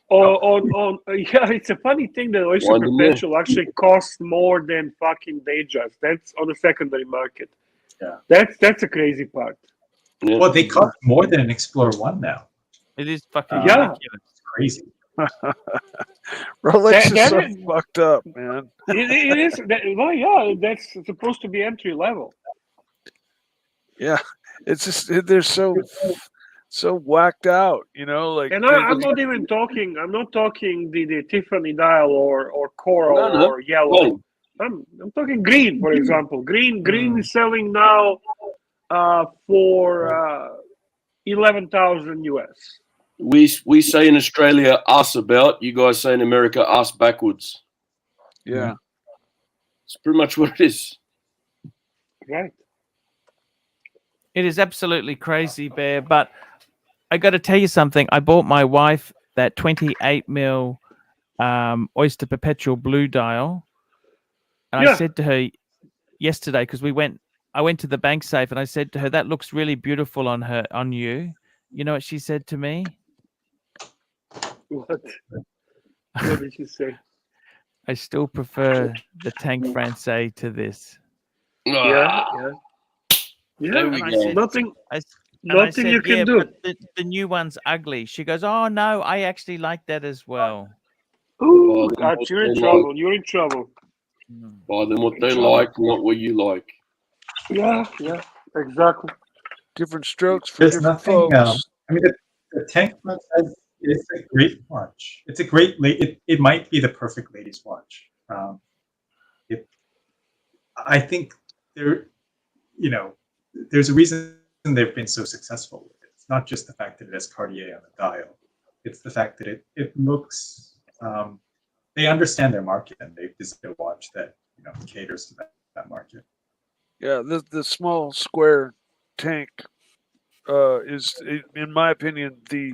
Yeah, it's a funny thing that Oyster Wind them there. Perpetual actually costs more than fucking Datejust. That's on the secondary market. Yeah. That's a crazy part. Yeah. Well, they cost more than an Explorer 1 now. It is fucking Yeah. ridiculous. It's crazy. Rolex is so that- fucked up, man. It is. Well, yeah, that's supposed to be entry level. Yeah, it's just they're so whacked out, you know. Like, And I'm not even talking. I'm not talking the Tiffany dial or coral No. or yellow. I'm talking green, for example. Green is selling now for 11,000 US. We say in Australia, us about. You guys say in America, us backwards. yeah, It's pretty much what it is. Right. It is absolutely crazy, Bear. But I got to tell you something. I bought my wife that 28 mil Oyster Perpetual blue dial, and I said to her yesterday, because I went to the bank safe, and I said to her, "That looks really beautiful on you." You know what she said to me? What did you say? I still prefer the Tank Francais to this. Yeah. There we And I go. said- Nothing. And I Nothing said, you can yeah, do. but the new one's ugly. She goes, "Oh no, I actually like that as well." Ooh, Oh, Arch, you're in they trouble. You're in trouble. Buy them what they like, not what you like. Yeah, exactly. different strokes for There's different nothing. folks. I mean, the Tank Francais is a great watch. It's a great. It might be the perfect ladies' watch. I think there's a reason they've been so successful with it. It's not just the fact that it has Cartier on the dial. It's the fact that it looks. They understand their market and they've designed a watch that caters to that market. Yeah, the small square tank is, in my opinion, the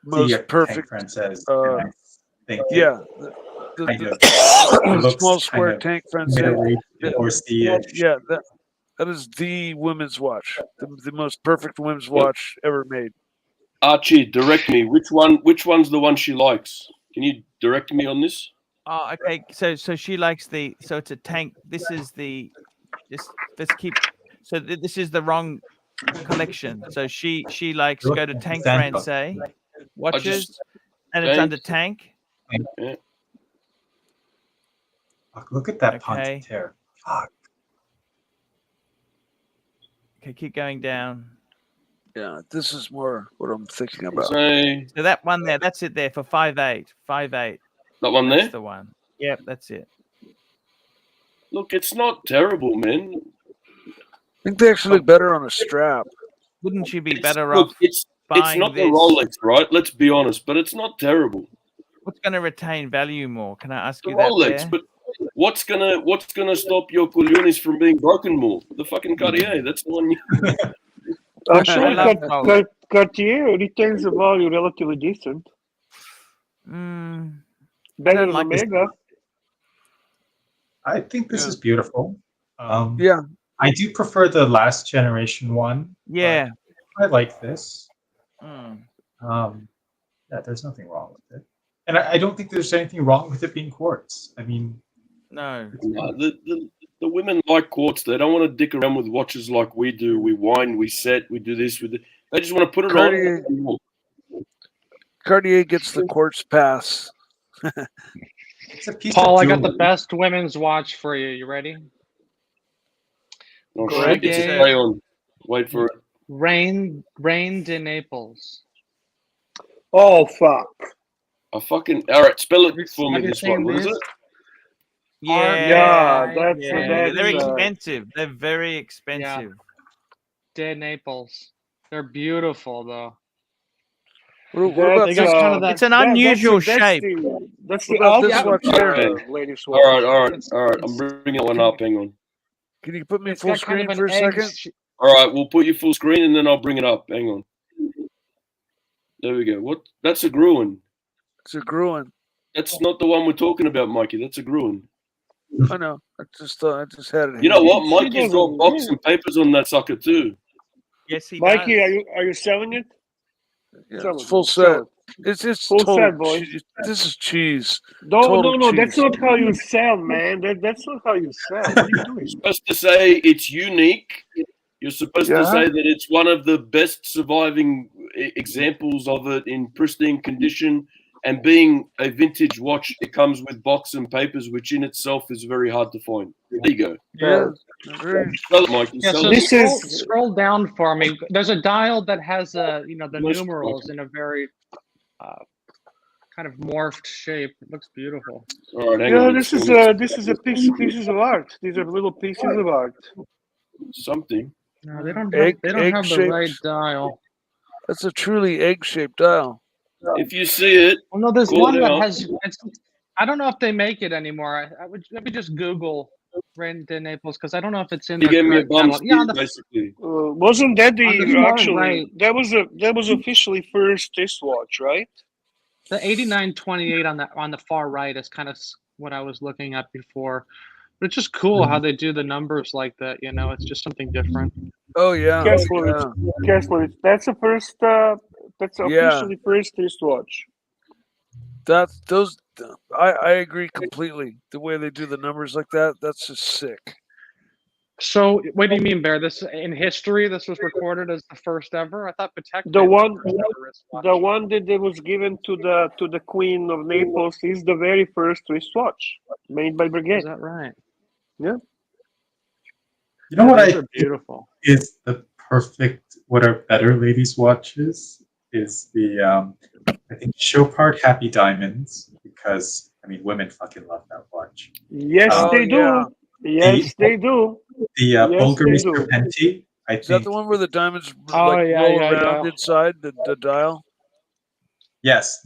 most Tank perfect. Francais, and I think Yeah, kind of the looks small square kind of tank Francais. middle-aged or sea-ish. Yeah, that is the women's watch, the most perfect women's watch ever made. Archie, direct me. Which one's the one she likes? Can you direct me on this? Oh, okay. So she likes so it's a tank. This is let's keep. So this is the wrong collection. So she likes go to Tank Francais watches, and it's under Tank. Yeah. Fuck, look at that Okay. Ponte Fuck. Okay, keep going down. Yeah, this is more what I'm thinking about. So that one there, that's it there for 5'8". 5'8". That one That's there? the one. Yep, that's it. Look, it's not terrible, man. I think they actually look better on a strap. Wouldn't you be better Look, off it's buying not this? the Rolex, right? Let's be honest, but it's not terrible. What's going to retain value more? Can I ask The you that Rolex, there? but what's gonna stop your Culionis from being broken more? The fucking Cartier. That's the one. Actually, love Rolex. Cartier retains the value relatively decent. Better than like this. Omega. I think this Yeah. is beautiful. Yeah, I do prefer the last generation one. Yeah. but I like this. Mm. Yeah, there's nothing wrong with it. And I don't think there's anything wrong with it being quartz. I mean, No. No, the women like quartz. They don't want to dick around with watches like we do. We wind, we set, we do this. They just want to put it Cartier- on. Cartier gets the quartz pass. it's a piece Paul, of I got the jewelry. best women's watch for you. You ready? Oh, Greg, shit, it's a yeah. stay on. Wait for it. Rain de Naples. Oh, fuck. I fucking all right. Spell it for me. Have you This one. seen What is this? it? Yeah. that's They're that's, expensive. They're very expensive. De Naples. They're beautiful though. What about They got kind of that. It's an unusual shape. That's What the about this ultimate watch here? ladies' All right, watch. all right. I'm bringing one up. Hang on. Can you put me It's full got kind screen of for an a egg. second? All right, we'll put you full screen and then I'll bring it up. Hang on. There we go. What? That's a Gruen. It's a Gruen. That's not the one we're talking about, Mikey. That's a Gruen. I know. I just had it. You know handy. what? Mikey's got boxing papers on that sucker too. Yes, he Mikey, does. are you selling it? Yeah, Sell it's it, full man. Sell set. it. It's Full total set, boys. cheese. This is cheese. No, Total no, that's cheese. not how you sell, man. That's not how you sell. What are you doing? You're supposed to say it's unique. You're supposed to Yeah. say that it's one of the best surviving examples of it in pristine condition. And being a vintage watch, it comes with box and papers, which in itself is very hard to find. There you go. Yeah. Very. Sell it, Mikey. Yeah, Sell so it. This scroll, is- scroll down for me. There's a dial that has the Nice. numerals in a very kind of morphed shape. It looks beautiful. All right, hang Yeah, on. this is a pieces of art. These are little pieces of art. Something. No, they don't Egg- have the egg-shaped. right dial. That's a truly egg-shaped dial. If you see it, Well, no, there's Cool, one that yeah. has. I don't know if they make it anymore. I would let me just Google Rain de Naples because I don't know if it's in you the gave me a correct bum catalog. Yeah, on steer, the basically. Wasn't that On the the far actually? right. That was officially first wristwatch, right? The 8928 on the far right is kind of what I was looking at before. But it's just cool how they do the numbers like that. You know, it's just something different. Oh yeah. Kessler, Yeah. Kessler. That's the first. That's officially first wristwatch. That's those. I agree completely. The way they do the numbers like that, that's just sick. So, what do you mean, Bear? This in history, this was recorded as the first ever. I thought Patek The made one, first ever wristwatch. the one that was given to the Queen of Naples is the very first wristwatch made by Breguet. Is that right? Yeah. You know what These I are beautiful. is the perfect, what are better ladies' watches is the, I think, Chopard Happy Diamonds, because, I mean, women fucking love that watch. Yes, Oh, they do. yeah. Yes, they do. The Yes, Bulgari they do. Serpenti, I Is that think. the one where the diamonds Oh, like yeah, roll yeah, around yeah. inside the dial? Yes,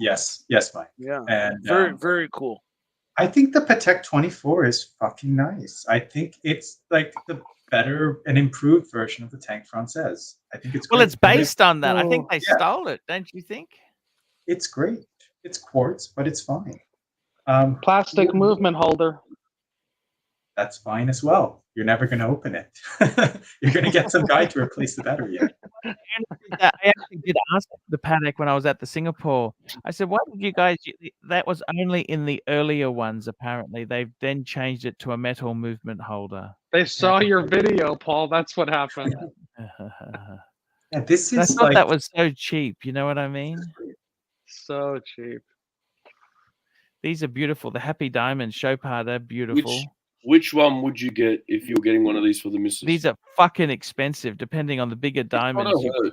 Mike. Yeah. And Very cool. I think the Patek 24 is fucking nice. I think it's like the better and improved version of the Tank Française. I think it's Well, great. it's based on that. I think they Yeah. stole it, don't you think? It's great. It's quartz, but it's fine. Plastic movement holder. That's fine as well. You're never going to open it. You're going to get some guy to replace the battery. I actually did ask the Patek when I was at the Singapore. I said, "Why did you guys?" That was only in the earlier ones. Apparently, they've then changed it to a metal movement holder. They saw your video, Paul. That's what happened. Yeah, this I is thought like that was so cheap. You know what I mean? So cheap. These are beautiful. The Happy Diamond Chopard, they're beautiful. Which one would you get if you're getting one of these for the missus? These are fucking expensive, depending on the bigger diamonds.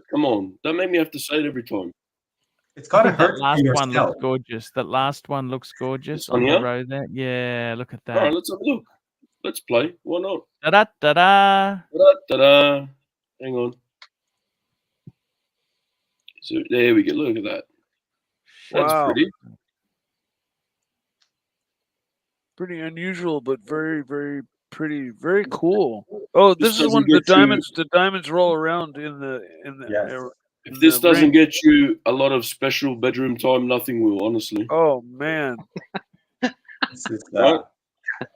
Come on, don't make me have to say it every time. it's got to That hurt last for one yourself. looks gorgeous. That last one looks gorgeous This one on the here? road there. Yeah, look at All right, that. let's have a look. Let's play. Why not? Da da da da. Ta-da. Hang on. So there we go. Look at that. That's Wow. pretty. Pretty unusual, but very pretty. Very cool. Oh, This this is when doesn't the diamonds roll around in the Yes. If this the doesn't ring. get you a lot of special bedroom time, nothing will, honestly. Oh man. This, is, Right.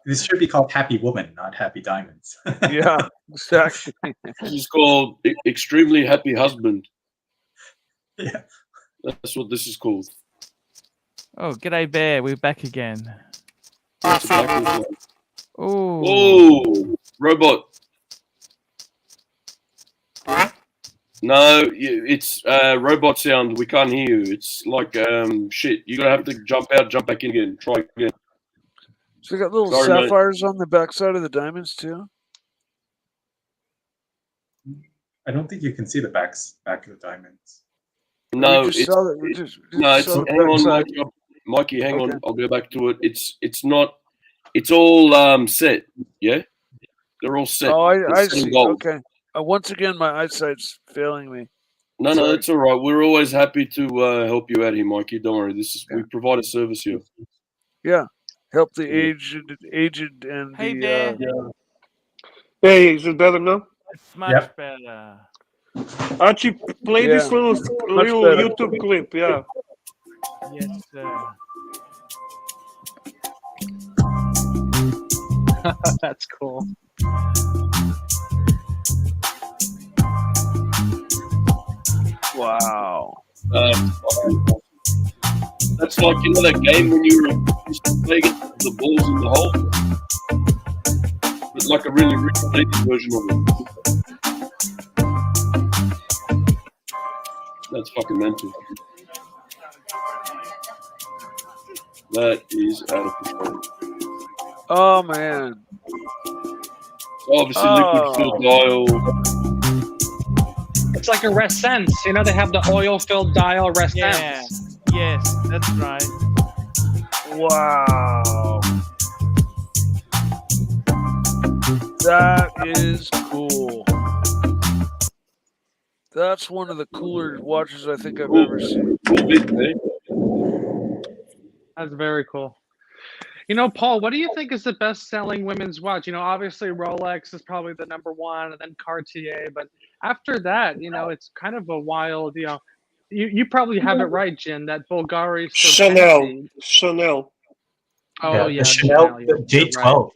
this should be called Happy Woman, not Happy Diamonds. Yeah, exactly. This is called Extremely Happy Husband. Yeah. That's what this is called. Oh, g'day, Bear. We're back again. That's exactly what- Oh, Oh, robot. No, it's robot sound. We can't hear you. It's like shit. You're gonna have to jump out, jump back in again. Try again. So they got little Sorry, mate. sapphires on the backside of the diamonds too. I don't think you can see the back of the diamonds. No, we just it's saw that. We just no. It's saw hang the on, backside. Mikey. Hang Okay. on. I'll go back to it. It's not. It's all set. Yeah, they're all set. Oh, It's I set in see. gold. Okay. Once again, my eyesight's failing me. No, Sorry. it's all right. We're always happy to help you out here, Mikey. Don't worry. This is we Yeah. provide a service here. Yeah, help the Yeah. aged and hey, the Bear. Hey, is it better now? It's much Yep. better. Archie, play this Yeah, little better. YouTube clip. Yeah. Yes, sir. That's cool. Wow. That's like, you know, that game when you used to play against the balls in the hole? It's like a really related version of it. That's fucking mental. That is out of control. Oh man. Obviously, liquid filled dial. It's like a Ressense. You know, they have the oil-filled dial Ressense. Yeah. Yes, that's right. Wow. That is cool. That's one of the cooler watches I think I've ever seen. Cool bit, eh? That's very cool. You know, Paul, what do you think is the best-selling women's watch? You know, obviously Rolex is probably the #1, and then Cartier. But after that, you know, it's kind of a wild. You know, you probably have it right, Jin. That Bulgari Chanel. Serpenti. Chanel. Oh the yeah, Chanel yeah, the J12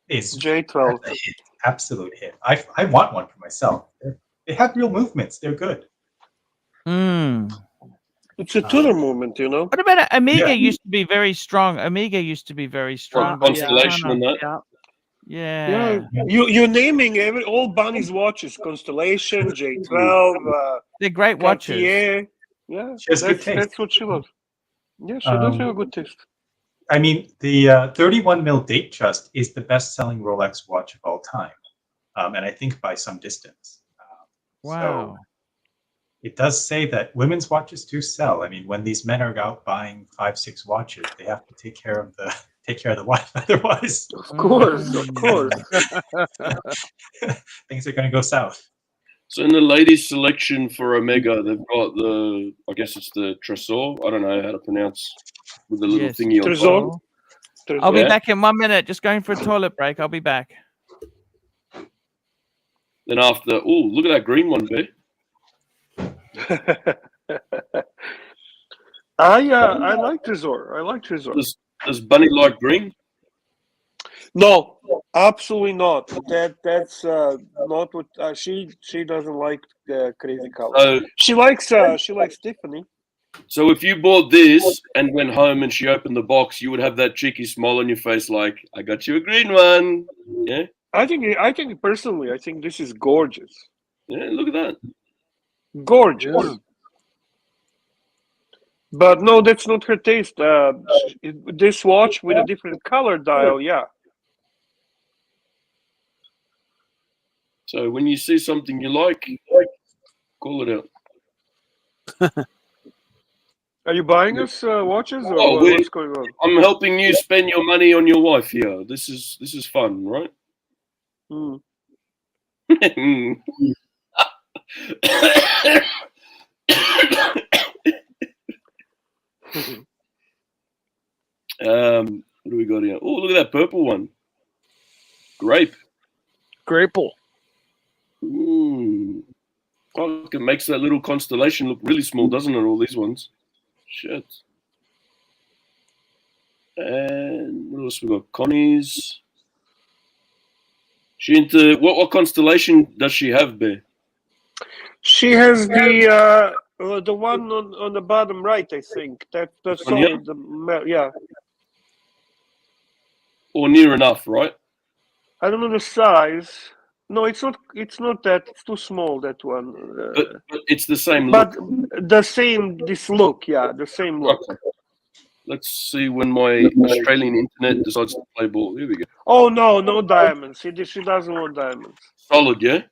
is J12. a hit, absolute hit. I want one for myself. They have real movements. They're good. It's a Tudor movement, you know. What about Omega? Yeah. Used to be very strong. Omega used to be very strong. but Constellation and that. Yeah. Yeah. You're naming all Bunny's watches: Constellation, J12, They're great watches. Cartier. Yeah, She has good taste. that's what she loves. Yeah, she does have a good taste. I mean, the 31 mil date trust is the best-selling Rolex watch of all time, and I think by some distance. Wow. So it does say that women's watches do sell. I mean, when these men are out buying 5-6 watches, they have to take care of the wife. Otherwise, Of course, of course. things are going to go south. So in the ladies' selection for Omega, they've got I guess it's the Tresor. I don't know how to pronounce, with the little Yes. thingy on Tresor. top. I'll be Yeah. back in 1 minute. Just going for a toilet break. I'll be back. Then after, look at that green one, B. I like Tresor. I like Tresor. Does Bunny like green? No, absolutely not. That's not what she doesn't like. Crazy color. She likes Tiffany. So if you bought this and went home and she opened the box, you would have that cheeky smile on your face, like, "I got you a green one." Yeah. I think personally, I think this is gorgeous. Yeah. Look at that. Gorgeous. Yeah. But no, that's not her taste. This watch with a different color dial, yeah. So when you see something you like, call it out. Are you buying us watches, or Oh, what's going on? I'm helping you spend your money on your wife here. This is fun, right? Mm. What do we got here? Oh, look at that purple one. Grape. Grapple. Ooh. Oh, it makes that little constellation look really small, doesn't it? All these ones. Shit. And what else we got? Connie's. She into what constellation does she have, Bear? She has the one on the bottom right, I think. That's One here? yeah. Or near enough, right? I don't know the size. No, it's not. It's not that. It's too small. That one. But it's the same look. But the same. This look, yeah, the same look. Okay. Let's see when my Australian internet decides to play ball. Here we go. Oh no, no diamonds. She doesn't want diamonds. Solid, yeah.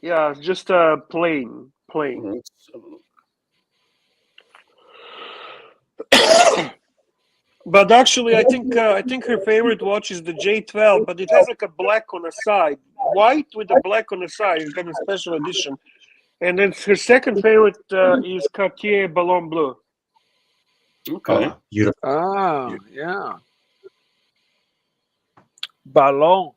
Yeah, just plain. Let's have a look. But actually, I think her favorite watch is the J12, but it has like a black on the side, white with a black on the side. It's got a special edition. And then her second favorite is Cartier Ballon Bleu. Okay. Oh, beautiful. Ah, yeah. Ballon.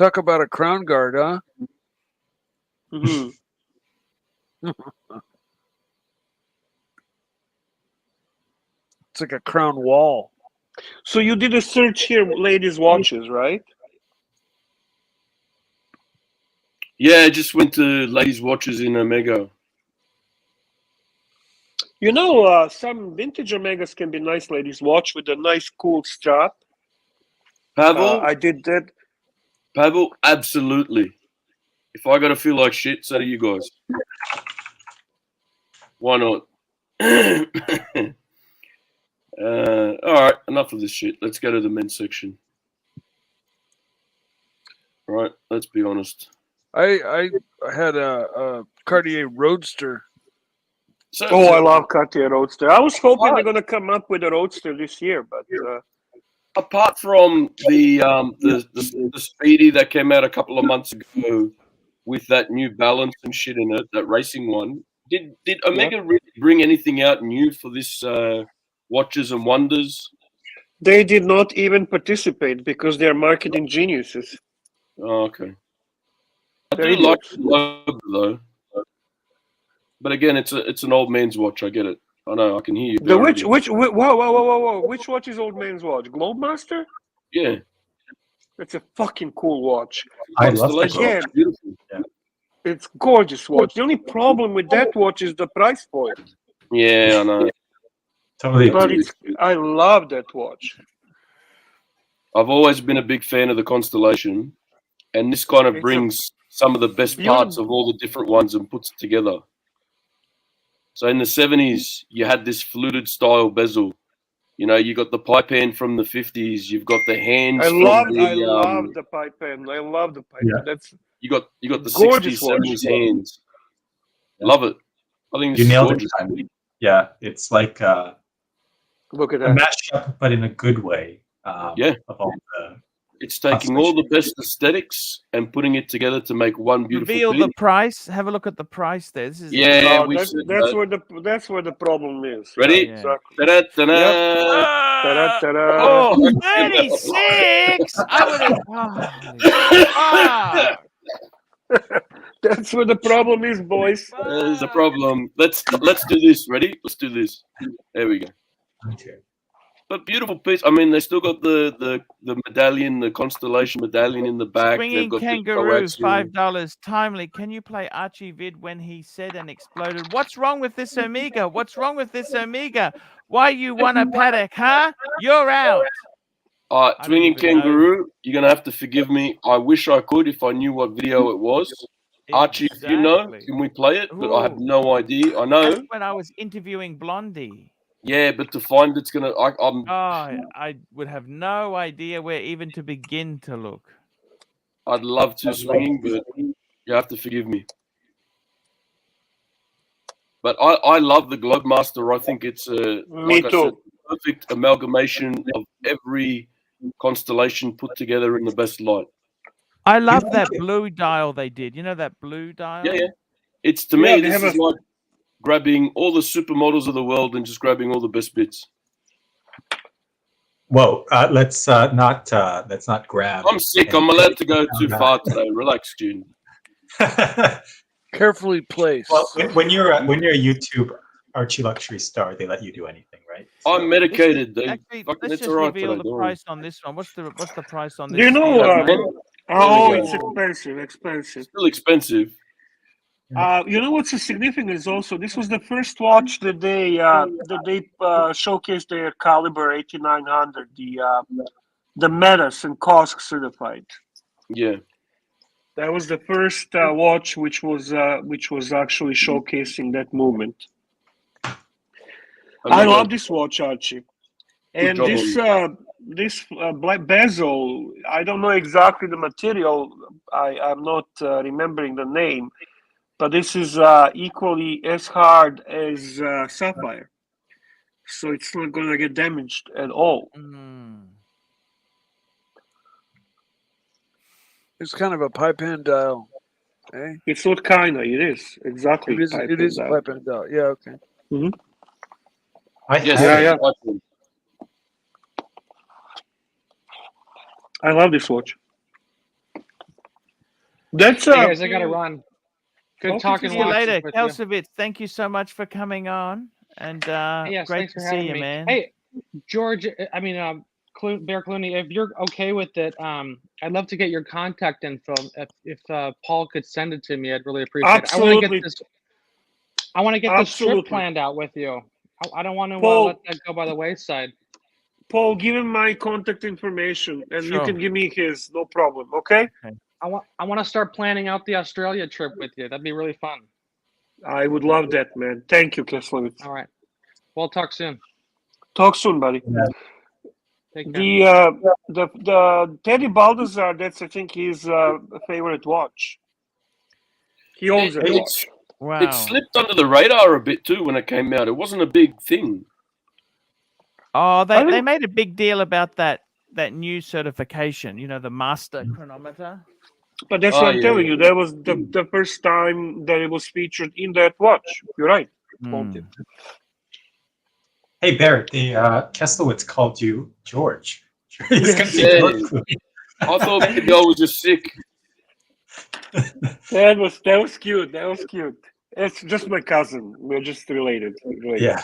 Talk about a crown guard, huh? Mhm. It's like a crown wall. So you did a search here, ladies' watches, right? Yeah, I just went to ladies' watches in Omega. You know, some vintage Omegas can be nice ladies' watch with a nice, cool strap. Pavel, I did that. Pavel, absolutely. If I gotta feel like shit, so do you guys. Why not? All right, enough of this shit. Let's go to the men's section. All right, let's be honest. I had a Cartier Roadster. So, Oh, I love Cartier Roadster. I was hoping they're gonna come up with a Roadster this year, but apart from the Speedy that came out a couple of months ago with that New Balance and shit in it, that racing one, did Omega really bring anything out new for this Watches and Wonders? they did not even participate because they're marketing geniuses. Oh, okay. I They're do like idiots. the logo though, but again, it's an old man's watch. I get it. I know. I can hear you. The whoa! Which watch is old man's watch? Globemaster? Yeah. It's a fucking cool watch. I love that. Constellation. Again, It's beautiful. it's gorgeous watch. The only problem with that watch is the price point. Yeah, I know. Totally But agree. I love that watch. I've always been a big fan of the Constellation, and this kind of It's a brings some of the best parts of all the different ones and puts it together. So in the 70s, you had this fluted style bezel. You know, you got the pipe hand from the 50s. You've got the hands I from love the the pipe pen. I love the pipe Yeah. pen. That's you got the 60s, gorgeous watch. 70s hands. Love it. I think You this is nailed it, gorgeous. Simon. Yeah, it's like look at a that. mashup, but in a good way. Yeah. Of all the It's taking all the best aesthetics and putting it together to make one beautiful Reveal piece. the price. Have a look at the price there. This is Yeah, Oh, we said that's that. where the problem is. Ready? Yeah, exactly. Ta-da, ta-da. Yep. Ta-da, ta-da. Oh, 36! I would have. That's where the problem is, boys. There's a problem. Let's do this. Ready? Let's do this. There we go. Okay. But beautiful piece. I mean, they still got the medallion, the constellation medallion in the back. They've Swinging got Kangaroo, the coaxial. $5. Timely. Can you play Archie vid when he said and exploded? What's wrong with this Omega? What's wrong with this Omega? Why you want a paddock, huh? You're out. All right, I don't swinging even know. kangaroo. You're gonna have to forgive me. I wish I could if I knew what video it was. Archie, if you know, Exactly. can we play it? But I have Ooh. no idea. I know. That's when I was interviewing Blondie. Yeah, but to find it's gonna. I'm. Oh, I would have no idea where even to begin to look. I'd love to swinging, but you have to forgive me. But I love the Globemaster. I think it's a Me I too. said, perfect amalgamation of every constellation put together in the best light. I love that blue dial they did. You know that blue dial? Yeah, yeah. It's to Yeah, me. they This have is like grabbing all the supermodels of the world and just grabbing all the best bits. Whoa, let's not grab. I'm sick. I'm allowed to go too far today. Relax, June. Carefully placed. Well, when you're a YouTube Archie Luxury star, they let you do anything, right? I'm medicated. Actually, Fucking, let's it's just all right reveal today. the Don't worry. price on this one. What's the price on this? Do you know? Steel, Oh, There we it's go. expensive. Still expensive. You know what's significant is also this was the first watch that they showcased their caliber 8900, the Metas and COSC certified. Yeah. That was the first watch which was actually showcasing that movement. I love this watch, Archie. And job this black bezel, I don't know exactly the material. I'm not remembering the name, but this is equally as hard as sapphire, so it's not going to get damaged at all. It's kind of a pipe hand dial. Eh? It's not kind of. It is exactly. It is a pipe hand dial. Yeah. Okay. Mm-hmm. Yes. I love this watch. That's Hey guys, I gotta run. Good Okay, talking See you watches later, with you. Kelsevitz. Thank you so much for coming on, and Yes, great thanks to for see having you, me. man. Hey, George, I mean, Bear Clooney, if you're okay with it, I'd love to get your contact info. If Paul could send it to me, I'd really appreciate it. absolutely, I want to get this trip absolutely. planned out with you. I don't want to Paul, let that go by the wayside. Paul, give him my contact information, and you Sure. can give me his. No problem. Okay. I want to start planning out the Australia trip with you. That'd be really fun. I would love that, man. Thank you, Keslovitz. All right. We'll talk soon. Talk soon, buddy. Take care. The Teddy Baldassar, that's I think his favorite watch. He owns that watch. Wow. It slipped under the radar a bit too when it came out. It wasn't a big thing. Oh, I they think- made a big deal about that new certification. You know, the master chronometer. But that's Oh, what I'm yeah, telling yeah. you. That was the first time that it was featured in that watch. You're right. Mm. Hey, Barrett, the Keslowitz called you George. He's gonna say Yeah. George Clooney. I thought the girl was just sick. That was cute. That was cute. It's just my cousin. We're just related. Yeah.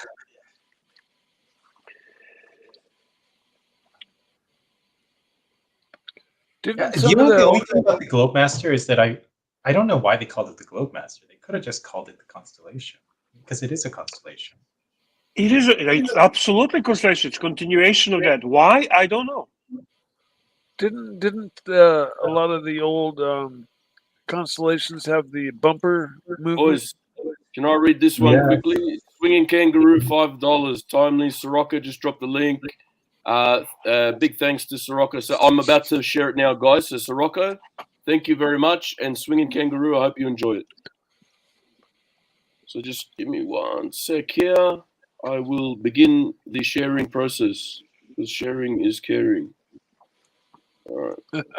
Didn't You some know, of the the only thing about the Globemaster is that I don't know why they called it the Globemaster. They could have just called it the Constellation, because it is a constellation. It's absolutely constellation. It's continuation of that. Why? I don't know. didn't a lot of the old constellations have the bumper movement? Boys, can I read this one Yeah. quickly? Swinging Kangaroo, $5. Timely. Soroka just dropped the link. Big thanks to Soroka. So I'm about to share it now, guys. So Soroka, thank you very much. And Swinging Kangaroo, I hope you enjoy it. So just give me 1 sec here. I will begin the sharing process, because sharing is caring. All right.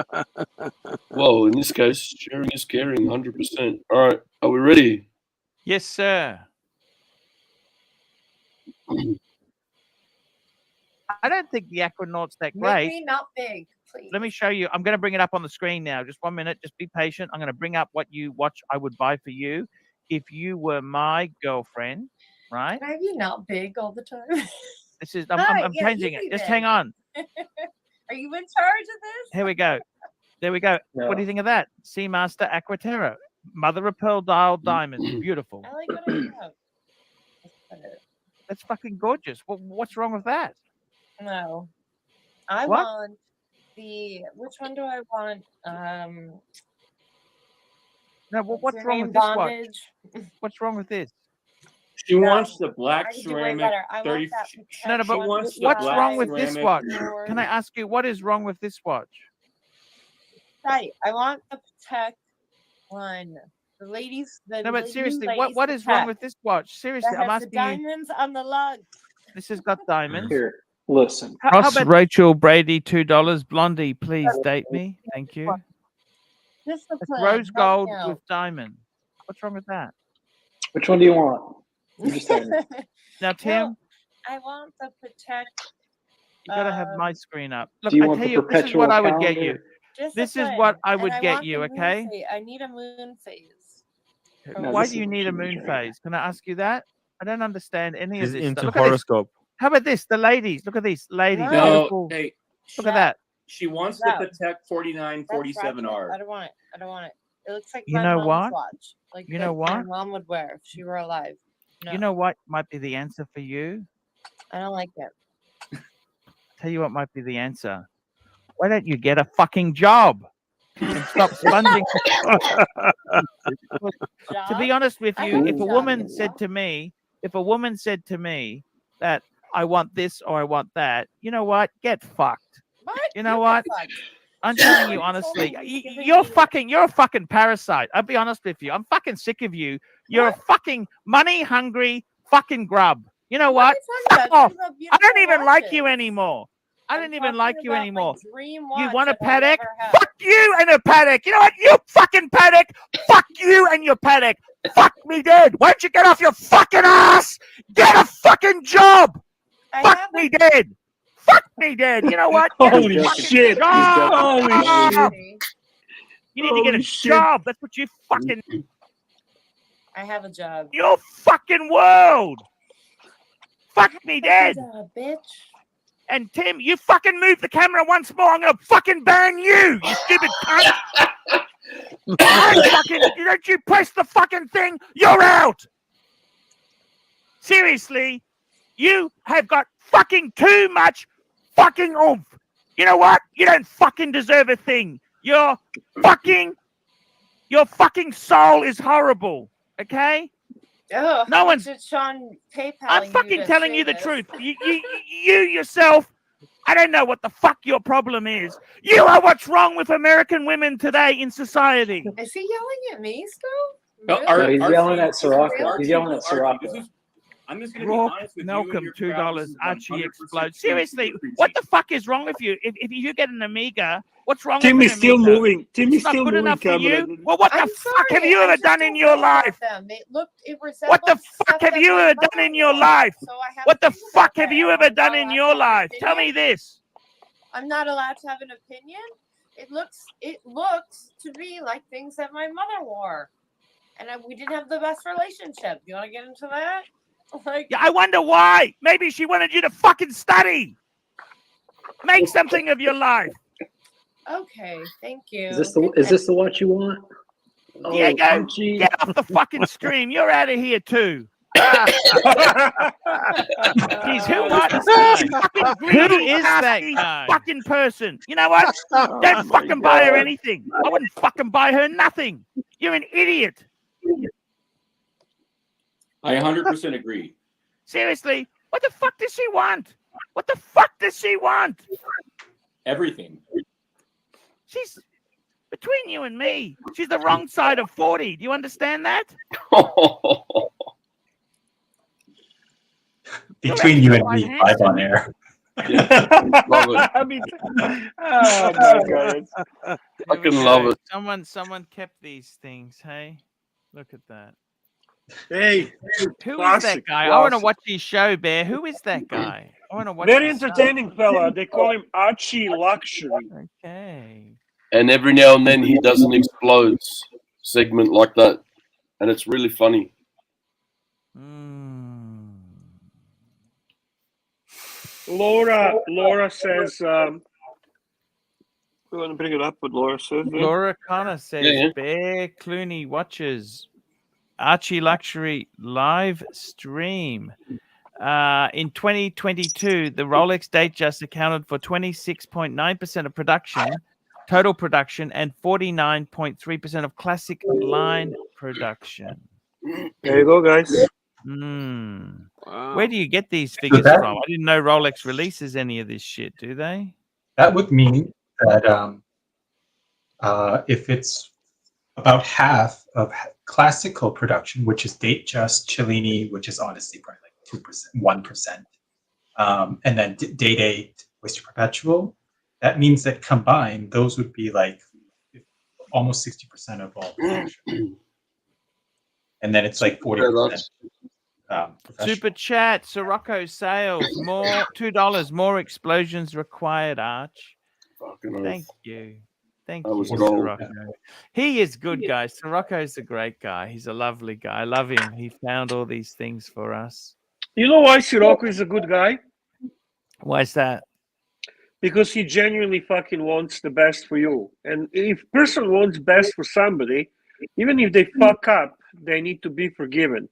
Well, in this case, sharing is caring, 100%. All right. Are we ready? Yes, sir. I don't think the Aquanaut's that Make great. me not big, please. Let me show you. I'm going to bring it up on the screen now. Just 1 minute. Just be patient. I'm going to bring up what you watch I would buy for you if you were my girlfriend, right? Can I be not big all the time? This is. Hi, I'm yeah, changing you it. be Just big. hang on. Are you in charge of this? Here we go. There we go. What do you think of that? Seamaster Aquaterra, mother of pearl dial diamonds. Beautiful. I like what I have. That's better. That's fucking gorgeous. What's wrong with that? No. I What? want the which one do I want? No, what's your wrong name, with this watch? bondage? What's wrong with this? She No, wants the black I could do way ceramic. better. I 30 want that No, no, She but protection wants the what's black wrong with this ceramic. watch? more. Can I ask you what is wrong with this watch? Right. I want the protect one. The ladies. The No, but new seriously, ladies what is wrong Protect with this watch? Seriously, that I'm has the asking you. diamonds on the lug. This has got diamonds. Here, listen. How Ross about Rachel Brady, $2? Blondie, please date me. Thank you. Discipline. It's rose help gold me out. with diamond. What's wrong with that? Which one do you want? You decide. Now, Tim, I want the protect. you got to have my screen up. Look, Do you I want tell the you, this is perpetual what I would get you. calendar? This is discipline, what I and would I get want you, the moon okay? phase. I need a moon phase. No, Why this do you is what need she a needs moon right here. phase? Can I ask you that? I don't understand any of Is this into stuff. Look at this. horoscope. How about this? The ladies. Look at these ladies. No. No, Beautiful. hey, Look at that. she wants No. the Protect That's right. 4947R. I don't want it. I don't want it. It looks like You my know mom's what? watch. Like You know my what? mom would wear if she were alive. No, You know what might be the answer for you? I don't like it. Tell you what might be the answer. Why don't you get a fucking job and stop sponging? To be Job? honest with I you, have a if a job, woman you said know. to me, that I want this or I want that, you know what? Get fucked. What? You know get what? fucked. I'm You telling you already told honestly, me you're giving you're me- a fucking parasite. I'll be honest with you. I'm fucking sick of you. You're a fucking money hungry fucking grub. You know what? What are you talking Fuck about? off. These are I beautiful don't even like you watches. anymore. I I'm don't even talking like you about my anymore. dream You watch want a that I'll paddock? never have. Fuck you and a paddock. You know what? You fucking paddock. Fuck you and your paddock. Fuck me dead. Why don't you get off your fucking ass? Get a fucking job. I Fuck have me dead. Fuck me dead. You know what? Get a Holy fucking shit! job. Holy shit! a- You need to get a Holy shit. job. That's what you fucking... I have a job. Your fucking world. Fuck me dead. Bitch. And Tim, you fucking move the camera once more. I'm gonna fucking ban you, you stupid cunt. Don't you press the fucking thing? You're out. Seriously, you have got fucking too much fucking oomph. You know what? You don't fucking deserve a thing. Your fucking soul is horrible. Okay? Oh, No one's. Sean PayPal. I'm fucking telling you the truth. You yourself. I don't know what the fuck your problem is. You are what's wrong with American women today in society. Is he yelling at me still? No, he's yelling at Sirocco. Really? He's yelling at Sirocco. I'm just going to be honest with Malcolm, you. and your $2. crowd, Archie 100% explodes. Seriously, what the fuck is wrong with you? If you get an Amiga, what's wrong Tim with is an still Amiga? moving. Tim is It's not still good moving, enough for Cameron. you? Well, what the fuck have you ever done in your life? What the fuck have you ever done in your life? What the fuck have you ever done in your life? Tell me this. I'm not allowed to have an opinion. It looks to me like things that my mother wore, and we didn't have the best relationship. You want to get into that? Like, Yeah, I wonder why. Maybe she wanted you to fucking study. Make something of your life. okay, thank you. Is this the watch you want? Oh, Yeah, go. Archie. Get off the fucking stream. You're out of here too. Jeez, who is that guy? Fucking person. You know what? Don't fucking buy her anything. I wouldn't fucking buy her nothing. You're an idiot. I 100% agree. Seriously, what the fuck does she want? What the fuck does she want? Everything. She's between you and me. She's the wrong side of 40. Do you understand that? Between you and me, live on air. I mean, oh my god. Fucking love it. Someone kept these things, hey? Look at that. Hey, Who is that guy? I want to watch his show, Bear. Who is that guy? I want to watch. Very his show. entertaining fella. They call him ARCHIELUXURY. Okay. And every now and then he does an explodes segment like that, and it's really funny. Laura says, we want to bring it up what Laura says. Laura Connor says, Bear Clooney watches Archie Luxury live stream. In 2022, the Rolex Datejust accounted for 26.9% of production, total production, and 49.3% of classic line production. There you go, guys. Wow. Where do you get these figures from? I didn't know Rolex releases any of this shit, do they? That would mean that if it's about half of classical production, which is Datejust, Cellini, which is honestly probably like 2%, 1%, and then Date 8, Oyster Perpetual, that means that combined, those would be like almost 60% of all production. And then it's like 40%. Super chat, Sirocco sales, more $2, more explosions required, Arch. Thank you. Thank you, Sirocco. He is good, guys. Sirocco's a great guy. He's a lovely guy. I love him. He found all these things for us. You know why Sirocco is a good guy? Why is that? Because he genuinely fucking wants the best for you. And if a person wants best for somebody, even if they fuck up, they need to be forgiven.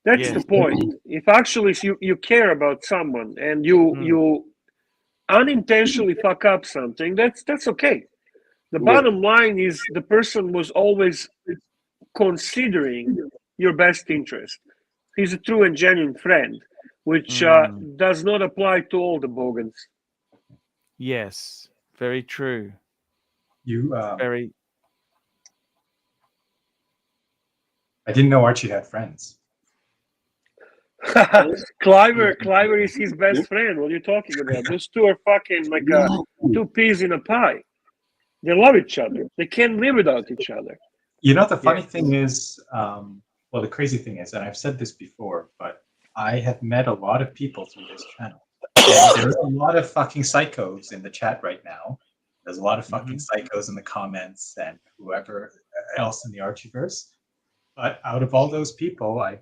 That's the point. If actually you care about someone and you unintentionally fuck up something, that's okay. The bottom line is the person was always considering your best interest. He's a true and genuine friend, which does not apply to all the bogans. Yes, very true. I didn't know Archie had friends. Cliver is his best friend. What are you talking about? Those two are fucking like two peas in a pie. They love each other. They can't live without each other. You know, the funny thing is, well, the crazy thing is, and I've said this before, but I have met a lot of people through this channel. And there's a lot of fucking psychos in the chat right now There's a lot of fucking psychos in the comments and whoever else in the Archieverse. But out of all those people, I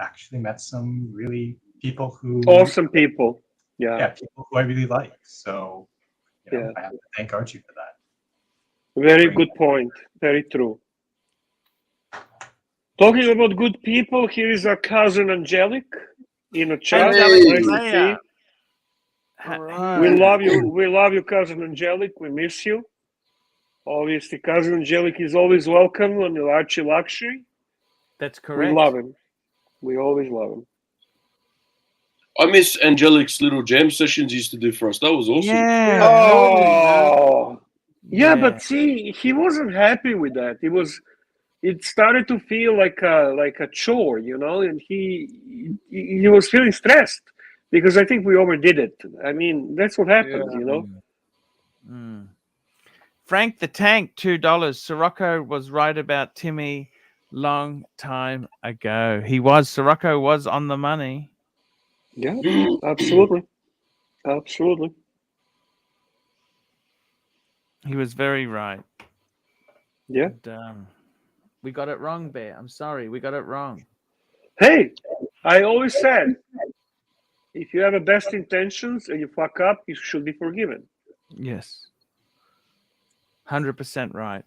actually met some really people who awesome people. Yeah, people who I really like. So you know, Yeah. I have to thank Archie for that. Very good point. Very true. Talking about good people, here is our cousin Angelic in the chat. Nice to see. We love you. We love you, cousin Angelic. We miss you. Obviously, cousin Angelic is always welcome on the Archie Luxury. That's correct. We love him. We always love him. I miss Angelic's little jam sessions he used to do for us. That was awesome. Yeah. Oh. Yeah, Yeah. but see, he wasn't happy with that. It started to feel like a chore, you know, and he was feeling stressed because I think we overdid it. I mean, that's what happens, you know. Frank the Tank, $2. Sirocco was right about Timmy long time ago. Sirocco was on the money. Yeah, absolutely. Absolutely. He was very right. Yeah. And, we got it wrong, Bear. I'm sorry. We got it wrong. Hey, I always said, if you have the best intentions and you fuck up, you should be forgiven. Yes. 100% right.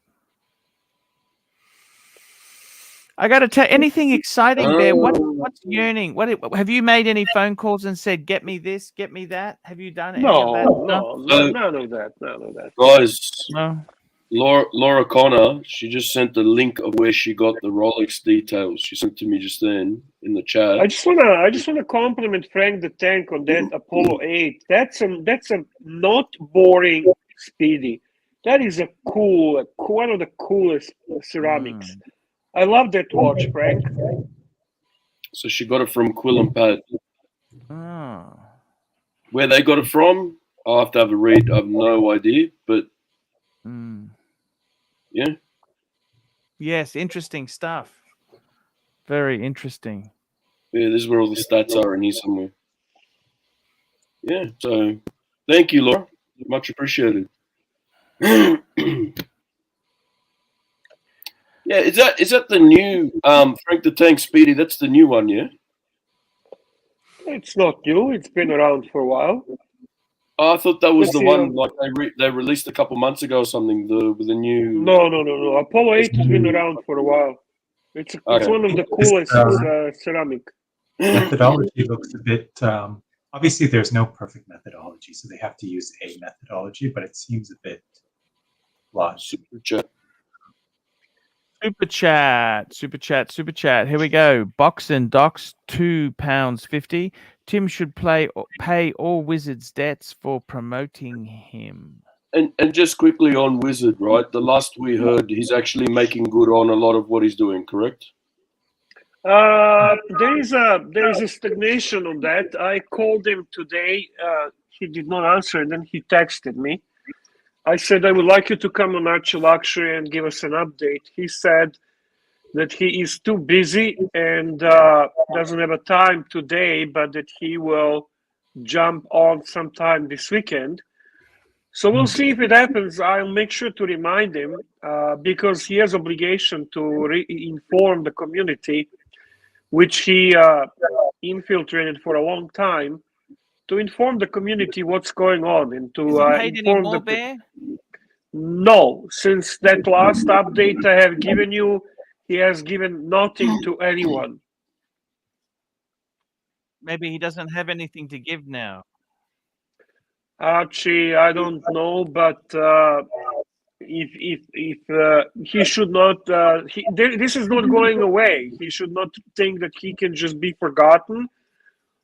I got to tell anything exciting, Bear. What's yearning? What have you made any phone calls and said, "Get me this, get me that"? Have you done any of that? None of that. None of that. Guys, no. Laura Connor, she just sent the link of where she got the Rolex details. She sent to me just then in the chat. I just wanna compliment Frank the Tank on that Apollo 8. That's a not boring Speedy. That is one of the coolest ceramics. I love that watch, Frank. So she got it from Quill and Pat. Oh. Where they got it from, I'll have to have a read. I have no idea, but yeah. Yes, interesting stuff. Very interesting. Yeah, this is where all the stats are in here somewhere. Yeah, so thank you, Laura. Much appreciated. Yeah, is that the new Frank the Tank Speedy? That's the new one, yeah? It's not new. It's been around for a while. Oh, I thought that was the one like they released a couple months ago or something. The new. No. Apollo 8 has been around for a while. It's one of the coolest ceramic. Methodology looks a bit. Obviously, there's no perfect methodology, so they have to use a methodology, but it seems a bit lost. Super chat. Here we go. Box and Docs, £2.50. Tim should pay all Wizards' debts for promoting him. And just quickly on Wizard, right? The last we heard, he's actually making good on a lot of what he's doing, correct? There is a stagnation on that. I called him today. He did not answer, and then he texted me. I said, I would like you to come on Archie Luxury and give us an update. He said that he is too busy and doesn't have a time today, but that he will jump on sometime this weekend. So we'll see if it happens. I'll make sure to remind him because he has obligation to inform the community, which he infiltrated for a long time, to inform the community what's going on and to inform the Bear? No, since that last update I have given you, he has given nothing to anyone. Maybe he doesn't have anything to give now. Archie, I don't know, but if he should not, this is not going away. He should not think that he can just be forgotten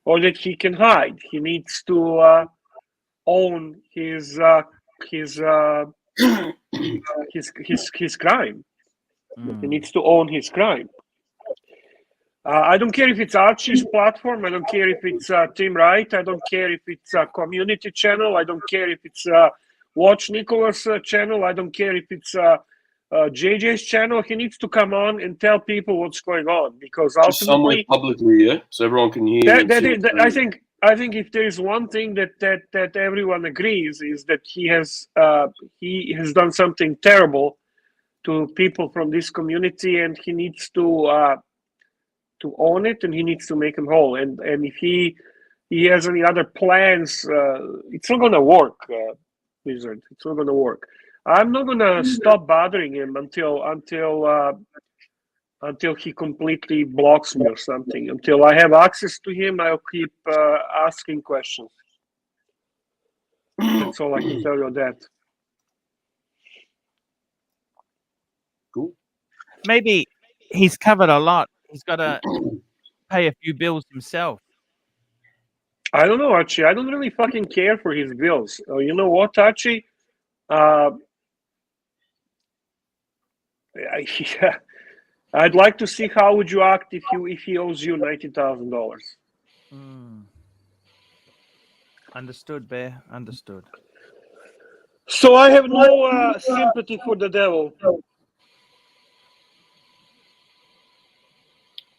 or that he can hide. He needs to own his crime. He needs to own his crime. I don't care if it's Archie's platform. I don't care if it's Tim Wright. I don't care if it's a community channel. I don't care if it's Watch Nicholas channel. I don't care if it's JJ's channel. He needs to come on and tell people what's going on because just somewhere ultimately, publicly, yeah, so everyone can hear. I think if there is one thing that everyone agrees is that he has done something terrible to people from this community, and he needs to own it, and he needs to make them whole. And if he has any other plans, it's not gonna work, Wizard. It's not gonna work. I'm not gonna stop bothering him until he completely blocks me or something. Until I have access to him, I'll keep asking questions. That's all I can tell you on that. Cool. Maybe he's covered a lot. He's got to pay a few bills himself. I don't know, Archie. I don't really fucking care for his bills. You know what, Archie? I'd like to see how would you act if he owes you $90,000. Understood, Bear. Understood. So I have no sympathy for the devil.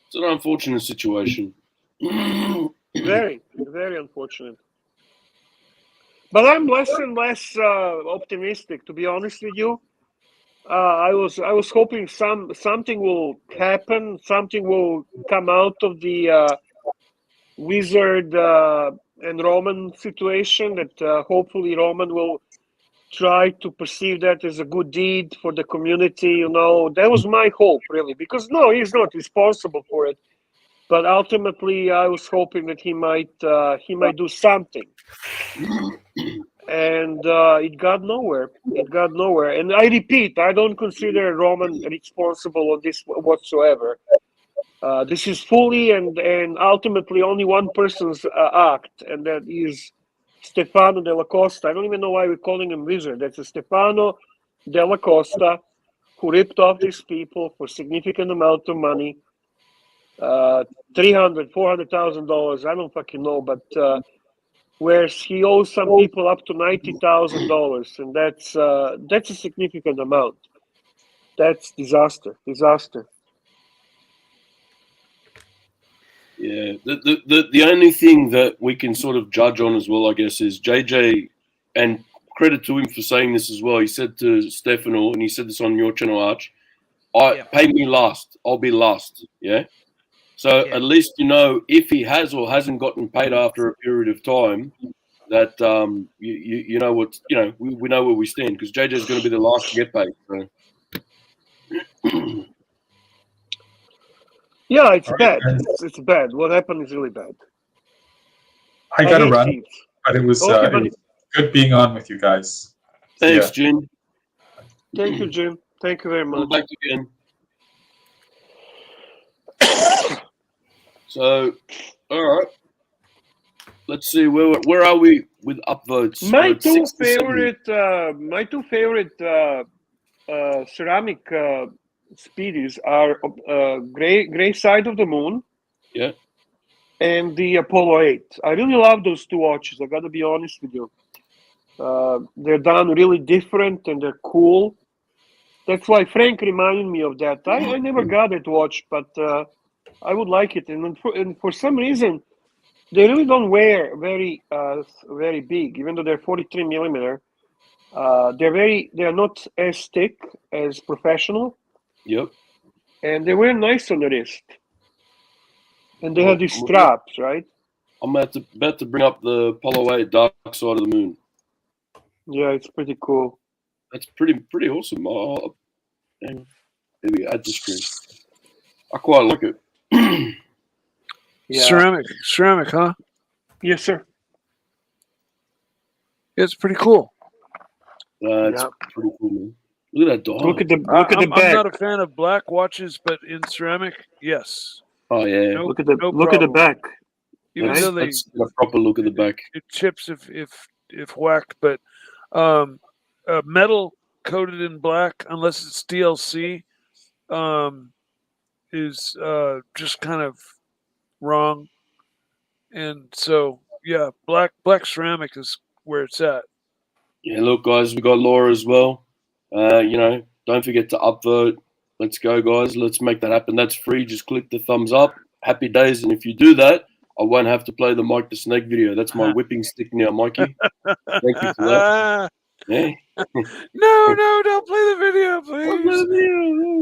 It's an unfortunate situation. Very, very unfortunate. But I'm less and less optimistic, to be honest with you. I was hoping something will happen, something will come out of the Wizard and Roman situation. That hopefully Roman will try to perceive that as a good deed for the community. You know, that was my hope, really, because no, he's not responsible for it. But ultimately, I was hoping that he might do something, and it got nowhere. It got nowhere. And I repeat, I don't consider Roman responsible on this whatsoever. This is fully and ultimately only one person's act, and that is Stefano Della Costa. I don't even know why we're calling him Wizard. That's a Stefano Della Costa who ripped off these people for a significant amount of money. $300,000-$400,000, I don't fucking know, but where he owes some people up to $90,000, and that's a significant amount. That's disaster. Yeah, the only thing that we can sort of judge on as well, I guess, is JJ, and credit to him for saying this as well. He said to Stefano, and he said this on your channel, Arch, pay me last, I'll be last, yeah? So at least, you know, if he has or hasn't gotten paid after a period of time, that you know what, you know, we know where we stand, because JJ is going to be the last to get paid. So. Yeah, it's bad. It's bad. What happened is really bad. I gotta run, but it was good being on with you guys. Thanks, Jim. Thank you, Jim. Thank you very much. Back again. So, all right. Let's see where are we with upvotes. My two favorite ceramic speedies are Gray Side of the Moon, and the Apollo 8. I really love those two watches. I gotta be honest with you. They're done really different and they're cool. That's why Frank reminded me of that. I never got that watch, but I would like it. And for some reason, they really don't wear very big, even though they're 43 millimeter. They're not as thick as professional. Yep. And they wear nice on the wrist. And they have these straps, right? I'm about to bring up the Apollo 8 Dark Side of the Moon. Yeah, it's pretty cool. That's pretty awesome. Maybe add to screen. I quite like it. Ceramic, huh? Yes, sir. It's pretty cool. It's pretty cool, man. Look at that dog. Look at the I'm back. not a fan of black watches, but in ceramic, yes. Oh yeah. Look at the back. Even though Let's get a proper look at the back. It chips if whacked, but metal coated in black, unless it's DLC, is just kind of wrong. And so, yeah, black ceramic is where it's at. Yeah, look, guys, we got Laura as well. You know, don't forget to upvote. Let's go, guys. Let's make that happen. That's free. Just click the thumbs up. Happy days. And if you do that, I won't have to play the Mike the Snake video. That's my whipping stick now, Mikey. Thank you for that. Yeah. No, don't play the video, please.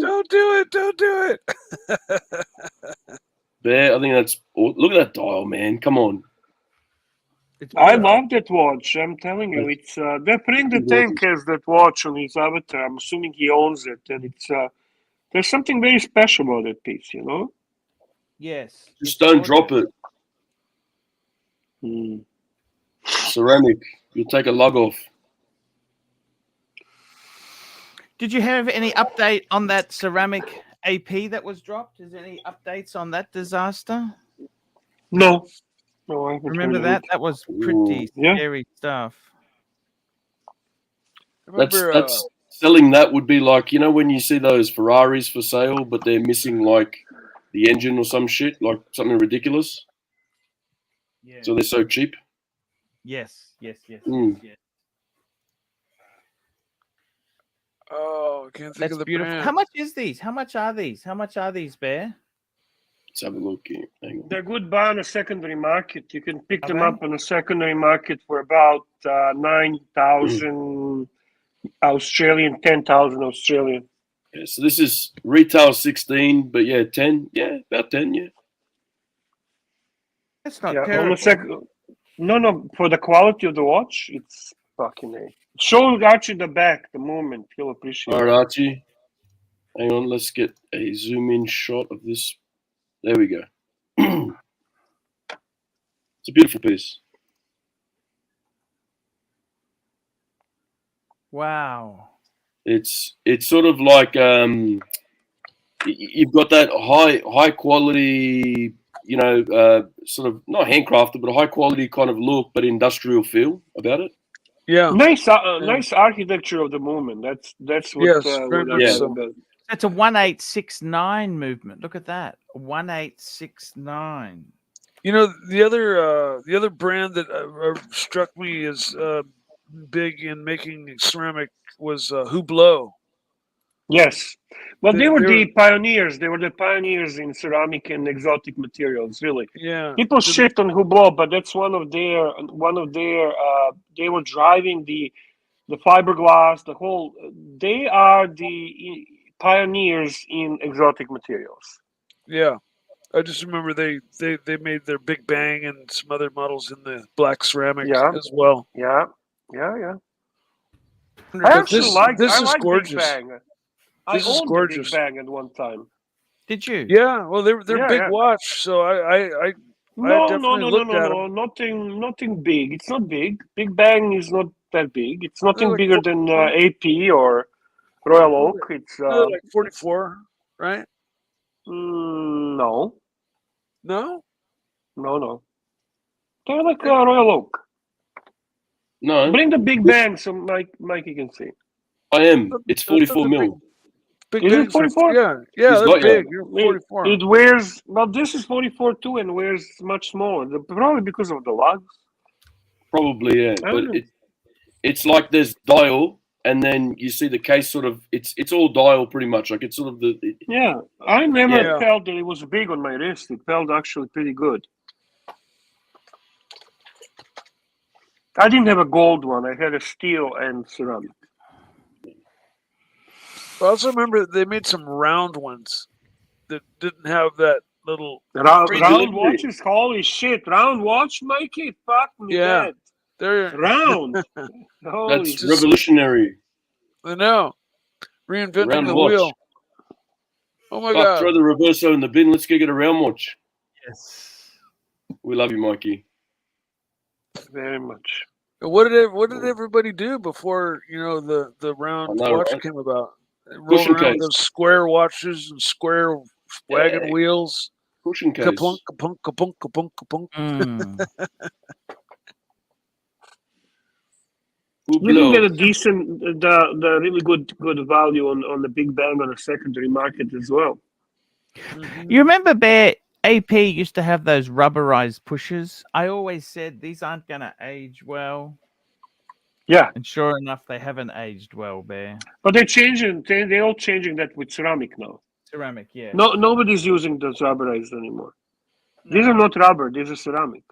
Don't do it. Don't do it. Bear, I think that's. Look at that dial, man. Come on. I love that watch. I'm telling you, it's that Ring the Tank has that watch on his avatar. I'm assuming he owns it, and it's there's something very special about that piece, you know. Yes. Just don't drop it. Ceramic. You'll take a lug off. Did you have any update on that ceramic AP that was dropped? Is there any updates on that disaster? No. No, I haven't Remember heard of that? it. That was pretty Yeah. scary stuff. That's selling that would be like, you know, when you see those Ferraris for sale, but they're missing like the engine or some shit, like something ridiculous. Yeah. So they're so cheap. Yes. Oh, I can't think That's of the beautiful. brand. How much is these? How much are these? How much are these, Bear? Let's have a look here. Hang on. They're good buy on a secondary market. You can pick Are them they? up on a secondary market for about 9,000 Australian, 10,000 Australian. Yeah, so this is retail 16, but yeah, 10. Yeah, about 10, yeah. That's not Yeah, on terrible. a no, for the quality of the watch, it's fucking A. Show Archie the back the moment. He'll appreciate All it. right, Archie. Hang on, let's get a zoom in shot of this. There we go. It's a beautiful piece. Wow. It's sort of like you've got that high quality, you know, sort of not handcrafted, but a high quality kind of look, but industrial feel about it. Yeah. Nice, nice architecture of the moment. That's what. Yes, very what much I so. love about it. That's a 1869 movement. Look at that. 1869. You know, the other brand that struck me as big in making ceramic was Hublot. Yes, well, they were They the pioneers. They were the pioneers in ceramic and exotic materials. Really, Yeah. people shit on Hublot, but that's one of their. They were driving the fiberglass. The whole. They are the pioneers in exotic materials. Yeah. I just remember they made their Big Bang and some other models in the black ceramic Yeah. as well. Yeah. I But actually like. this I is like gorgeous. Big Bang. I This is owned the gorgeous. Big Bang at one time. Did you? Yeah, well, they're Yeah, big yeah. watch, so I No, definitely looked at them. nothing big. It's not big. Big Bang is not that big. It's nothing like bigger than AP or Royal Oak. It's They're like 44, right? no. They're like Royal Oak. No, Bring the Big Bang so Mikey can see. I am. It's 44 mil. Big Is it Bangs are- 44? Yeah, He's they're got you. big. You're 44. It wears. Well, this is 44 too, and wears much smaller. Probably because of the lugs. Probably, yeah. I But don't know. it's like there's dial, and then you see the case sort of. It's all dial pretty much. Like it's sort of the. Yeah, I never Yeah. felt that it was big on my wrist. It felt actually pretty good. I didn't have a gold one. I had a steel and ceramic. I also remember they made some round ones that didn't have that little. Round delivery. watches, holy shit! Round watch, Mikey, fuck me, Yeah. dead. They're Round. Holy That's shit. revolutionary. I know, reinventing Round the watch. wheel. Oh my Fuck, god! throw the reverso in the bin. Let's go get a round watch. Yes. We love you, Mikey. Very much. What did everybody do before the round I know, watch right? came about? They rolled Cushion around with case. those square watches and square wagon Yeah. wheels. Cushion case. Kapunk, kapunk, kapunk, kapunk, kapunk. Mm. You can get a decent, the really good value on the Big Bang on a secondary market as well. You remember, Bear, AP used to have those rubberized pushers? I always said these aren't going to age well. Yeah, And sure enough, they haven't aged well, Bear. but they're changing. They're all changing that with ceramic now. Ceramic, yeah. No, nobody's using those rubberized anymore. These are not rubber. These are ceramic.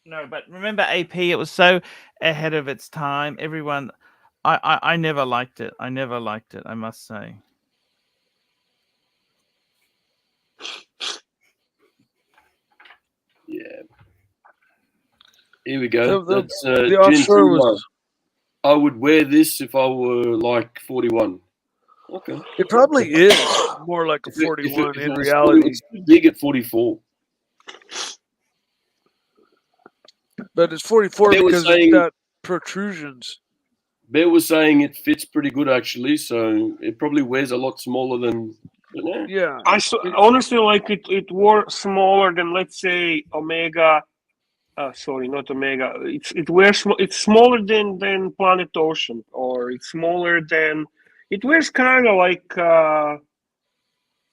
No, but remember AP, it was so ahead of its time. Everyone, I never liked it. I never liked it, I must say. Yeah. Here we go. That's the Gin offshore 2 was. Love. I would wear this if I were like 41. Okay. It probably is more like a If it 41 in was reality. it's too big at 44. But it's 44 Bear was because saying- it's got protrusions. Bear was saying it fits pretty good actually, so it probably wears a lot smaller than. Yeah. Honestly like it wore smaller than, let's say, Omega. Sorry, not Omega. It's smaller than Planet Ocean, or it's smaller than. It wears kind of like.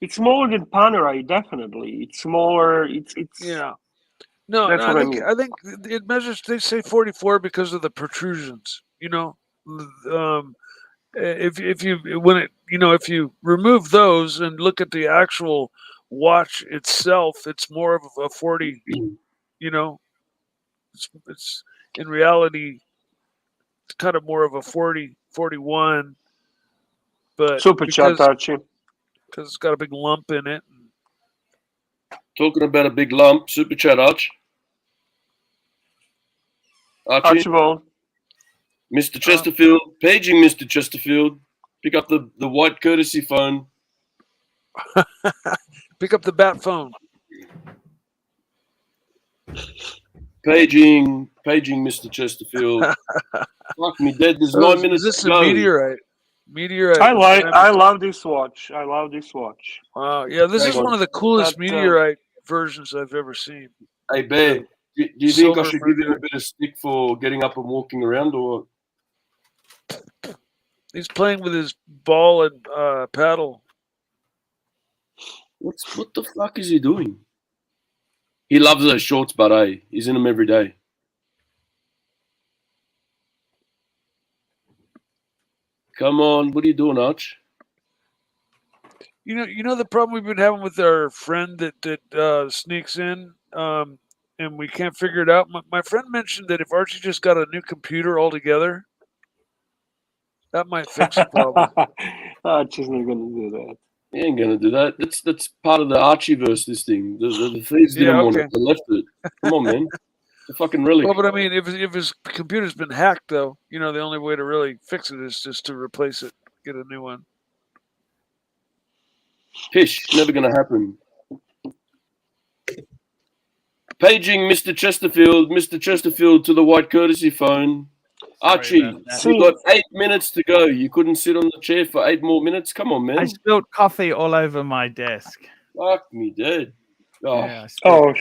It's smaller than Panerai, definitely. It's smaller. It's. Yeah. No, That's what I mean. I think it measures. They say 44 because of the protrusions. You know, if you remove those and look at the actual watch itself, it's more of a 40. You know, it's in reality, it's kind of more of a 40, 41. But Super chat, Archie. Because it's got a big lump in it. Talking about a big lump, super chat, Arch. Archibald. Mr. Chesterfield, paging Mr. Chesterfield. Pick up the white courtesy phone. Pick up the bat phone. Paging Mr. Chesterfield. Fuck me dead. There's 9 minutes Is this to go. a meteorite? Meteorite. I love this watch. I love this watch. Wow. Yeah, this is one of the coolest meteorite versions I've ever seen. Hey, Bear, do you think I Silver should give him a meteorite. bit of stick for getting up and walking around, or? He's playing with his ball and paddle. What the fuck is he doing? He loves those shorts, but he's in them every day. Come on, what are you doing, Arch? You know the problem we've been having with our friend that sneaks in, and we can't figure it out. My friend mentioned that if Archie just got a new computer altogether, that might fix the problem. Archie's not gonna do that. He ain't gonna do that. That's part of the Archieverse. This thing, the thieves didn't want it. They left it. Come on, man. It's a fucking relic. Well, but I mean, if his computer's been hacked, though, you know, the only way to really fix it is just to replace it, get a new one. Pish, never gonna happen. Paging Mr. Chesterfield. Mr. Chesterfield to the white courtesy phone. Archie, we've got 8 minutes to go. You couldn't sit on the chair for 8 more minutes? Come on, man. I spilled coffee all over my desk. Fuck me dead. Yeah,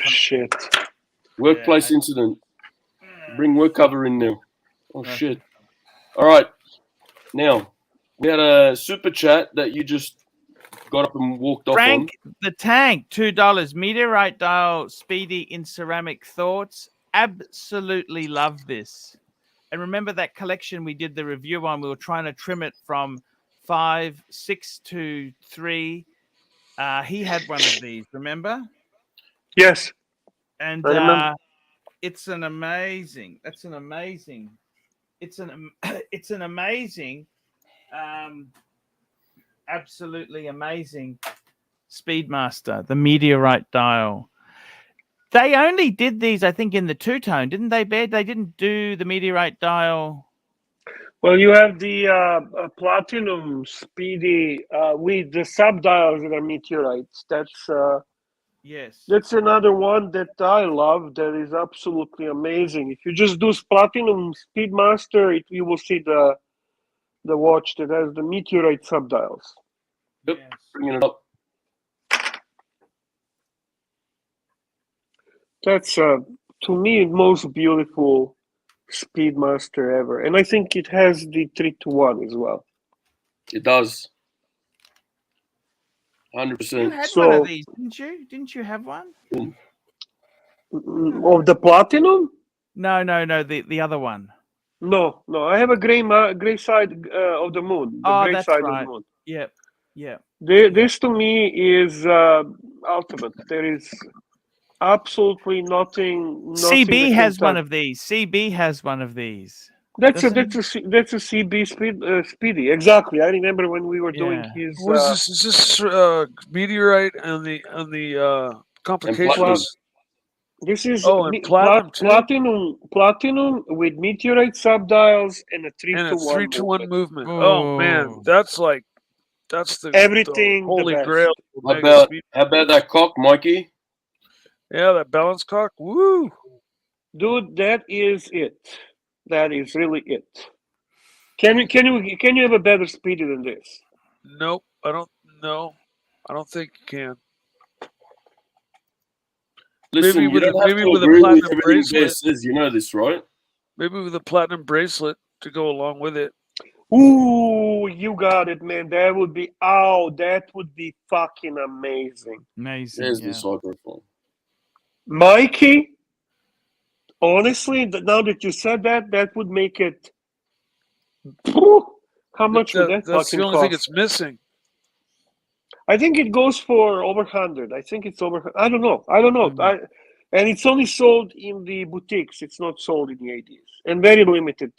shit. Workplace incident. Bring work cover in now. Oh, shit. All right. Now, we had a super chat that you just got up and walked off Frank the Tank, $2. Meteorite dial, speedy in ceramic thoughts. Absolutely love this. And remember that collection we did the review on? We were trying to trim it from 5, 6 to 3. He had one of these, remember? Yes. And I remember. it's an amazing. It's an amazing. Absolutely amazing Speedmaster, the Meteorite dial. They only did these, I think, in the two-tone, didn't they, Bear? They didn't do the Meteorite dial. Well, you have the Platinum Speedy with the sub-dials that are meteorites. Yes. That's another one that I love. That is absolutely amazing. If you just do Platinum Speedmaster, you will see the watch that has the meteorite sub-dials. Yep, bringing it up. That's to me most beautiful Speedmaster ever, and I think it has the 3-to-1 as well. It does. You 100%. had one of these, didn't you? Didn't you have one? Of the Platinum? No, the other one. No. I have a gray side of the moon. The gray that's side right. of the moon. Yep. This to me is ultimate. absolutely nothing. CB that has can one touch. of these. CB has one of these. That's a doesn't that's a CB Speedy. Exactly. I remember when we were doing Yeah. his. What is this? Is this meteorite and the complications? This is Oh, and platinum too? platinum with meteorite subdials and a And a 3-to-1 3-to-1 movement. Oh. Oh man, that's the Everything the holy best. grail. of How Omega about speed. how about that cock, Mikey? Yeah, that balance cock. Woo! Dude, that is it. That is really it. Can you have a better Speedy than this? Nope, I don't know. I don't think you can. Listen, Maybe you with don't have to with a agree with platinum everything Bear bracelet. says. You know this, right? Maybe with a platinum bracelet to go along with it. Ooh, you got it, man. That would be fucking amazing. Amazing. There's yeah. the microphone. Mikey, honestly, now that you said that, that would make it. How much would that That's fucking the only cost? thing it's missing. I think it goes for over 100. I think it's over. I don't know. And it's only sold in the boutiques. It's not sold in the ADs, and very limited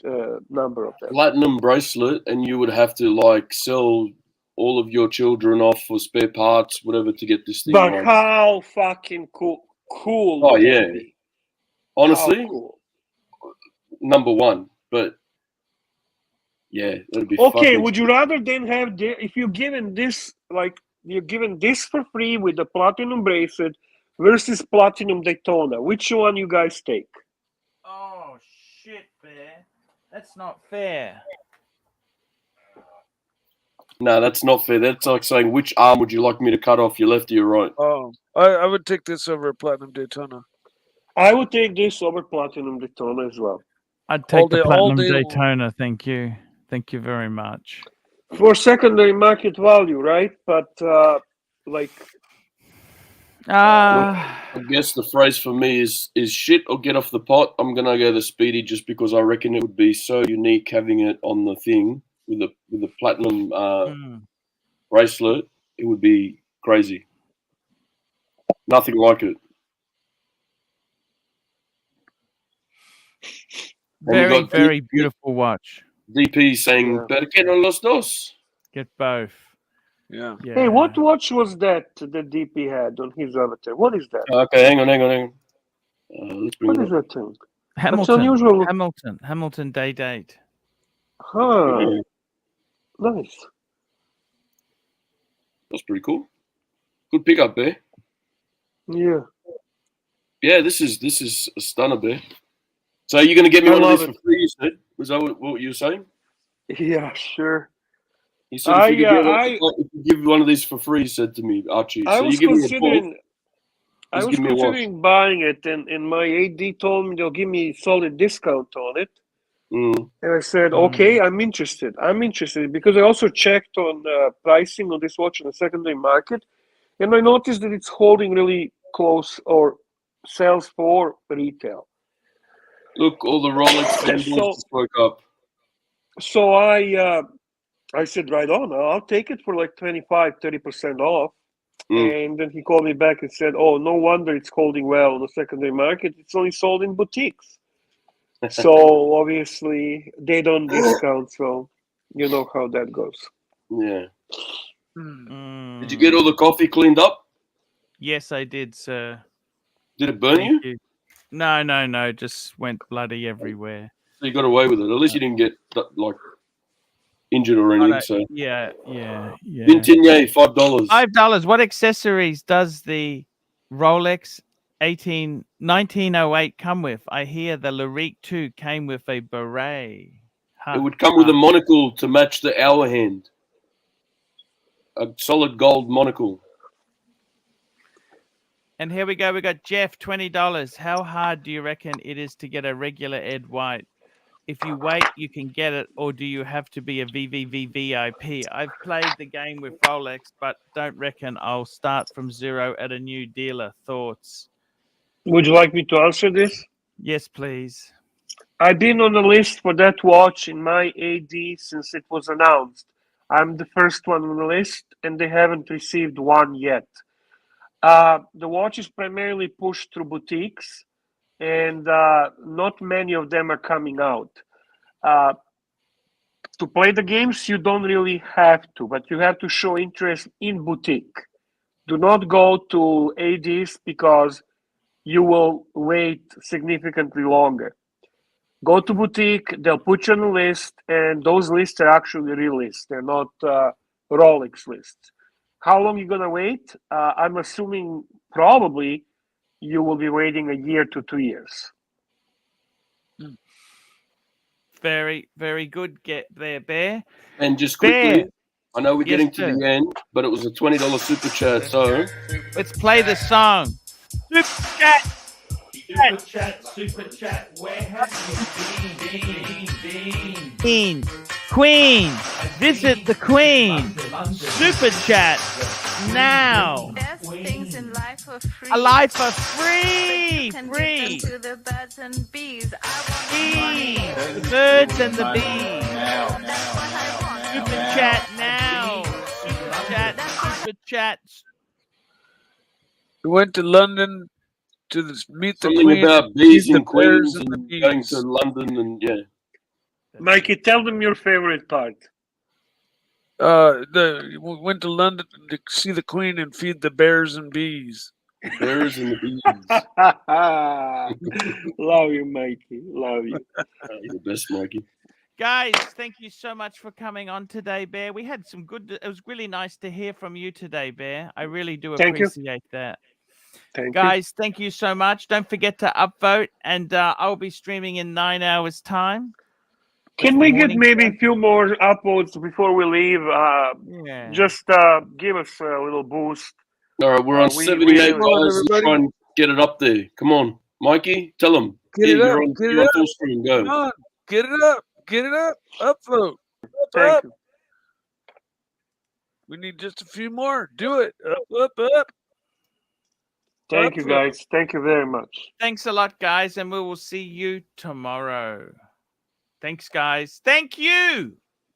number of them. Platinum bracelet, and you would have to like sell all of your children off for spare parts, whatever, to get this thing. But Like, how fucking cool oh would yeah, that be? honestly, How cool. number one. But yeah, that'd be Okay, fucking would you rather than have if you're given this, like you're given this for free with the platinum bracelet versus platinum Daytona? Which one you guys take? Oh shit, Bear. That's not fair. No, that's not fair. That's like saying, which arm would you like me to cut off, your left or your right? Oh, I would take this over a platinum Daytona. I would take this over platinum Daytona as well. I'd take the all platinum day long. Daytona. Thank you. Thank you very much. For secondary market value, right? But like, I guess the phrase for me is shit or get off the pot. I'm gonna go the Speedy just because I reckon it would be so unique having it on the thing with the platinum bracelet. It would be crazy. Nothing like it. Very, very beautiful watch. DP saying, "Pero que no los dos?" Get both. Yeah. Hey, what watch was that DP had on his avatar? What is that? Okay, hang on. Let's bring What it is up. that thing? Hamilton. That's unusual. Hamilton day date. Huh. Yeah. Nice. That's pretty cool. Good pickup, Bear. Yeah. Yeah, this is a stunner, Bear. So you're going to get me I one of love these it. for free, you said? Was that what you were saying? Yeah, sure. He said if you give one of these for free, he said to me, Archie. I So was you give me a considering. I Just was give me a watch. considering buying it, and my AD told me they'll give me solid discount on it. Mm. And I said, okay, I'm interested. Because I also checked on pricing on this watch in the secondary market, and I noticed that it's holding really close or sells for retail. Look, all the Rolex fanboys just woke up. So I said, right on, I'll take it for like 25-30% off. And then he called me back and said, oh, no wonder it's holding well in the secondary market. It's only sold in boutiques. So obviously they don't discount, so you know how that goes. Yeah. Did you get all the coffee cleaned up? Yes, I did, sir. Did it burn Thank you? No. Just went bloody everywhere. So you got away with it. At least you didn't get like injured or anything. So Yeah. Vintigny, $5. $5. What accessories does the Rolex 1908 come with? I hear the Lyrique 2 came with a beret. It would come with a monocle to match the hour hand. A solid gold monocle. And here we go. We got Jeff, $20. How hard do you reckon it is to get a regular Ed White? If you wait, you can get it, or do you have to be a VVV VIP? I've played the game with Rolex, but don't reckon I'll start from zero at a new dealer. Thoughts? Would you like me to answer this? Yes, please. I've been on the list for that watch in my AD since it was announced. I'm the first one on the list, and they haven't received one yet. The watch is primarily pushed through boutiques, and not many of them are coming out. To play the games, you don't really have to, but you have to show interest in boutique. Do not go to ADs because you will wait significantly longer. Go to boutique, they'll put you on a list, and those lists are actually real lists. They're not Rolex lists. How long you gonna wait? I'm assuming probably you will be waiting a year to 2 years. Very, very good. Get there, Bear. And just quickly, Bear. I know we're Yes, getting to sir. the end, but it was a $20 super chat, so Let's play the song. Super chat. Super chat, where have you been? Queen, visit the Queen. Super chat now. Best things in life for free. A life for free. Can Free. give them to the birds and bees. I want money. The birds and the bees. Now. Super chat now. Super chat. We went to London to meet the something Queen. about and bees meet the and queens bears and the and going bees. to London and yeah. Mikey, tell them your favorite part. We went to London to see the Queen and feed the bears and bees. Bears and the bees. Love you, Mikey. Love you. You're the best, Mikey. Guys, thank you so much for coming on today, Bear. We had some good. It was really nice to hear from you today, Bear. I really do Thank you. appreciate that. Thank you. Guys, thank you so much. Don't forget to upvote, and I'll be streaming in 9 hours' time. Can the we get morning maybe show. a few more upvotes before we leave? Yeah. Just give us a little boost. All right, we're on We 78 really- guys. Let's try and get it up there. Come on, Mikey, tell them. Get it you're up, on, get you're it on up. full screen. Go. Come on, get it up, upvote. Thank Up. you. We need just a few more. Do it. Up. Thank you, guys. Thank you very much. Thanks a lot, guys, and we will see you tomorrow. Thanks, guys. Thank you.